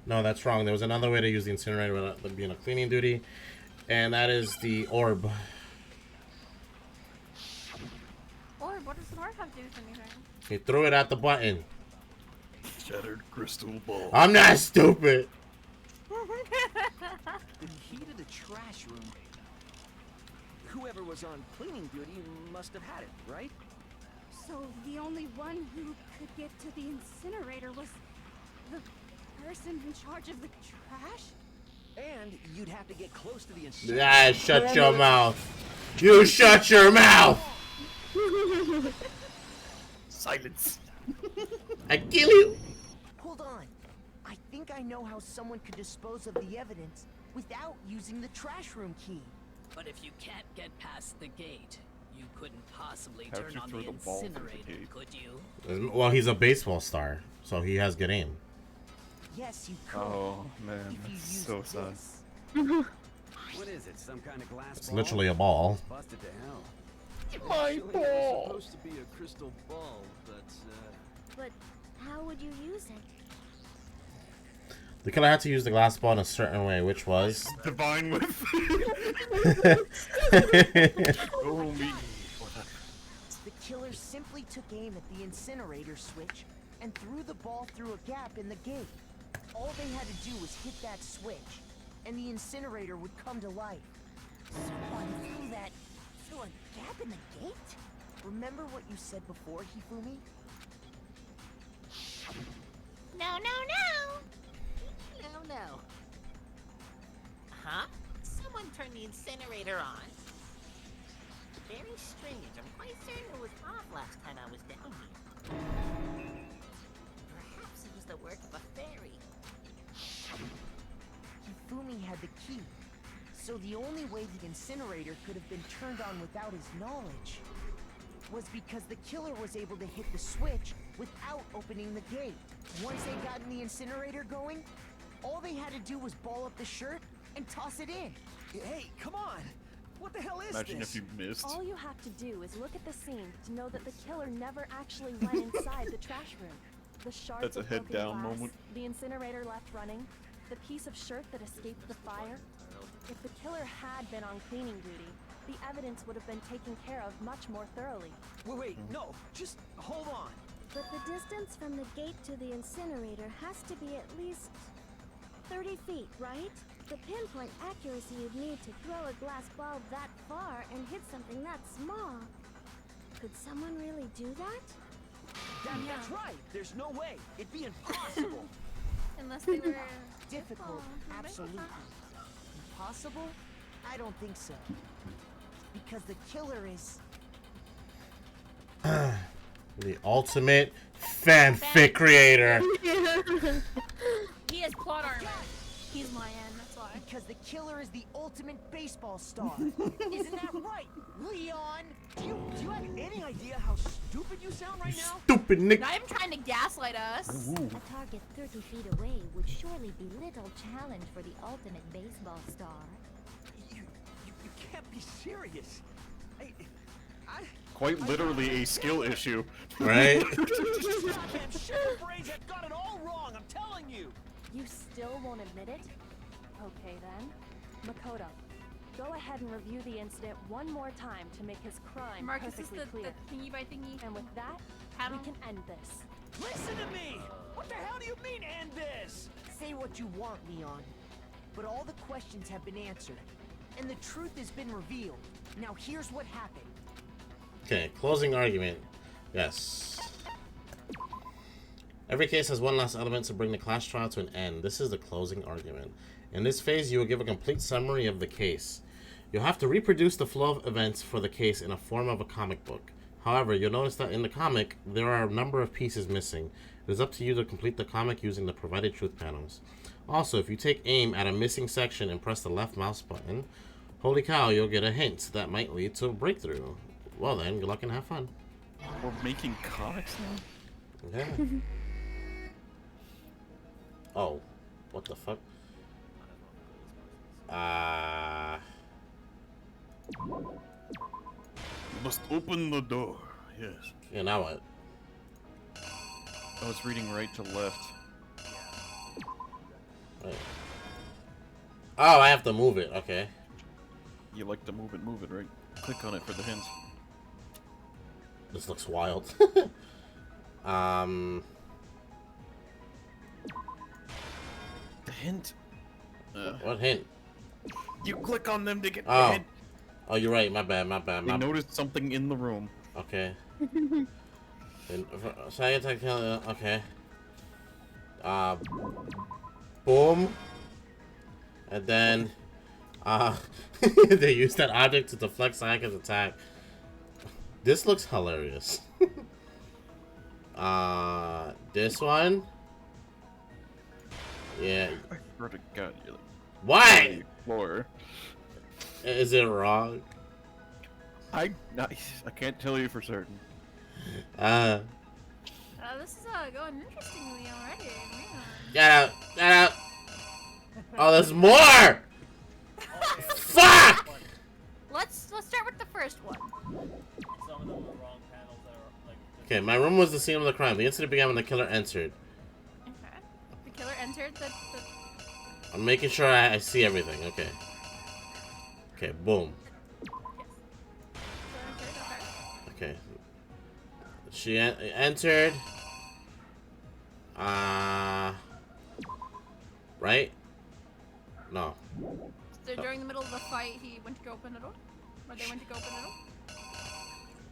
No, that's wrong. There was another way to use the incinerator without being a cleaning duty, and that is the orb.
Or what does an orb have to do with anything?
He threw it at the button.
Shattered crystal ball.
I'm not stupid.
The key to the trash room. Whoever was on cleaning duty must have had it, right?
So the only one who could get to the incinerator was the person in charge of the trash?
And you'd have to get close to the incinerator.
Yeah, shut your mouth. You shut your mouth.
Silence.
I kill you.
Hold on. I think I know how someone could dispose of the evidence without using the trash room key.
But if you can't get past the gate, you couldn't possibly
How'd
turn
you
on
throw
the
the ball through the
incinerator,
gate?
could you?
Well, he's a baseball star, so he has good aim.
Yes, you could.
Oh man,
if you
that's
use
so sad.
this.
What is it? Some kind of glass
It's
ball?
literally a ball.
Busted to hell.
My
Actually,
ball.
It's supposed to be a crystal ball, but
But how would you use it?
The killer had to use the glass ball in a certain way, which was
divine whiff.
Oh me. The killer simply took aim at the incinerator switch and threw the ball through a gap in the gate. All they had to do was hit that switch, and the incinerator would come to life.
Someone threw that through a gap in the gate?
Remember what you said before, Hifumi?
No, no, no! No, no. Huh? Someone turned the incinerator on. Very strange. I'm quite certain it was off last time I was down here. Perhaps it was the work of a fairy.
Hifumi had the key, so the only way the incinerator could have been turned on without his knowledge was because the killer was able to hit the switch without opening the gate. Once they got the incinerator going, all they had to do was ball up the shirt and toss it in.
Hey, come on! What the hell is
Imagine
this?
if you missed.
All you have to do is look at the scene to know that the killer never actually went inside the trash room. The shards
That's a
of
head
broken
down
glass,
moment.
the incinerator left running, the piece of shirt that escaped the fire. If the killer had been on cleaning duty, the evidence would have been taken care of much more thoroughly.
Wait, no, just hold on.
But the distance from the gate to the incinerator has to be at least 30 feet, right? The pinpoint accuracy you'd need to throw a glass ball that far and hit something that small. Could someone really do that?
That's right. There's no way. It'd be impossible.
Unless they were
difficult, absolutely. Impossible? I don't think so. Because the killer is...
the ultimate fanfic creator.
He has plot armor. He's my end, that's why.
Because the killer is the ultimate baseball star. Isn't that right, Leon?
Do you have any idea how stupid you sound right now?
Stupid Nick.
I'm trying to gaslight us.
A target 30 feet away would surely be little challenge for the ultimate baseball star.
You can't be serious.
Quite literally a skill issue.
Right?
Goddamn sugar brains have got it all wrong, I'm telling you.
You still won't admit it? Okay then. Makoto, go ahead and review the incident one more time to make his crime
Marcus is
perfectly clear.
the thingy by thingy.
And with that, we can end this.
Listen to me! What the hell do you mean, end this?
Say what you want, Leon. But all the questions have been answered. And the truth has been revealed. Now here's what happened.
Okay, closing argument. Yes. Every case has one last element to bring the class trial to an end. This is the closing argument. In this phase, you will give a complete summary of the case. You'll have to reproduce the flow of events for the case in a form of a comic book. However, you'll notice that in the comic, there are a number of pieces missing. It is up to you to complete the comic using the provided truth panels. Also, if you take aim at a missing section and press the left mouse button, holy cow, you'll get a hint that might lead to a breakthrough. Well then, good luck and have fun.
We're making comics now?
Yeah. Oh, what the fuck?
You must open the door. Yes.
Yeah, now what?
I was reading right to left.
Wait. Oh, I have to move it. Okay.
You like to move it, right? Click on it for the hints.
This looks wild.
The hint.
What hint?
You click on them to get the
Oh.
hint.
Oh, you're right. My bad.
They noticed something in the room.
Okay. Sayaka, okay. Boom. And then, they use that object to deflect Sayaka's attack. This looks hilarious. This one. Yeah.
I swear to God, you're like,
what?
Floor.
Is it wrong?
I can't tell you for certain.
This is going interestingly already. Man.
Get out! Get out! Oh, there's more! Fuck!
Let's start with the first one.
Some of them are wrong panels that are like.
Okay, my room was the scene of the crime. The incident began when the killer entered.
Okay. The killer entered
entered the...
I'm making sure I see everything. Okay. Okay, boom. Okay. She entered. Right? No.
So during the middle of the fight, he went to go open the door? Or they went to go open the door?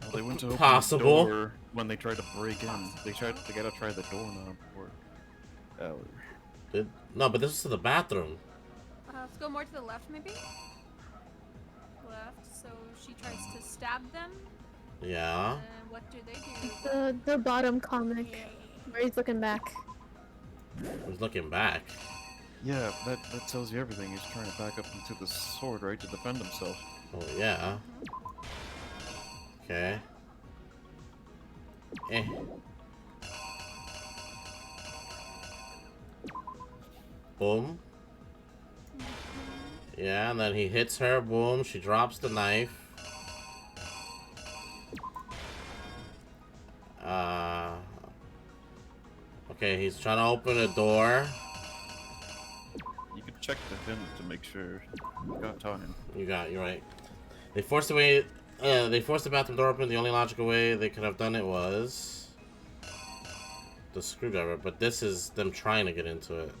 Well, they went to open
Possible.
the door when they tried to break in. They gotta try the doorknob or.
No, but this is to the bathroom.
Let's go more to the left, maybe? Left, so she tries to stab them.
Yeah.
And what do they do?
The bottom comic where he's looking back.
He's looking back.
Yeah, that tells you everything. He's trying to back up into the sword, right, to defend himself.
Oh yeah. Okay. Eh. Boom. Yeah, and then he hits her. Boom. She drops the knife. Okay, he's trying to open a door.
You could check the pin to make sure you got time.
You're right. They forced the bathroom door open. The only logical way they could have done it was the screwdriver, but this is them trying to get into it.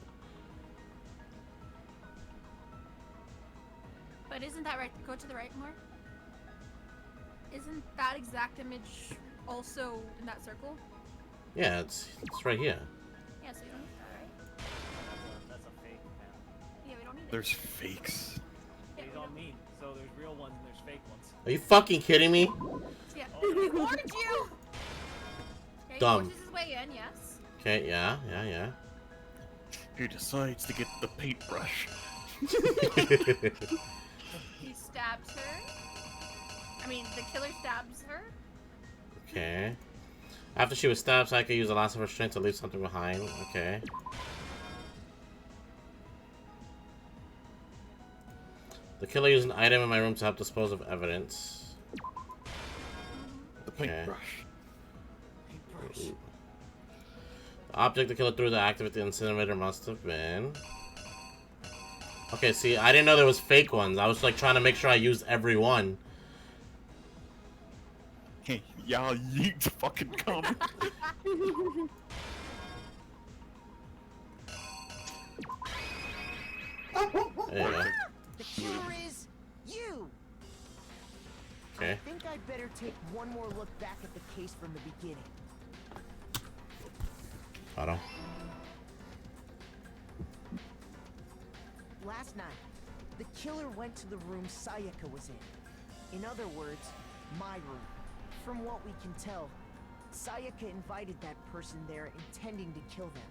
But isn't that right? Go to the right more. Isn't that exact image also in that circle?
Yeah, it's right here.
Yeah, so you don't need that, right?
That's a fake, man.
Yeah, we don't need it.
There's fakes.
Yeah,
These all mean. So there's real ones and there's fake ones.
Are you fucking kidding me?
Yeah. He warned you! Okay,
Dumb.
he forces his way in, yes.
Okay, yeah.
He decides to get the paintbrush.
He stabs her. I mean, the killer stabs her.
Okay. After she was stabbed, Sayaka used the last of her strength to leave something behind. Okay. The killer used an item in my room to help dispose of evidence.
The paintbrush.
The object the killer threw to activate the incinerator must have been... Okay, see, I didn't know there was fake ones. I was like trying to make sure I used every one.
Hey, y'all yeet fucking come.
There you go.
The killer is you.
Okay.
I think I'd better take one more look back at the case from the beginning.
Hold on.
Last night, the killer went to the room Sayaka was in. In other words, my room. From what we can tell, Sayaka invited that person there intending to kill them.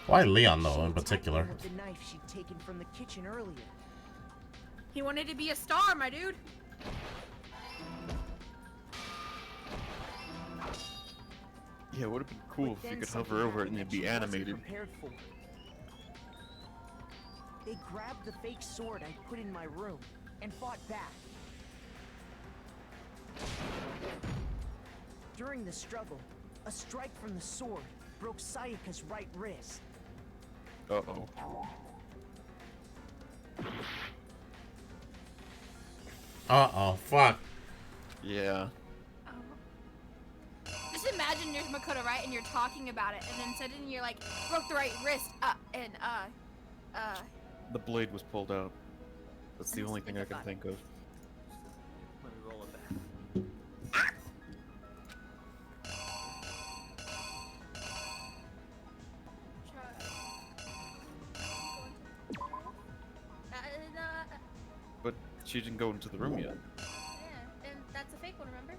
Why Leon, though, in particular?
With the knife she'd taken from the kitchen earlier.
He wanted to be a star, my dude.
Yeah, it would have been cool if you could hover over it and it'd be animated.
They grabbed the fake sword I put in my room and fought back. During the struggle, a strike from the sword broke Sayaka's right wrist.
Uh-oh.
Uh-oh, fuck.
Yeah.
Just imagine there's Makoto, right? And you're talking about it, and then suddenly you're like, broke the right wrist,
The blade was pulled out. That's the only thing I can think of.
Let me roll it back.
But she didn't go into the room yet.
Yeah, and that's a fake one, remember?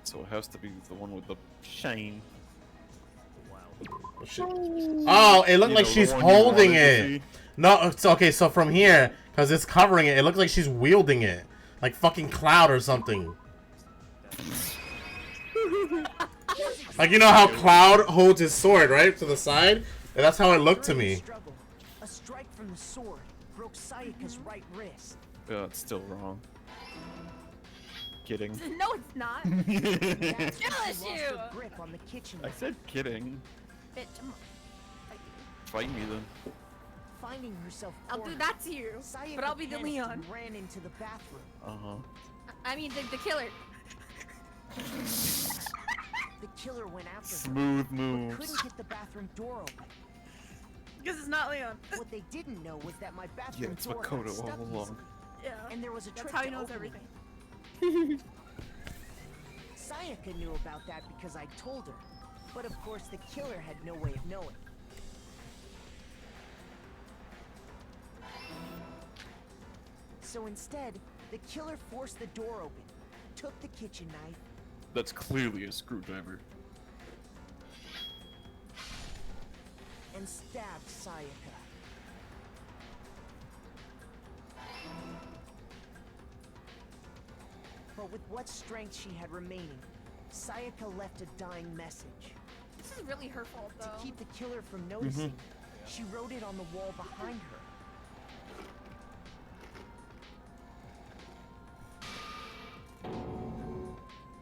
So it has to be the one with the shine.
Oh, it looked like she's holding it. No, it's okay. So from here, because it's covering it, it looks like she's wielding it, like fucking Cloud or something. Like, you know how Cloud holds his sword right to the side? And that's how it looked to me.
A strike from the sword broke Sayaka's right wrist.
Yeah, it's still wrong. Kidding.
No, it's not.
That's
Kill
when
issue.
she lost her grip on the kitchen
I
knife.
said kidding.
Bitch,
Fight me then.
Finding herself
I'll do
cornered,
that to you,
Sayaka
but I'll be the
panicked
Leon.
and ran into the bathroom.
I mean, the killer.
The killer went after her,
Smooth
but
moves.
couldn't get the bathroom door open.
Because it's not Leon.
What they didn't know was that my
Yeah,
bathroom
it's
door
Makoto
got stuck
all along.
easily.
Yeah.
And there was a
That's
trick
how he
to
knows
opening
everything.
it. Sayaka knew about that because I told her, but of course the killer had no way of knowing. So instead, the killer forced the door open, took the kitchen knife,
That's clearly a screwdriver.
and stabbed Sayaka. But with what strength she had remaining, Sayaka left a dying message.
This is really her fault, though.
To keep the killer from noticing, she wrote it on the wall behind her.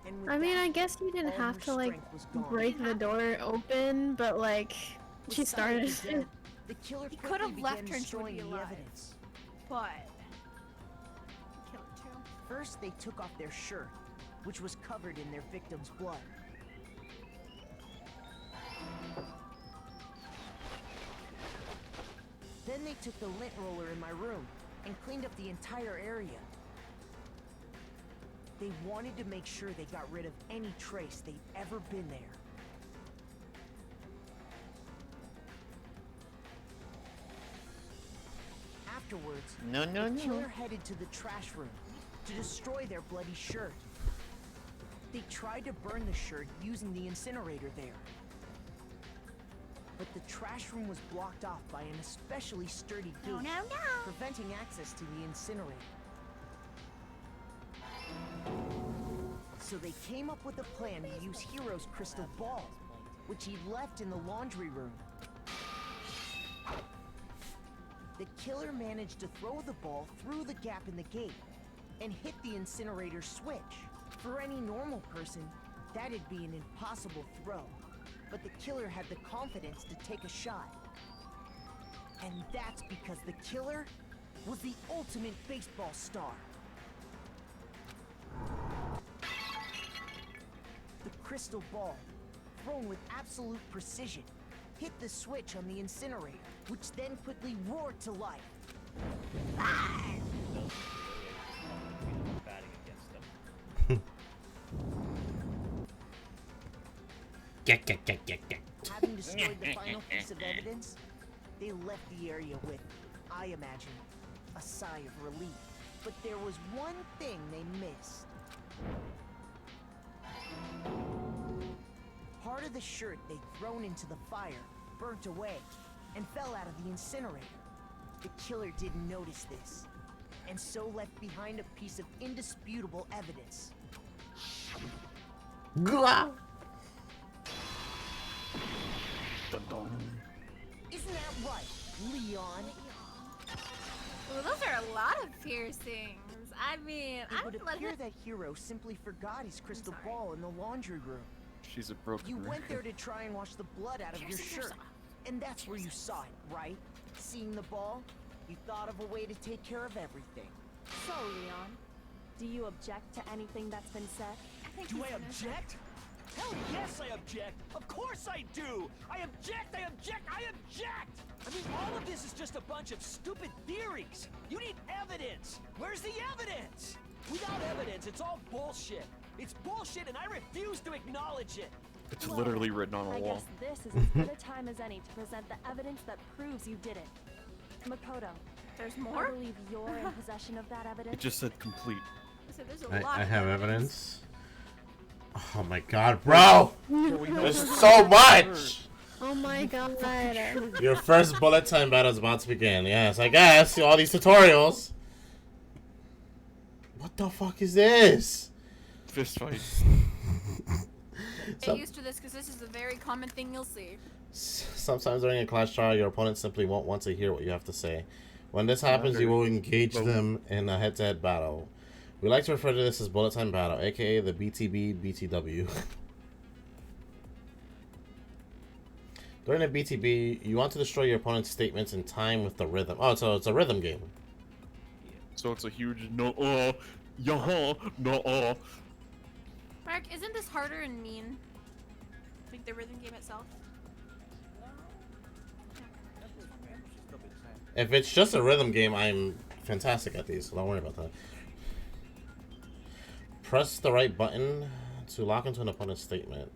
And with
I mean,
that,
I guess you didn't
all
have
her
to like
strength was gone.
break the door open, but like
With
she started
Sayaka's
it.
death, the killer
He
quickly
could have left
began
her and she would
destroying
be
the
alive.
evidence.
But kill her too.
First, they took off their shirt, which was covered in their victim's blood. Then they took the lint roller in my room and cleaned up the entire area. They wanted to make sure they got rid of any trace they'd ever been there. Afterwards, the killer headed to the trash room to destroy their bloody shirt. They tried to burn the shirt using the incinerator there. But the trash room was blocked off by an especially sturdy gate, preventing access to the incinerator. So they came up with a plan to use Hiro's crystal ball, which he'd left in the laundry room. The killer managed to throw the ball through the gap in the gate and hit the incinerator switch. For any normal person, that'd be an impossible throw. But the killer had the confidence to take a shot. And that's because the killer was the ultimate baseball star. The crystal ball, thrown with absolute precision, hit the switch on the incinerator, which then quickly roared to life. Having destroyed the final piece of evidence, they left the area with, I imagine, a sigh of relief. But there was one thing they missed. Part of the shirt they'd thrown into the fire burnt away and fell out of the incinerator. The killer didn't notice this, and so left behind a piece of indisputable evidence. Isn't that right, Leon?
Well, those are a lot of piercings. I mean,
It
I
would
would let
appear
her.
that Hiro simply forgot his crystal ball in the laundry room.
She's a broken
You
record.
went there to try and wash the blood out of your shirt. And that's where you saw it, right? Seeing the ball, you thought of a way to take care of everything.
So, Leon, do you object to anything that's been said?
Do I object? Hell yes, I object! Of course I do! I object! I object! I object! I mean, all of this is just a bunch of stupid theories! You need evidence! Where's the evidence? Without evidence, it's all bullshit! It's bullshit and I refuse to acknowledge it!
It's literally written on a
I
wall.
guess this is as good a time as any to present the evidence that proves you did it. Makoto,
there's
I
more?
believe you're in possession of that evidence.
It just said complete.
So there's a lot
I
of
have evidence. Oh my god, bro! There's so much!
Oh my god.
Your first bullet time battle is about to begin. Yes, I guess. All these tutorials. What the fuck is this?
Fist fight.
Get used to this because this is a very common thing you'll see.
Sometimes during a clash trial, your opponent simply won't want to hear what you have to say. When this happens, you will engage them in a head-to-head battle. We like to refer to this as bullet time battle, aka the BTB BTW. During a BTB, you want to destroy your opponent's statements in time with the rhythm. Oh, so it's a rhythm game.
So it's a huge no, no.
Mark, isn't this harder and mean? Like the rhythm game itself?
If it's just a rhythm game, I'm fantastic at these, so don't worry about that. Press the right button to lock into an opponent's statement.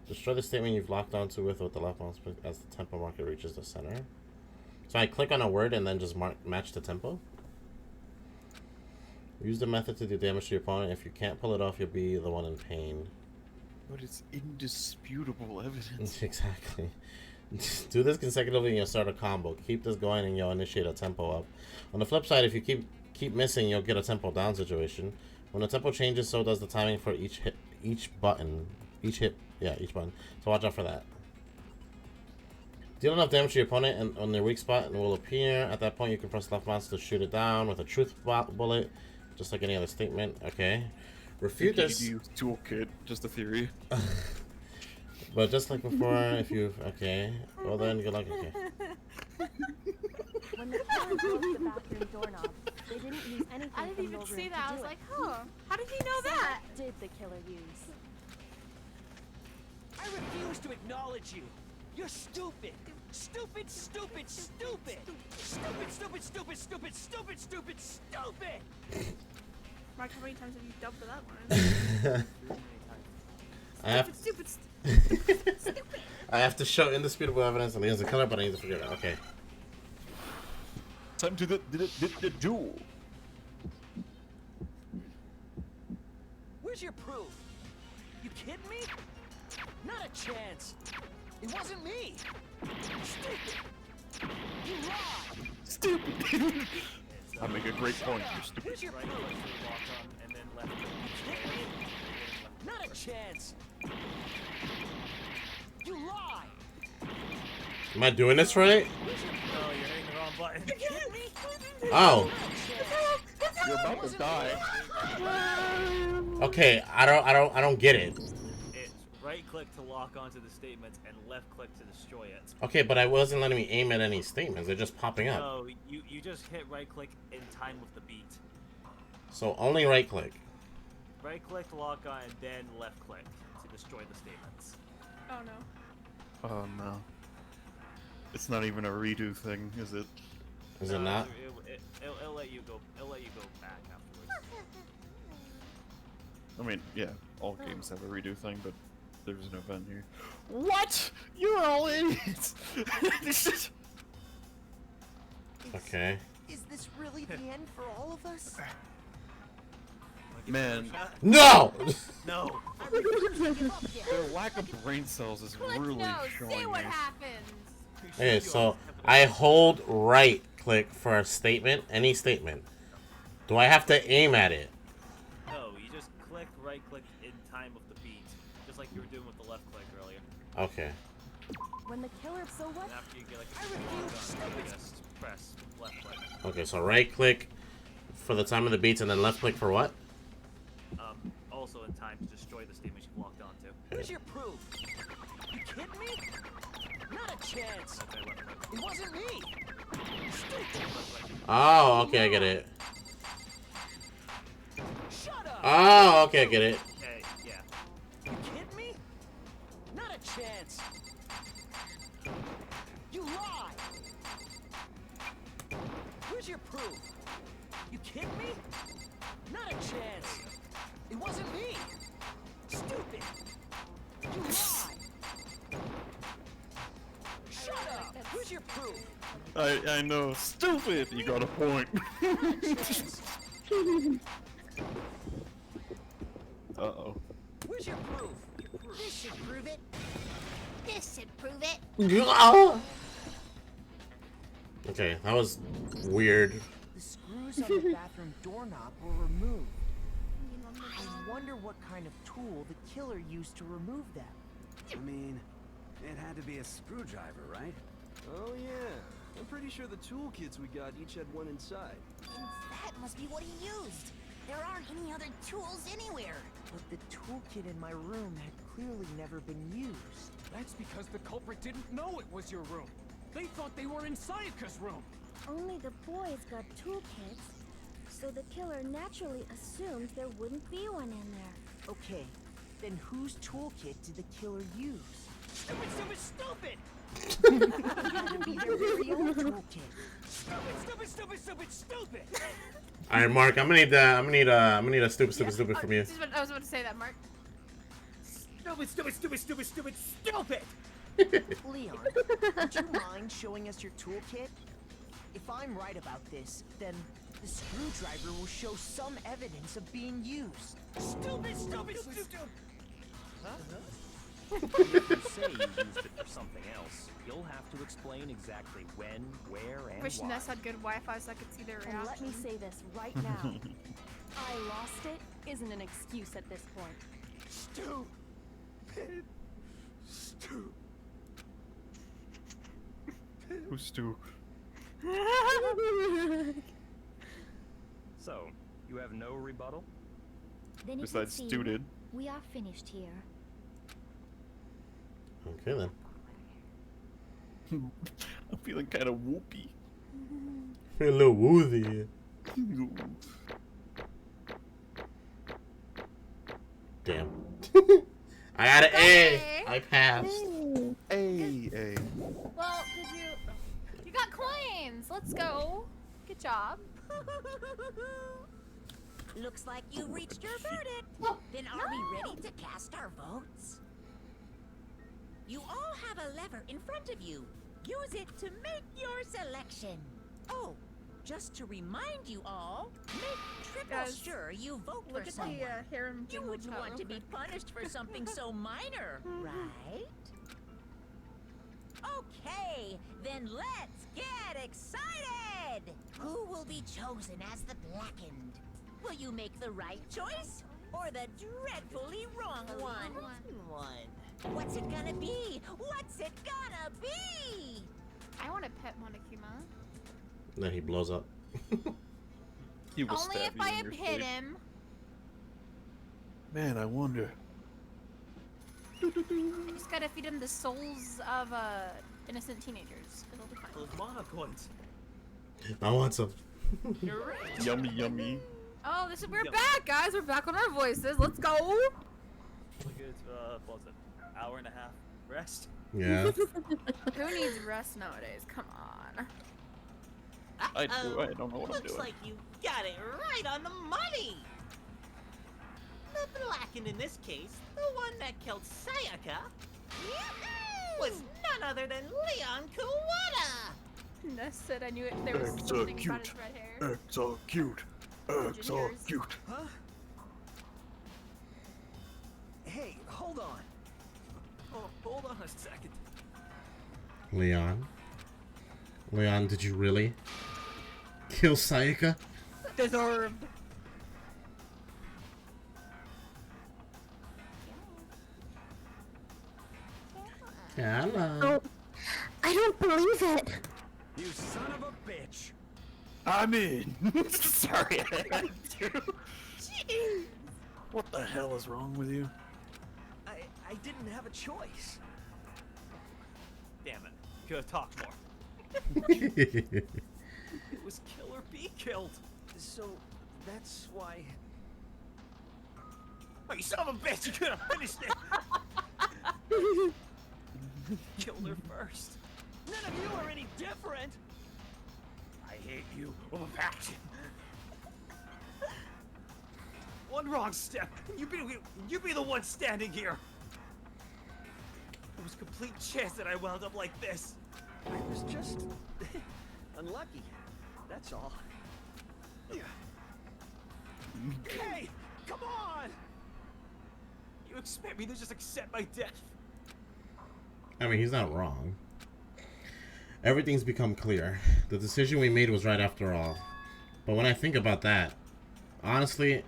Destroy the statement you've locked onto with the left mouse as the tempo marker reaches the center. So I click on a word and then just match the tempo. Use the method to do damage to your opponent. If you can't pull it off, you'll be the one in pain.
But it's indisputable evidence.
Exactly. Do this consecutively and you'll start a combo. Keep this going and you'll initiate a tempo up. On the flip side, if you keep missing, you'll get a tempo down situation. When the tempo changes, so does the timing for each button. So watch out for that. Deal enough damage to your opponent and on their weak spot and will appear. At that point, you can press left mouse to shoot it down with a truth bullet, just like any other statement. Okay. Refute this.
Toolkit, just a theory.
But just like before, if you well then good luck. Okay.
When the killer broke the bathroom doorknob, they didn't use anything.
I didn't
from
even
the
see
room
that.
to
I was
do
like,
it.
huh? How did he know
So
that?
what did the killer use?
I refuse to acknowledge you. You're stupid. Stupid, stupid, stupid. Stupid, stupid, stupid, stupid, stupid, stupid, stupid.
Mark, how many times have you dubbed for that one? Stupid.
I have to show indisputable evidence and he has the color, but I need to figure it out. Okay.
Time to the duel.
Where's your proof? You kidding me? Not a chance. It wasn't me. Stupid. You lied.
Stupid. I make a great point. You're stupid.
Where's your proof? Not a chance. You lied.
Am I doing this right?
No, you're hitting the wrong button.
You kidding me?
Oh.
You're about to die.
Okay, I don't get it.
It's right click to lock onto the statements and left click to destroy it.
Okay, but I wasn't letting me aim at any statements. They're just popping up.
No, you just hit right click in time with the beat.
So only right click.
Right click to lock on and then left click to destroy the statements.
Oh no.
Oh no. It's not even a redo thing, is it?
Is it not?
It'll let you go. It'll let you go back afterwards.
I mean, yeah, all games have a redo thing, but there's no event here. What? You're all idiots!
Okay.
Is this really the end for all of us?
Man.
No!
No!
Their lack of brain cells is really showing
Say what
me.
happens.
Okay, so I hold right click for a statement, any statement. Do I have to aim at it?
No, you just click right click in time with the beat, just like you were doing with the left click earlier.
Okay.
When the killer, so what?
And after you get like a lock on, you just press left click.
Okay, so right click for the time of the beats and then left click for what?
Also in time to destroy the statement you've locked onto.
Where's your proof? You kidding me? Not a chance. It wasn't me. Stupid.
Oh, okay, I get it.
Shut up.
Oh, okay, I get it.
Okay, yeah.
You kidding me? Not a chance. You lied. Where's your proof? You kidding me? Not a chance. It wasn't me. Stupid. You lied. Shut up. Where's your proof?
I know. Stupid! You got a point. Uh-oh.
Where's your proof? This should prove it. This should prove it.
Okay, that was weird.
The screws on the bathroom doorknob were removed. I wonder what kind of tool the killer used to remove them.
I mean, it had to be a screwdriver, right?
Oh yeah. I'm pretty sure the toolkits we got each had one inside.
That must be what he used. There aren't any other tools anywhere.
But the toolkit in my room had clearly never been used.
That's because the culprit didn't know it was your room. They thought they were in Sayaka's room.
Only the boys got toolkits, so the killer naturally assumed there wouldn't be one in there.
Okay, then whose toolkit did the killer use?
Stupid, stupid, stupid!
It had to be their very own toolkit.
Stupid, stupid, stupid, stupid, stupid!
All right, Mark. I'm gonna need a stupid from you.
I was about to say that, Mark.
Stupid, stupid, stupid, stupid, stupid, stupid!
Leon, would you mind showing us your toolkit? If I'm right about this, then the screwdriver will show some evidence of being used.
Stupid, stupid, stupid!
Huh? If you say you used it for something else, you'll have to explain exactly when, where, and
Wish
why.
Ness had good Wi-Fi so I could see their reaction.
And let me say this right now. I lost it isn't an excuse at this point.
Stupid. Stupid.
Who's Stu?
So, you have no rebuttal?
Then it
Besides
would
Stu
seem
did.
we are finished here.
Okay then.
I'm feeling kind of whoopy.
A little woozy. Damn. I got an A. I passed.
A.
Well, you got coins. Let's go. Good job.
Looks like you reached your verdict. Then are we ready to cast our votes? You all have a lever in front of you. Use it to make your selection. Oh, just to remind you all, make triple
Guys,
sure you vote
look
for
at
someone.
the harem
You
jingle
wouldn't
chat
want
real
to be
quick.
punished for something so minor, right? Okay, then let's get excited! Who will be chosen as the Blackened? Will you make the right choice or the dreadfully wrong one? What's it gonna be? What's it gonna be?
I want to pet Monokuma.
Then he blows up.
He will
Only
stab
if
you
I
in your
hit
sleep.
him.
Man, I wonder.
I just gotta feed him the souls of innocent teenagers. It'll be fine.
Those mono coins.
I want some.
You're right.
Yummy, yummy.
Oh, we're back, guys. We're back on our voices. Let's go.
Look at what was it? Hour and a half rest.
Yeah.
Who needs rest nowadays? Come on.
I do. I don't know what I'm
Looks
doing.
like you got it right on the money. The Blackened in this case, the one that killed Sayaka, was none other than Leon Kuwata.
Ness said I knew it. There was something about his red hair.
Execute. Execute.
Huh? Hey, hold on.
Oh, hold on a second.
Leon. Leon, did you really kill Sayaka?
Deserved.
Hello.
I don't believe it.
You son of a bitch.
I'm in. Sorry, I had to. Jeez. What the hell is wrong with you?
I didn't have a choice.
Damn it. Could have talked more.
It
It was kill or be killed.
So that's why.
Oh, you son of a bitch! You could have finished it. Killed her first.
None of you are any different.
I hate you with a passion. One wrong step, and you be the one standing here. There was a complete chance that I wound up like this.
I was just unlucky. That's all. Hey, come on!
You expect me to just accept my death?
I mean, he's not wrong. Everything's become clear. The decision we made was right after all. But when I think about that, honestly,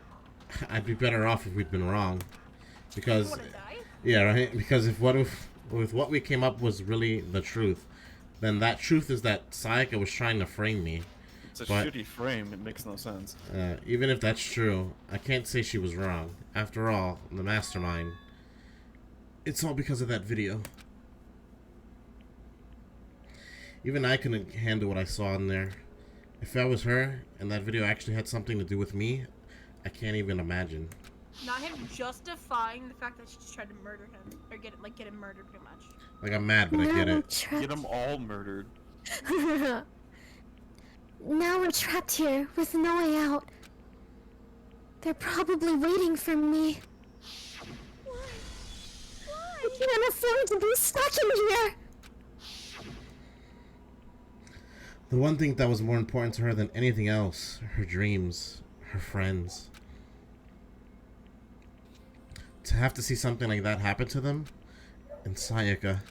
I'd be better off if we'd been wrong. Because, yeah, right? Because if what we came up was really the truth, then that truth is that Sayaka was trying to frame me.
It's a
But,
shitty frame. It makes no sense.
even if that's true, I can't say she was wrong. After all, the mastermind. It's all because of that video. Even I couldn't handle what I saw in there. If I was her, and that video actually had something to do with me, I can't even imagine.
Not him justifying the fact that she just tried to murder him. Or get him murdered pretty much.
Like, I'm mad, but I get it.
Get them all murdered.
Now we're trapped here with no way out. They're probably waiting for me. Why? I can't afford to be stuck in here.
The one thing that was more important to her than anything else, her dreams, her friends. To have to see something like that happen to them, and Sayaka.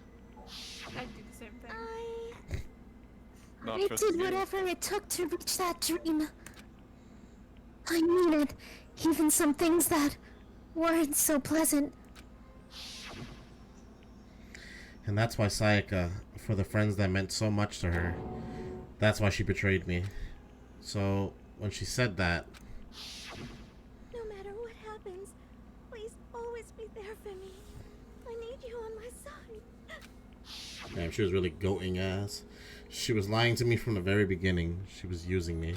I'd do the same thing.
I did whatever it took to reach that dream. I needed even some things that weren't so pleasant.
And that's why Sayaka, for the friends that meant so much to her, that's why she betrayed me. So, when she said that...
No matter what happens, please always be there for me. I need you on my side.
Damn, she was really goating ass. She was lying to me from the very beginning. She was using me.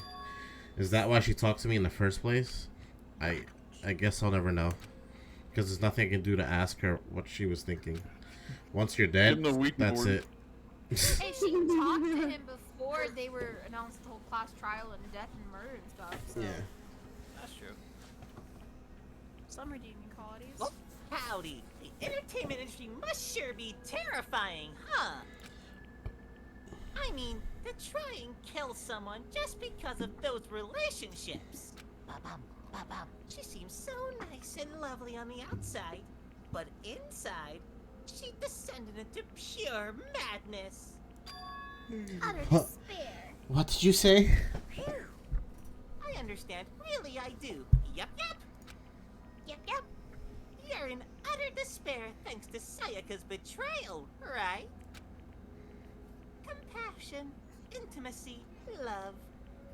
Is that why she talked to me in the first place? I guess I'll never know. Because there's nothing I can do to ask her what she was thinking. Once you're dead, that's it.
Hey, she talked to him before they were announced the whole class trial and death and murder and stuff. So.
Yeah.
That's true.
Some redeeming qualities.
Oh, howdy. The entertainment industry must sure be terrifying, huh? I mean, to try and kill someone just because of those relationships. She seems so nice and lovely on the outside, but inside, she descended into pure madness.
Utter
Huh.
despair.
What did you say?
Phew. I understand. Really, I do. Yup. You're in utter despair thanks to Sayaka's betrayal, right? Compassion, intimacy, love.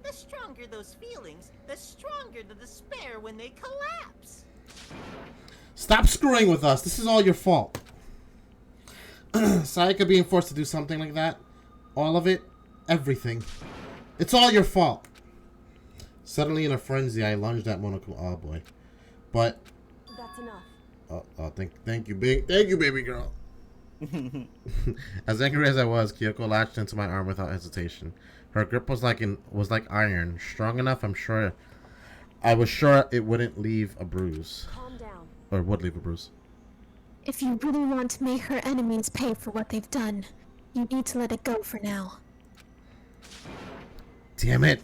The stronger those feelings, the stronger the despair when they collapse.
Stop screwing with us. This is all your fault. Sayaka being forced to do something like that. All of it. Everything. It's all your fault. Suddenly in a frenzy, I lunged at Monokuma. Oh boy. But...
That's enough.
Thank you, baby girl. As angry as I was, Kyoko latched into my arm without hesitation. Her grip was like iron, strong enough. I was sure it wouldn't leave a bruise.
Calm down.
Or would leave a bruise.
If you really want to make her enemies pay for what they've done, you need to let it go for now.
Damn it!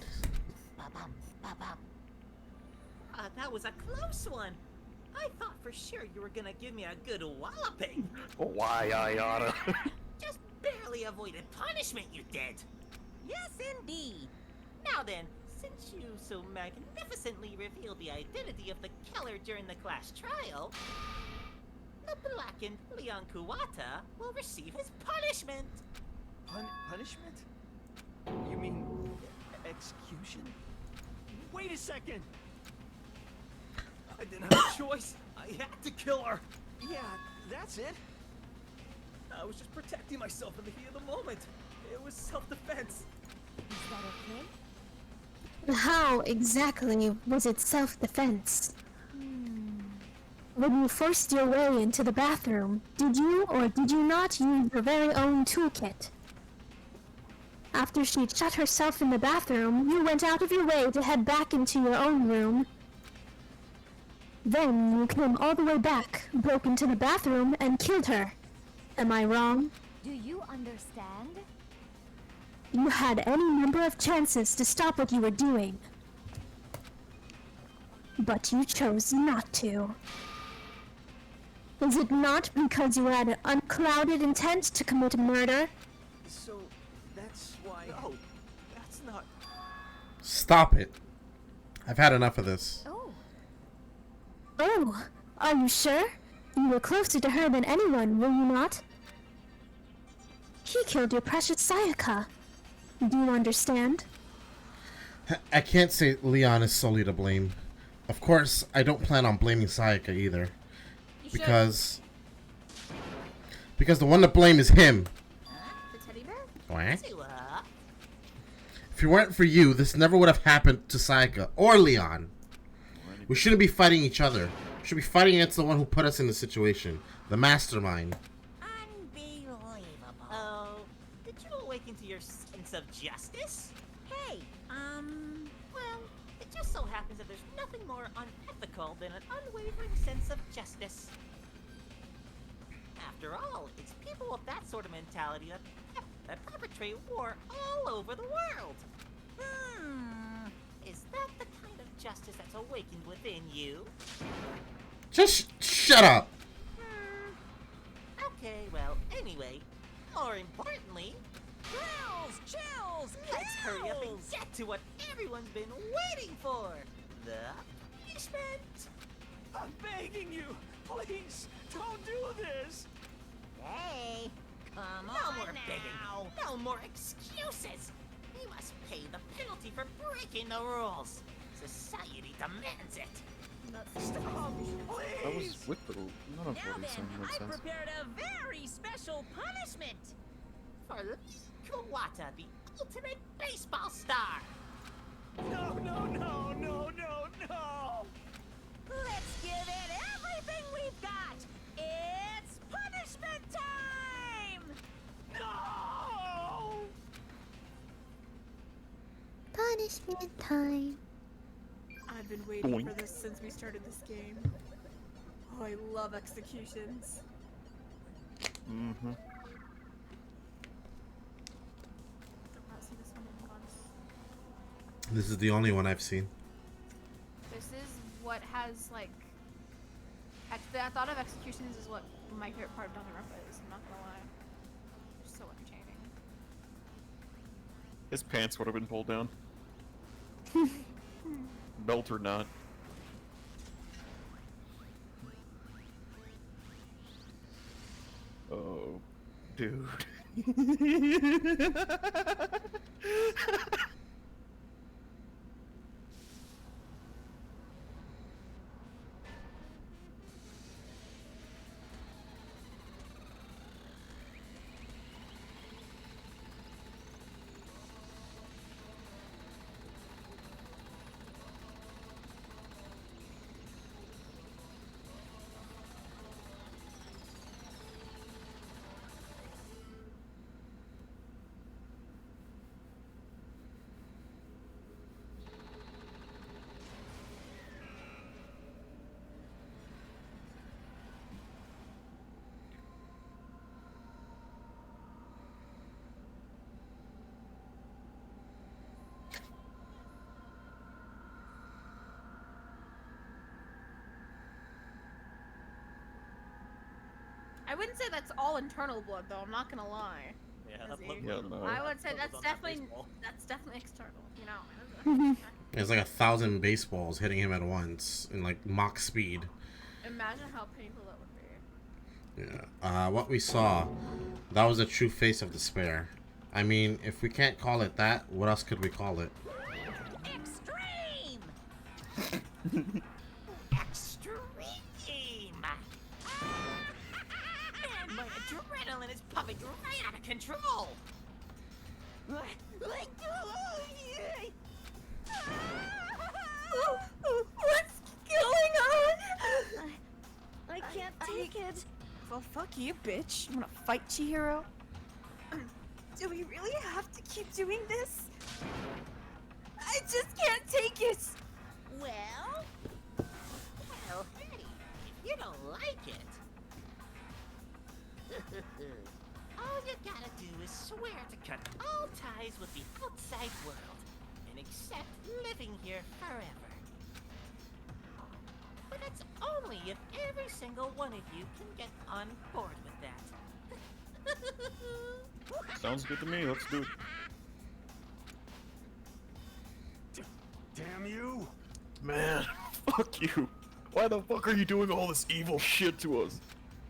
That was a close one. I thought for sure you were gonna give me a good walloping.
Why I oughta?
Just barely avoided punishment, you did. Yes, indeed. Now then, since you so magnificently revealed the identity of the killer during the class trial, the blackened Leon Kuwata will receive his punishment.
Punishment? You mean execution? Wait a second!
I didn't have a choice. I had to kill her.
Yeah, that's it.
I was just protecting myself in the heat of the moment. It was self-defense.
Is that okay?
How exactly was it self-defense? When you forced your way into the bathroom, did you or did you not use your very own toolkit? After she'd shut herself in the bathroom, you went out of your way to head back into your own room. Then you came all the way back, broke into the bathroom, and killed her. Am I wrong?
Do you understand?
You had any number of chances to stop what you were doing. But you chose not to. Is it not because you had an unclouded intent to commit murder?
So, that's why...
No, that's not...
Stop it. I've had enough of this.
Oh, are you sure? You were closer to her than anyone, were you not? He killed your precious Sayaka. Do you understand?
I can't say Leon is solely to blame. Of course, I don't plan on blaming Sayaka either. Because the one to blame is him.
The teddy bear?
What? If it weren't for you, this never would have happened to Sayaka or Leon. We shouldn't be fighting each other. We should be fighting against the one who put us in the situation. The mastermind.
Unbelievable. Oh, did you awaken to your sense of justice? Hey, well, it just so happens that there's nothing more unethical than an unwavering sense of justice. After all, it's people with that sort of mentality that perpetrate war all over the world. Is that the kind of justice that's awakened within you?
Just shut up.
Okay, well, anyway, more importantly, chills! Let's hurry up and get to what everyone's been waiting for. The punishment.
I'm begging you, please, don't do this.
Hey, come on No more begging, no more excuses. You must pay the penalty for breaking the rules. Society demands it.
Stop, please.
I was with the none of what he's saying makes sense.
prepared a very special punishment for Kawata, the ultimate baseball star.
No.
Let's give it everything we've got. It's punishment time.
No.
Punishment time.
I've been waiting
Boink.
for this since we started this game. Oh, I love executions.
Mm-hmm.
I've not seen this one in months.
This is the only one I've seen.
This is what has, like... I thought of executions as what my favorite part of Danganronpa is, I'm not gonna lie. It's so entertaining.
His pants would have been pulled down. Belt or not. Oh, dude.
I wouldn't say that's all internal blood, though. I'm not gonna lie.
Yeah,
Izzy.
that blood
Yeah,
was
no.
I would say
blood
that's
was on that
definitely
baseball.
external. You know.
There's like 1,000 baseballs hitting him at once in like Mach speed.
Imagine how painful that would be.
Yeah. What we saw, that was the true face of despair. I mean, if we can't call it that, what else could we call it?
Extreme! Extreme! Man, my adrenaline is pumping right out of control!
What's going on?
I can't take it.
Well, fuck you, bitch. You wanna fight Chihiro? Do we really have to keep doing this? I just can't take it!
Well, hey, if you don't like it, all you gotta do is swear to cut all ties with the outside world and accept living here forever. But that's only if every single one of you can get on board with that.
Sounds good to me. Let's do it.
Damn you!
Man, fuck you. Why the fuck are you doing all this evil shit to us?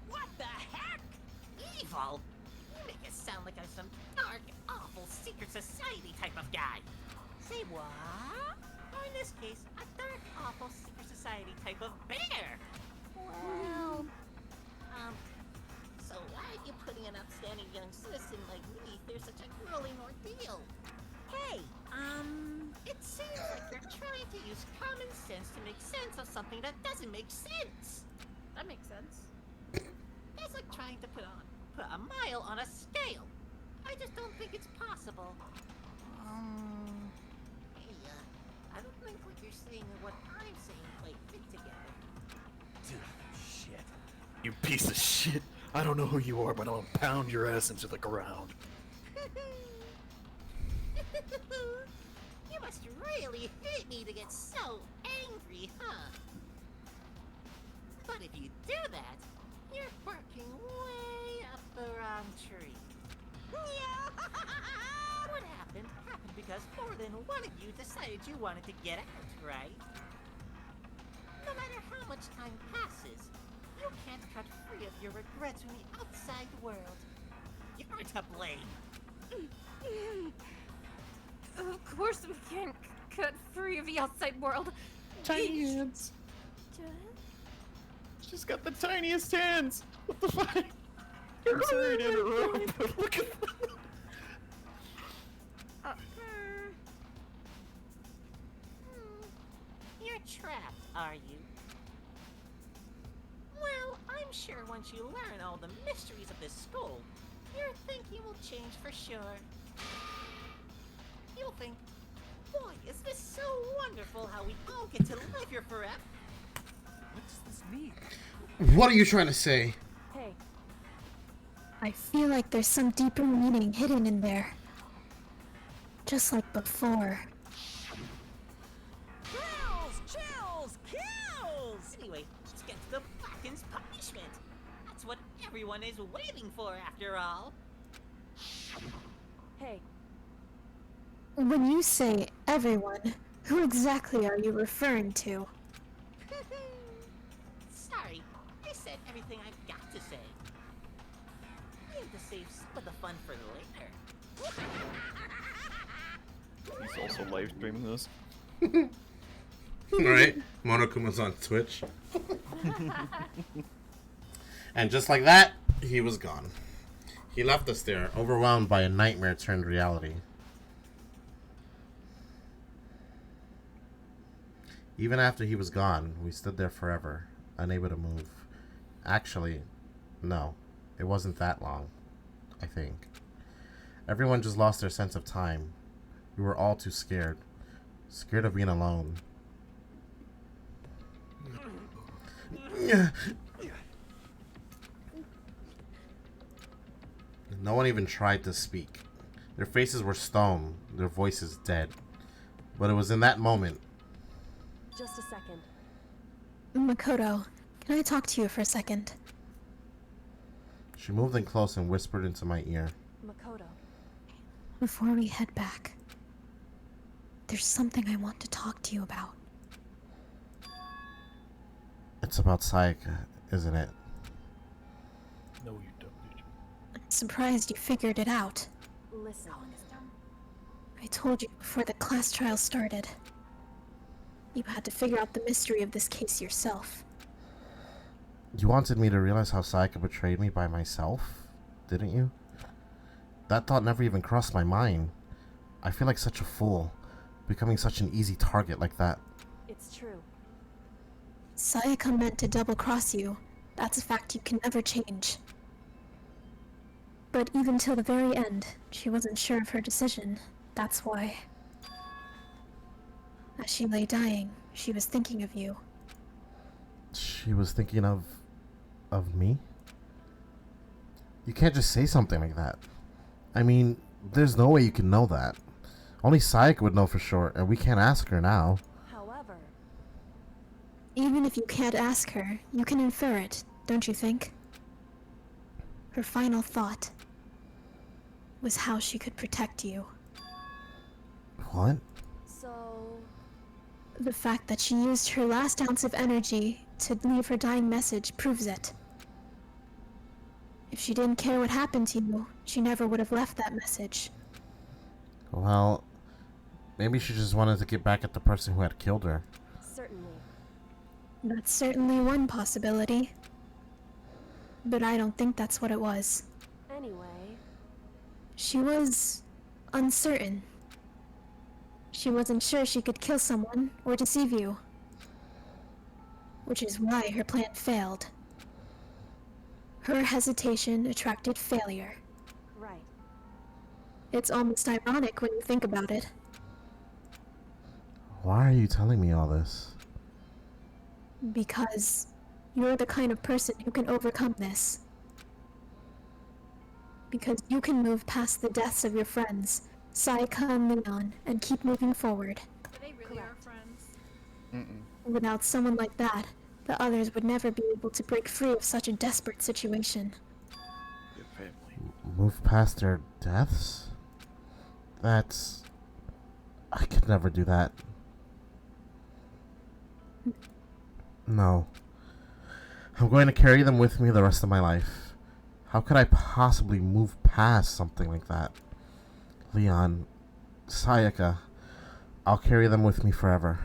What the heck? Evil? You make it sound like I'm some dark, awful secret society type of guy. Say what? Or in this case, a dark, awful secret society type of bear. Well, so why are you putting an upstanding young citizen like me through such a grueling ordeal? Hey, it seems like they're trying to use common sense to make sense of something that doesn't make sense.
That makes sense.
It's like trying to put a mile on a scale. I just don't think it's possible. Hey, I don't think what you're saying and what I'm saying quite fit together.
Shit. You piece of shit. I don't know who you are, but I'll pound your ass into the ground.
You must really hate me to get so angry, huh? But if you do that, you're barking way up the wrong tree. What happened because more than one of you decided you wanted to get out, right? No matter how much time passes, you can't cut free of your regrets from the outside world. You're to blame.
Of course we can't cut free of the outside world.
Tiny hands. She's got the tiniest hands. What the fuck? I'm sorry to interrupt, but look at that.
You're trapped, are you? Well, I'm sure once you learn all the mysteries of this school, your thinking will change for sure. You'll think, boy, is this so wonderful how we all get to live here forever.
What does this mean?
What are you trying to say?
Hey.
I feel like there's some deeper meaning hidden in there. Just like before.
Chills, kills! Anyway, let's get to the Blackened's punishment. That's what everyone is waiting for, after all.
Hey.
When you say everyone, who exactly are you referring to?
Sorry, I said everything I've got to say. I need to save some of the fun for later.
He's also live streaming this.
Right? Monokuma's on Twitch. And just like that, he was gone. He left us there, overwhelmed by a nightmare turned reality. Even after he was gone, we stood there forever, unable to move. Actually, no, it wasn't that long, I think. Everyone just lost their sense of time. We were all too scared. Scared of being alone. No one even tried to speak. Their faces were stone, their voices dead. But it was in that moment.
Just a second.
Makoto, can I talk to you for a second?
She moved in close and whispered into my ear.
Makoto.
Before we head back, there's something I want to talk to you about.
It's about Sayaka, isn't it?
No, you don't.
I'm surprised you figured it out.
Listen.
I told you before the class trial started. You had to figure out the mystery of this case yourself.
You wanted me to realize how Sayaka betrayed me by myself, didn't you? That thought never even crossed my mind. I feel like such a fool, becoming such an easy target like that.
It's true.
Sayaka meant to double-cross you. That's a fact you can never change. But even till the very end, she wasn't sure of her decision. That's why. As she lay dying, she was thinking of you.
She was thinking of me? You can't just say something like that. I mean, there's no way you can know that. Only Sayaka would know for sure, and we can't ask her now.
However...
Even if you can't ask her, you can infer it, don't you think? Her final thought was how she could protect you.
What?
So...
The fact that she used her last ounce of energy to leave her dying message proves it. If she didn't care what happened to you, she never would have left that message.
Well, Maybe she just wanted to get back at the person who had killed her.
Certainly.
That's certainly one possibility. But I don't think that's what it was.
Anyway,
She was uncertain. She wasn't sure she could kill someone or deceive you. Which is why her plan failed. Her hesitation attracted failure.
right.
It's almost ironic when you think about it.
Why are you telling me all this?
Because you're the kind of person who can overcome this. Because you can move past the deaths of your friends, Sayaka and Leon, and keep moving forward.
Are they really our friends?
Without someone like that, the others would never be able to break free of such a desperate situation.
Your family.
Move past their deaths? That's... I could never do that. No. I'm going to carry them with me the rest of my life. How could I possibly move past something like that? Leon, Sayaka, I'll carry them with me forever.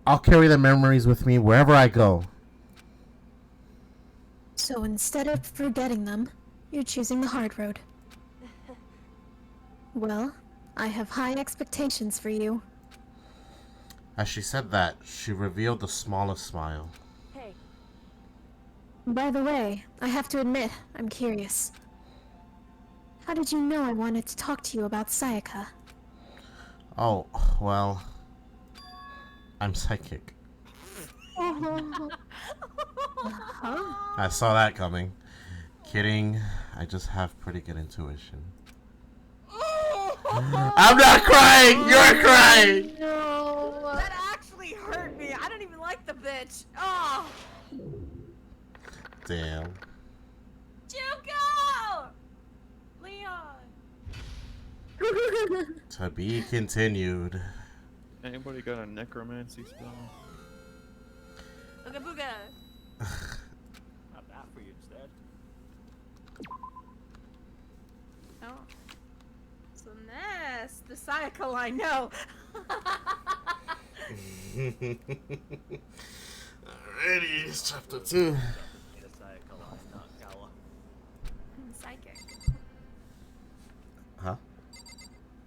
I'll carry their memories with me wherever I go.
So instead of forgetting them, you're choosing the hard road. Well, I have high expectations for you.
As she said that, she revealed the smallest smile.
Hey.
By the way, I have to admit, I'm curious. How did you know I wanted to talk to you about Sayaka?
Oh, well... I'm psychic. I saw that coming. Kidding. I just have pretty good intuition. I'm not crying! You're crying!
No! That actually hurt me. I don't even like the bitch. Oh!
Damn.
Junko! Leon!
To be continued.
Anybody got a necromancy spell?
Ooga booga!
Not that for you instead.
Oh. So Ness, the Sayaka I know.
Alrighty, it's chapter 2.
Psychic.
Huh?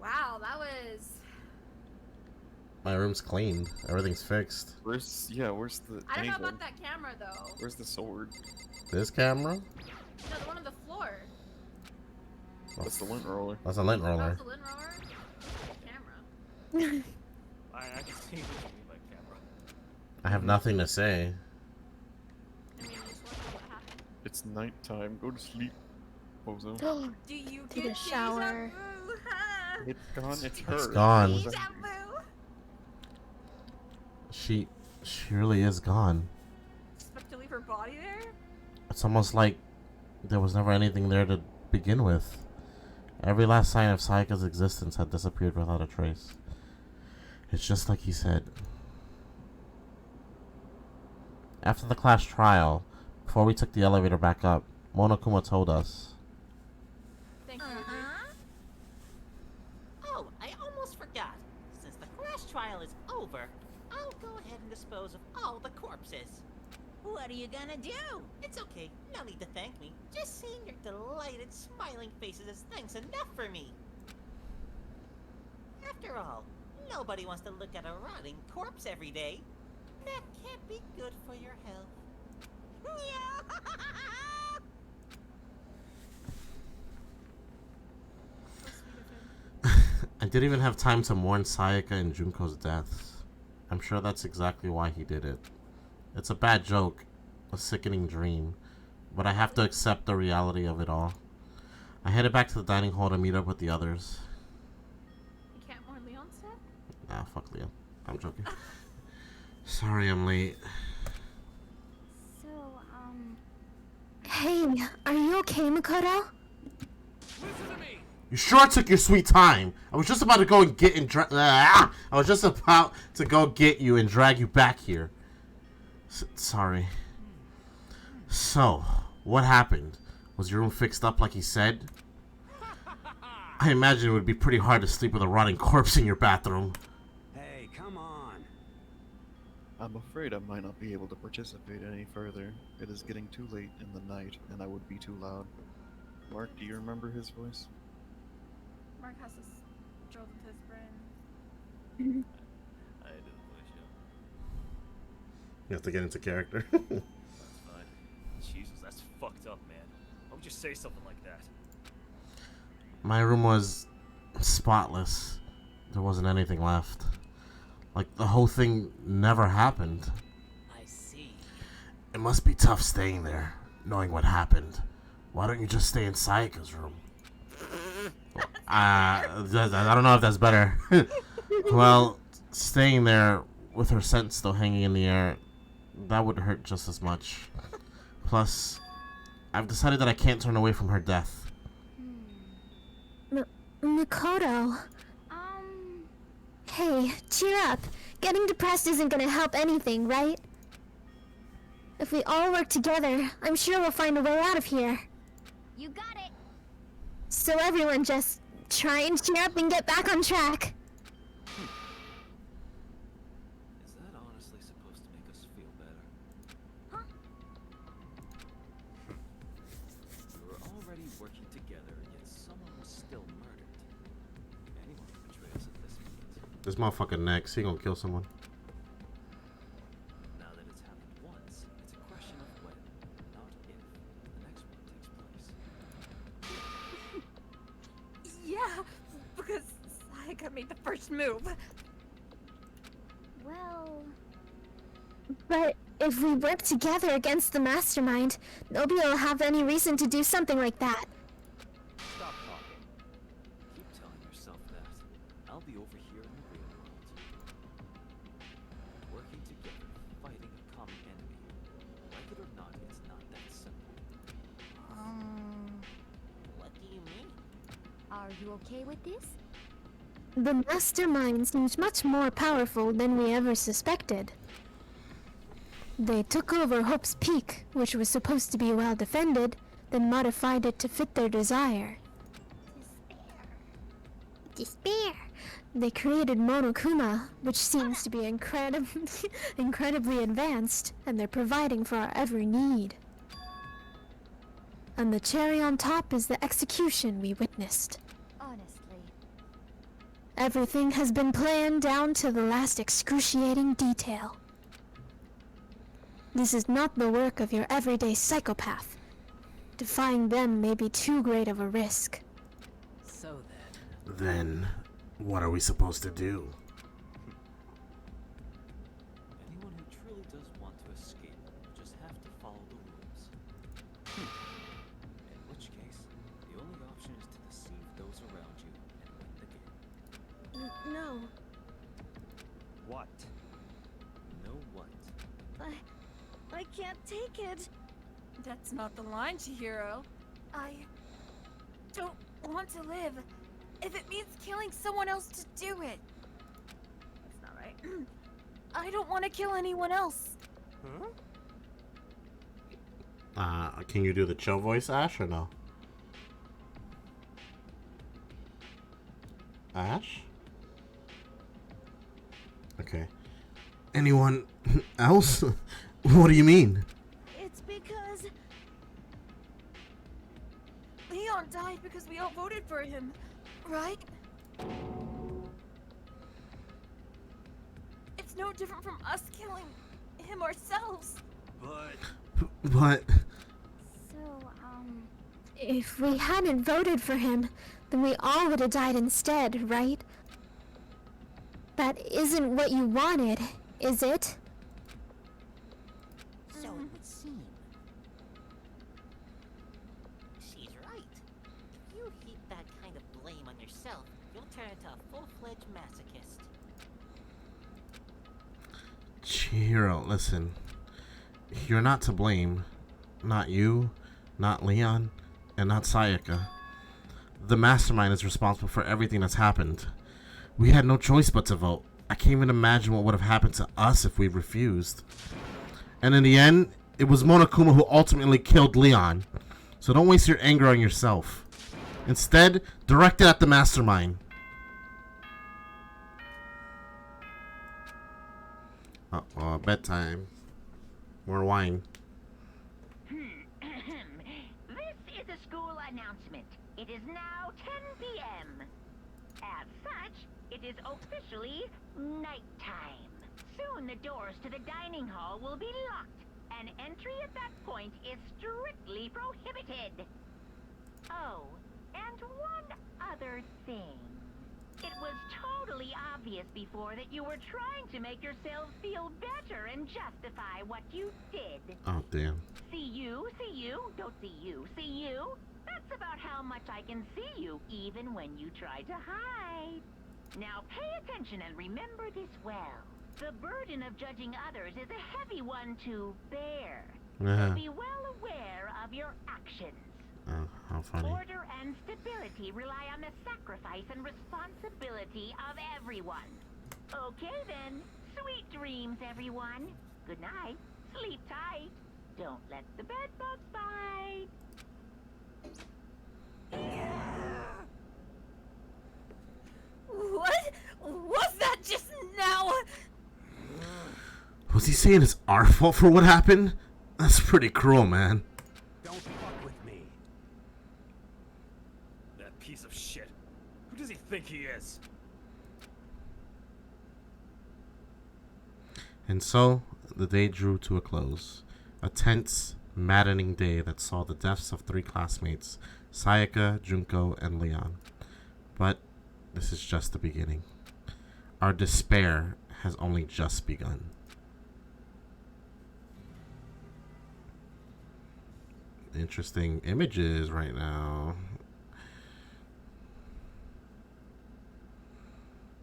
Wow, that was...
My room's cleaned. Everything's fixed.
Where's the
I don't know
angle?
about that camera though.
Where's the sword?
This camera?
No, the one on the floor.
That's the lint roller.
That's a lint roller.
That's the lint roller? Camera.
I can see what you mean by camera.
I have nothing to say.
I mean, you just want to know what happened.
It's nighttime. Go to sleep, bozo.
Do you
Take
get
a shower.
It's gone. It's her.
It's gone.
Deja vu?
She really is gone.
Expect to leave her body there?
It's almost like there was never anything there to begin with. Every last sign of Sayaka's existence had disappeared without a trace. It's just like he said. After the class trial, before we took the elevator back up, Monokuma told us.
Thank you.
Oh, I almost forgot. Since the crash trial is over, I'll go ahead and dispose of all the corpses. What are you gonna do? It's okay. No need to thank me. Just seeing your delighted, smiling faces is thanks enough for me. After all, nobody wants to look at a rotting corpse every day. That can't be good for your health.
I didn't even have time to mourn Sayaka and Junko's deaths. I'm sure that's exactly why he did it. It's a bad joke, a sickening dream, but I have to accept the reality of it all. I headed back to the dining hall to meet up with the others.
You can't mourn Leon's death?
Nah, fuck Leon. I'm joking. Sorry I'm late.
So,
Hey, are you okay, Makoto?
You sure took your sweet time. I was just about to go and get and I was just about to go get you and drag you back here. Sorry. So, what happened? Was your room fixed up like he said? I imagine it would be pretty hard to sleep with a rotting corpse in your bathroom.
Hey, come on.
I'm afraid I might not be able to participate any further. It is getting too late in the night, and I would be too loud. Mark, do you remember his voice?
Mark has this drilled into his brain.
I did the voice, yeah.
You have to get into character.
That's fine. Jesus, that's fucked up, man. Why would you say something like that?
My room was spotless. There wasn't anything left. Like, the whole thing never happened.
I see.
It must be tough staying there, knowing what happened. Why don't you just stay in Sayaka's room? I don't know if that's better. Well, staying there with her scent still hanging in the air, that would hurt just as much. Plus, I've decided that I can't turn away from her death.
Makoto. Hey, cheer up. Getting depressed isn't gonna help anything, right? If we all work together, I'm sure we'll find a way out of here.
You got it.
So everyone just try and cheer up and get back on track.
Is that honestly supposed to make us feel better?
Huh?
We were already working together, yet someone was still murdered. Anyone who betrays at this point.
This motherfucker next, he gonna kill someone.
Now that it's happened once, it's a question of when, not if, the next one takes place.
Yeah, because Sayaka made the first move.
Well,
But if we work together against the mastermind, nobody will have any reason to do something like that.
Stop talking. Keep telling yourself that. I'll be over here in the real world. Working together, fighting a common enemy. Like it or not, it's not that simple.
What do you mean?
are you okay with this?
The mastermind seems much more powerful than we ever suspected. They took over Hope's Peak, which was supposed to be well defended, then modified it to fit their desire. Despair! They created Monokuma, which seems to be incredibly advanced, and they're providing for our every need. And the cherry on top is the execution we witnessed.
Honestly.
Everything has been planned down to the last excruciating detail. This is not the work of your everyday psychopath. Defying them may be too great of a risk.
So
Then, what are we supposed to do?
Anyone who truly does want to escape will just have to follow the rules. In which case, the only option is to deceive those around you and win the game.
No.
What?
Know what?
I can't take it.
That's not the line, Chihiro.
I don't want to live if it means killing someone else to do it. That's not right. I don't want to kill anyone else.
Can you do the chill voice, Ash, or no? Ash? Okay. Anyone else? What do you mean?
It's because
Leon died because we all voted for him, right? It's no different from us killing him ourselves.
But...
So,
If we hadn't voted for him, then we all would have died instead, right? That isn't what you wanted, is it?
So it would seem. She's right. If you heap that kind of blame on yourself, you'll turn into a full-fledged masochist.
Chihiro, listen. You're not to blame. Not you, not Leon, and not Sayaka. The mastermind is responsible for everything that's happened. We had no choice but to vote. I can't even imagine what would have happened to us if we refused. And in the end, it was Monokuma who ultimately killed Leon. So don't waste your anger on yourself. Instead, directed at the mastermind. Uh-oh, bedtime. More wine.
This is a school announcement. It is now 10 p.m. As such, it is officially nighttime. Soon the doors to the dining hall will be locked, and entry at that point is strictly prohibited. Oh, and one other thing. It was totally obvious before that you were trying to make yourselves feel better and justify what you did.
Oh, damn.
See you, don't see you, see you. That's about how much I can see you, even when you try to hide. Now pay attention and remember this well. The burden of judging others is a heavy one to bear. So be well aware of your actions.
Oh, how funny.
Order and stability rely on the sacrifice and responsibility of everyone. Okay then, sweet dreams, everyone. Good night, sleep tight. Don't let the bed bugs bite.
What was that just now?
Was he saying it's our fault for what happened? That's pretty cruel, man.
Don't fuck with me.
That piece of shit. Who does he think he is?
And so, the day drew to a close. A tense, maddening day that saw the deaths of 3 classmates, Sayaka, Junko, and Leon. But this is just the beginning. Our despair has only just begun. Interesting images right now.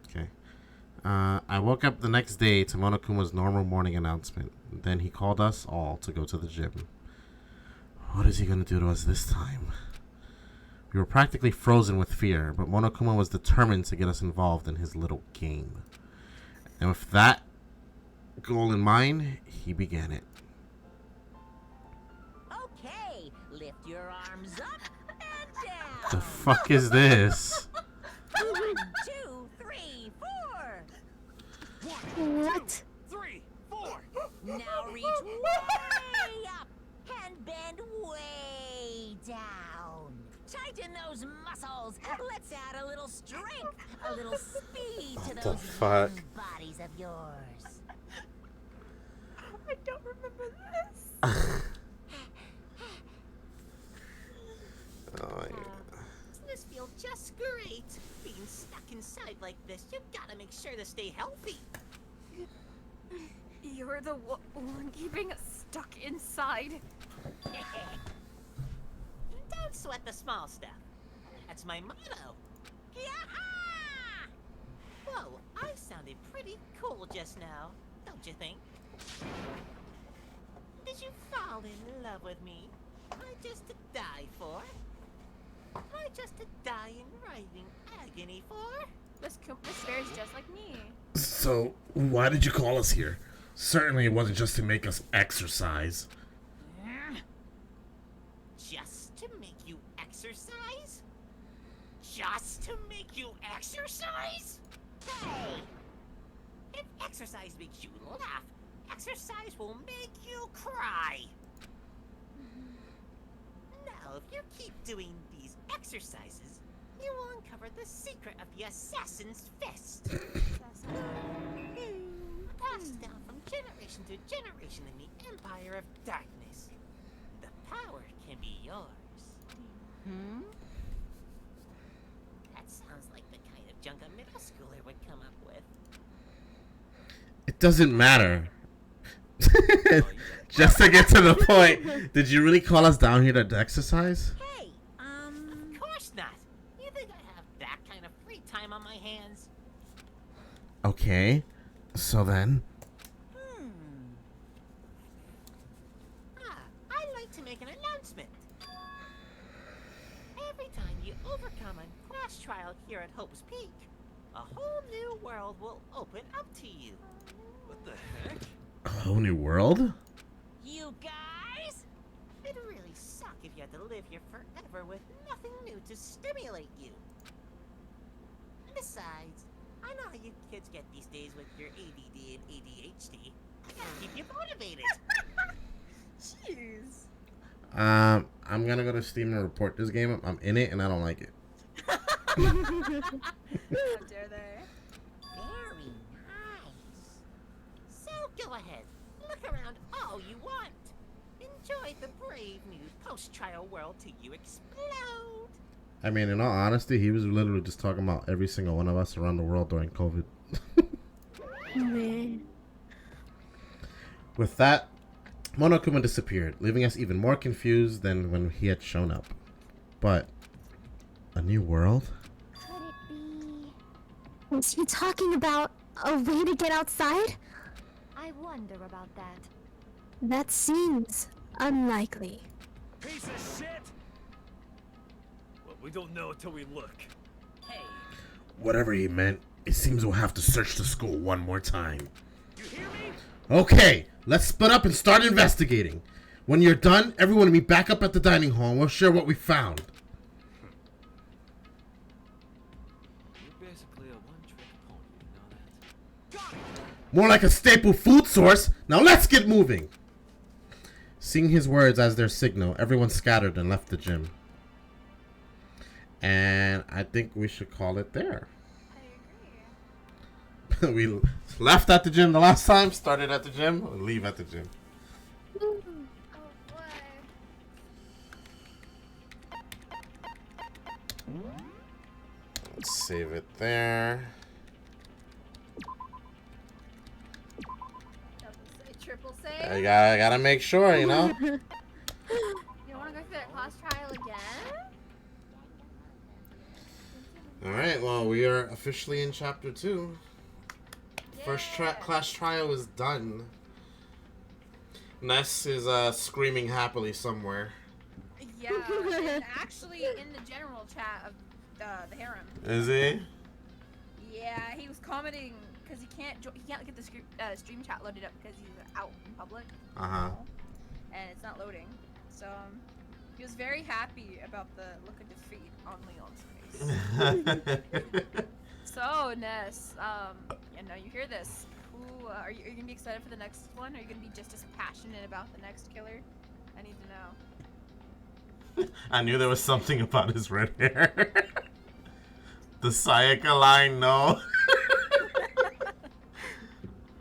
Okay. I woke up the next day to Monokuma's normal morning announcement. Then he called us all to go to the gym. What is he going to do to us this time? We were practically frozen with fear, but Monokuma was determined to get us involved in his little game. And with that goal in mind, he began it.
Okay, lift your arms up and down.
The fuck is this?
1, 2, 3, 4. 1,
What?
2, 3, 4. Now reach way up and bend way down. Tighten those muscles. Let's add a little strength, a little speed to
What
those
the fuck?
young bodies of yours.
I don't remember this.
This feels just great. Being stuck inside like this, you've got to make sure to stay healthy.
You're the one keeping us stuck inside.
Don't sweat the small stuff. That's my motto. Yaha! Whoa, I sounded pretty cool just now, don't you think? Did you fall in love with me? Am I just to die for? Am I just to die in writhing agony for?
This bear is just like me.
So, why did you call us here? Certainly it wasn't just to make us exercise.
Just to make you exercise? Just to make you exercise? Hey! If exercise makes you laugh, exercise will make you cry. Now, if you keep doing these exercises, you will uncover the secret of the assassin's fist. Passed down from generation to generation in the Empire of Darkness. The power can be yours. That sounds like the kind of junk a middle schooler would come up with.
It doesn't matter. Just to get to the point, did you really call us down here to exercise?
Hey, of course not. You think I have that kind of free time on my hands?
Okay, so then.
I'd like to make an announcement. Every time you overcome a class trial here at Hope's Peak, a whole new world will open up to you.
What the heck?
A whole new world?
You guys? It really sucks if you had to live here forever with nothing new to stimulate you. Besides, I know how you kids get these days with your ADD and ADHD. I gotta keep you motivated.
Jeez.
I'm gonna go to Steam and report this game. I'm in it and I don't like it.
How dare they?
Very nice. So go ahead, look around all you want. Enjoy the brave new post-trial world till you explode.
I mean, in all honesty, he was literally just talking about every single one of us around the world during COVID.
Man.
With that, Monokuma disappeared, leaving us even more confused than when he had shown up. But a new world?
Could it be?
Was he talking about a way to get outside?
I wonder about that.
That seems unlikely.
Piece of shit!
Well, we don't know until we look.
Hey,
Whatever he meant, it seems we'll have to search the school one more time.
You hear me?
Okay, let's split up and start investigating. When you're done, everyone will meet back up at the dining hall and we'll share what we found.
You're basically a one-trick pony, you know that?
More like a staple food source. Now let's get moving. Seeing his words as their signal, everyone scattered and left the gym. And I think we should call it there.
I agree.
We left at the gym the last time, started at the gym, or leave at the gym.
Oh boy.
Let's save it there.
Double save, triple save.
I gotta make sure, you know.
You wanna go through that class trial again?
Alright, well, we are officially in chapter 2. First class trial is done. Ness is screaming happily somewhere.
Yeah, and actually in the general chat of the harem.
Is he?
Yeah, he was commenting because he can't get the stream chat loaded up because he's out in public.
Uh-huh.
And it's not loading. So he was very happy about the look of defeat on Leon's face. So Ness, you know you hear this. Who are you gonna be excited for the next one? Are you gonna be just as passionate about the next killer? I need to know.
I knew there was something about his red hair. The Sayaka line, no.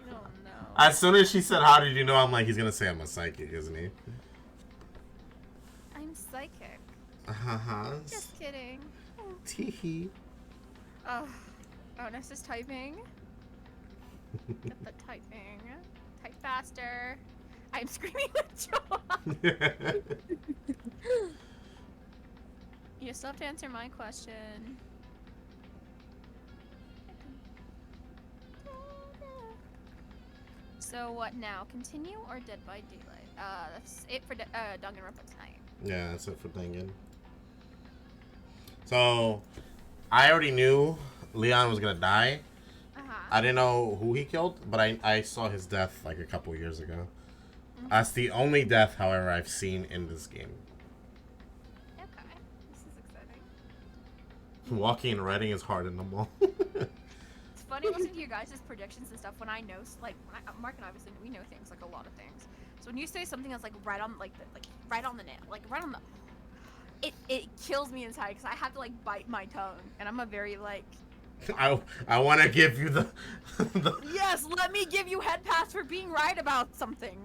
No.
As soon as she said, "How did you know?" I'm like, he's gonna say I'm a psychic, isn't he?
I'm psychic.
Uh-huh.
Just kidding.
Teehee.
Oh, Ness is typing. Get the typing. Type faster. I'm screaming with joy. You still have to answer my question. So what now? Continue or Dead by Daylight? That's it for Danganronpa tonight.
Yeah, that's it for Dangan. So, I already knew Leon was gonna die. I didn't know who he killed, but I saw his death like a couple years ago. That's the only death, however, I've seen in this game.
Okay, this is exciting.
Walking and writing is hard in the mall.
It's funny listening to your guys' predictions and stuff when I know, like, Mark and I obviously we know things, like a lot of things. So when you say something that's like right on, right on the nail, like right on the, it kills me inside because I have to like bite my tongue, and I'm a very like.
I want to give you the
Yes, let me give you head pass for being right about something.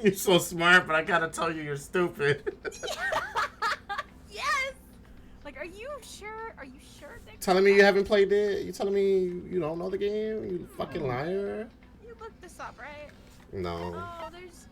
You're so smart, but I gotta tell you, you're stupid.
Yes. Like, are you sure? Are you sure?
Telling me you haven't played it? You telling me you don't know the game? You fucking liar.
You looked this up, right?
No.
Oh, there's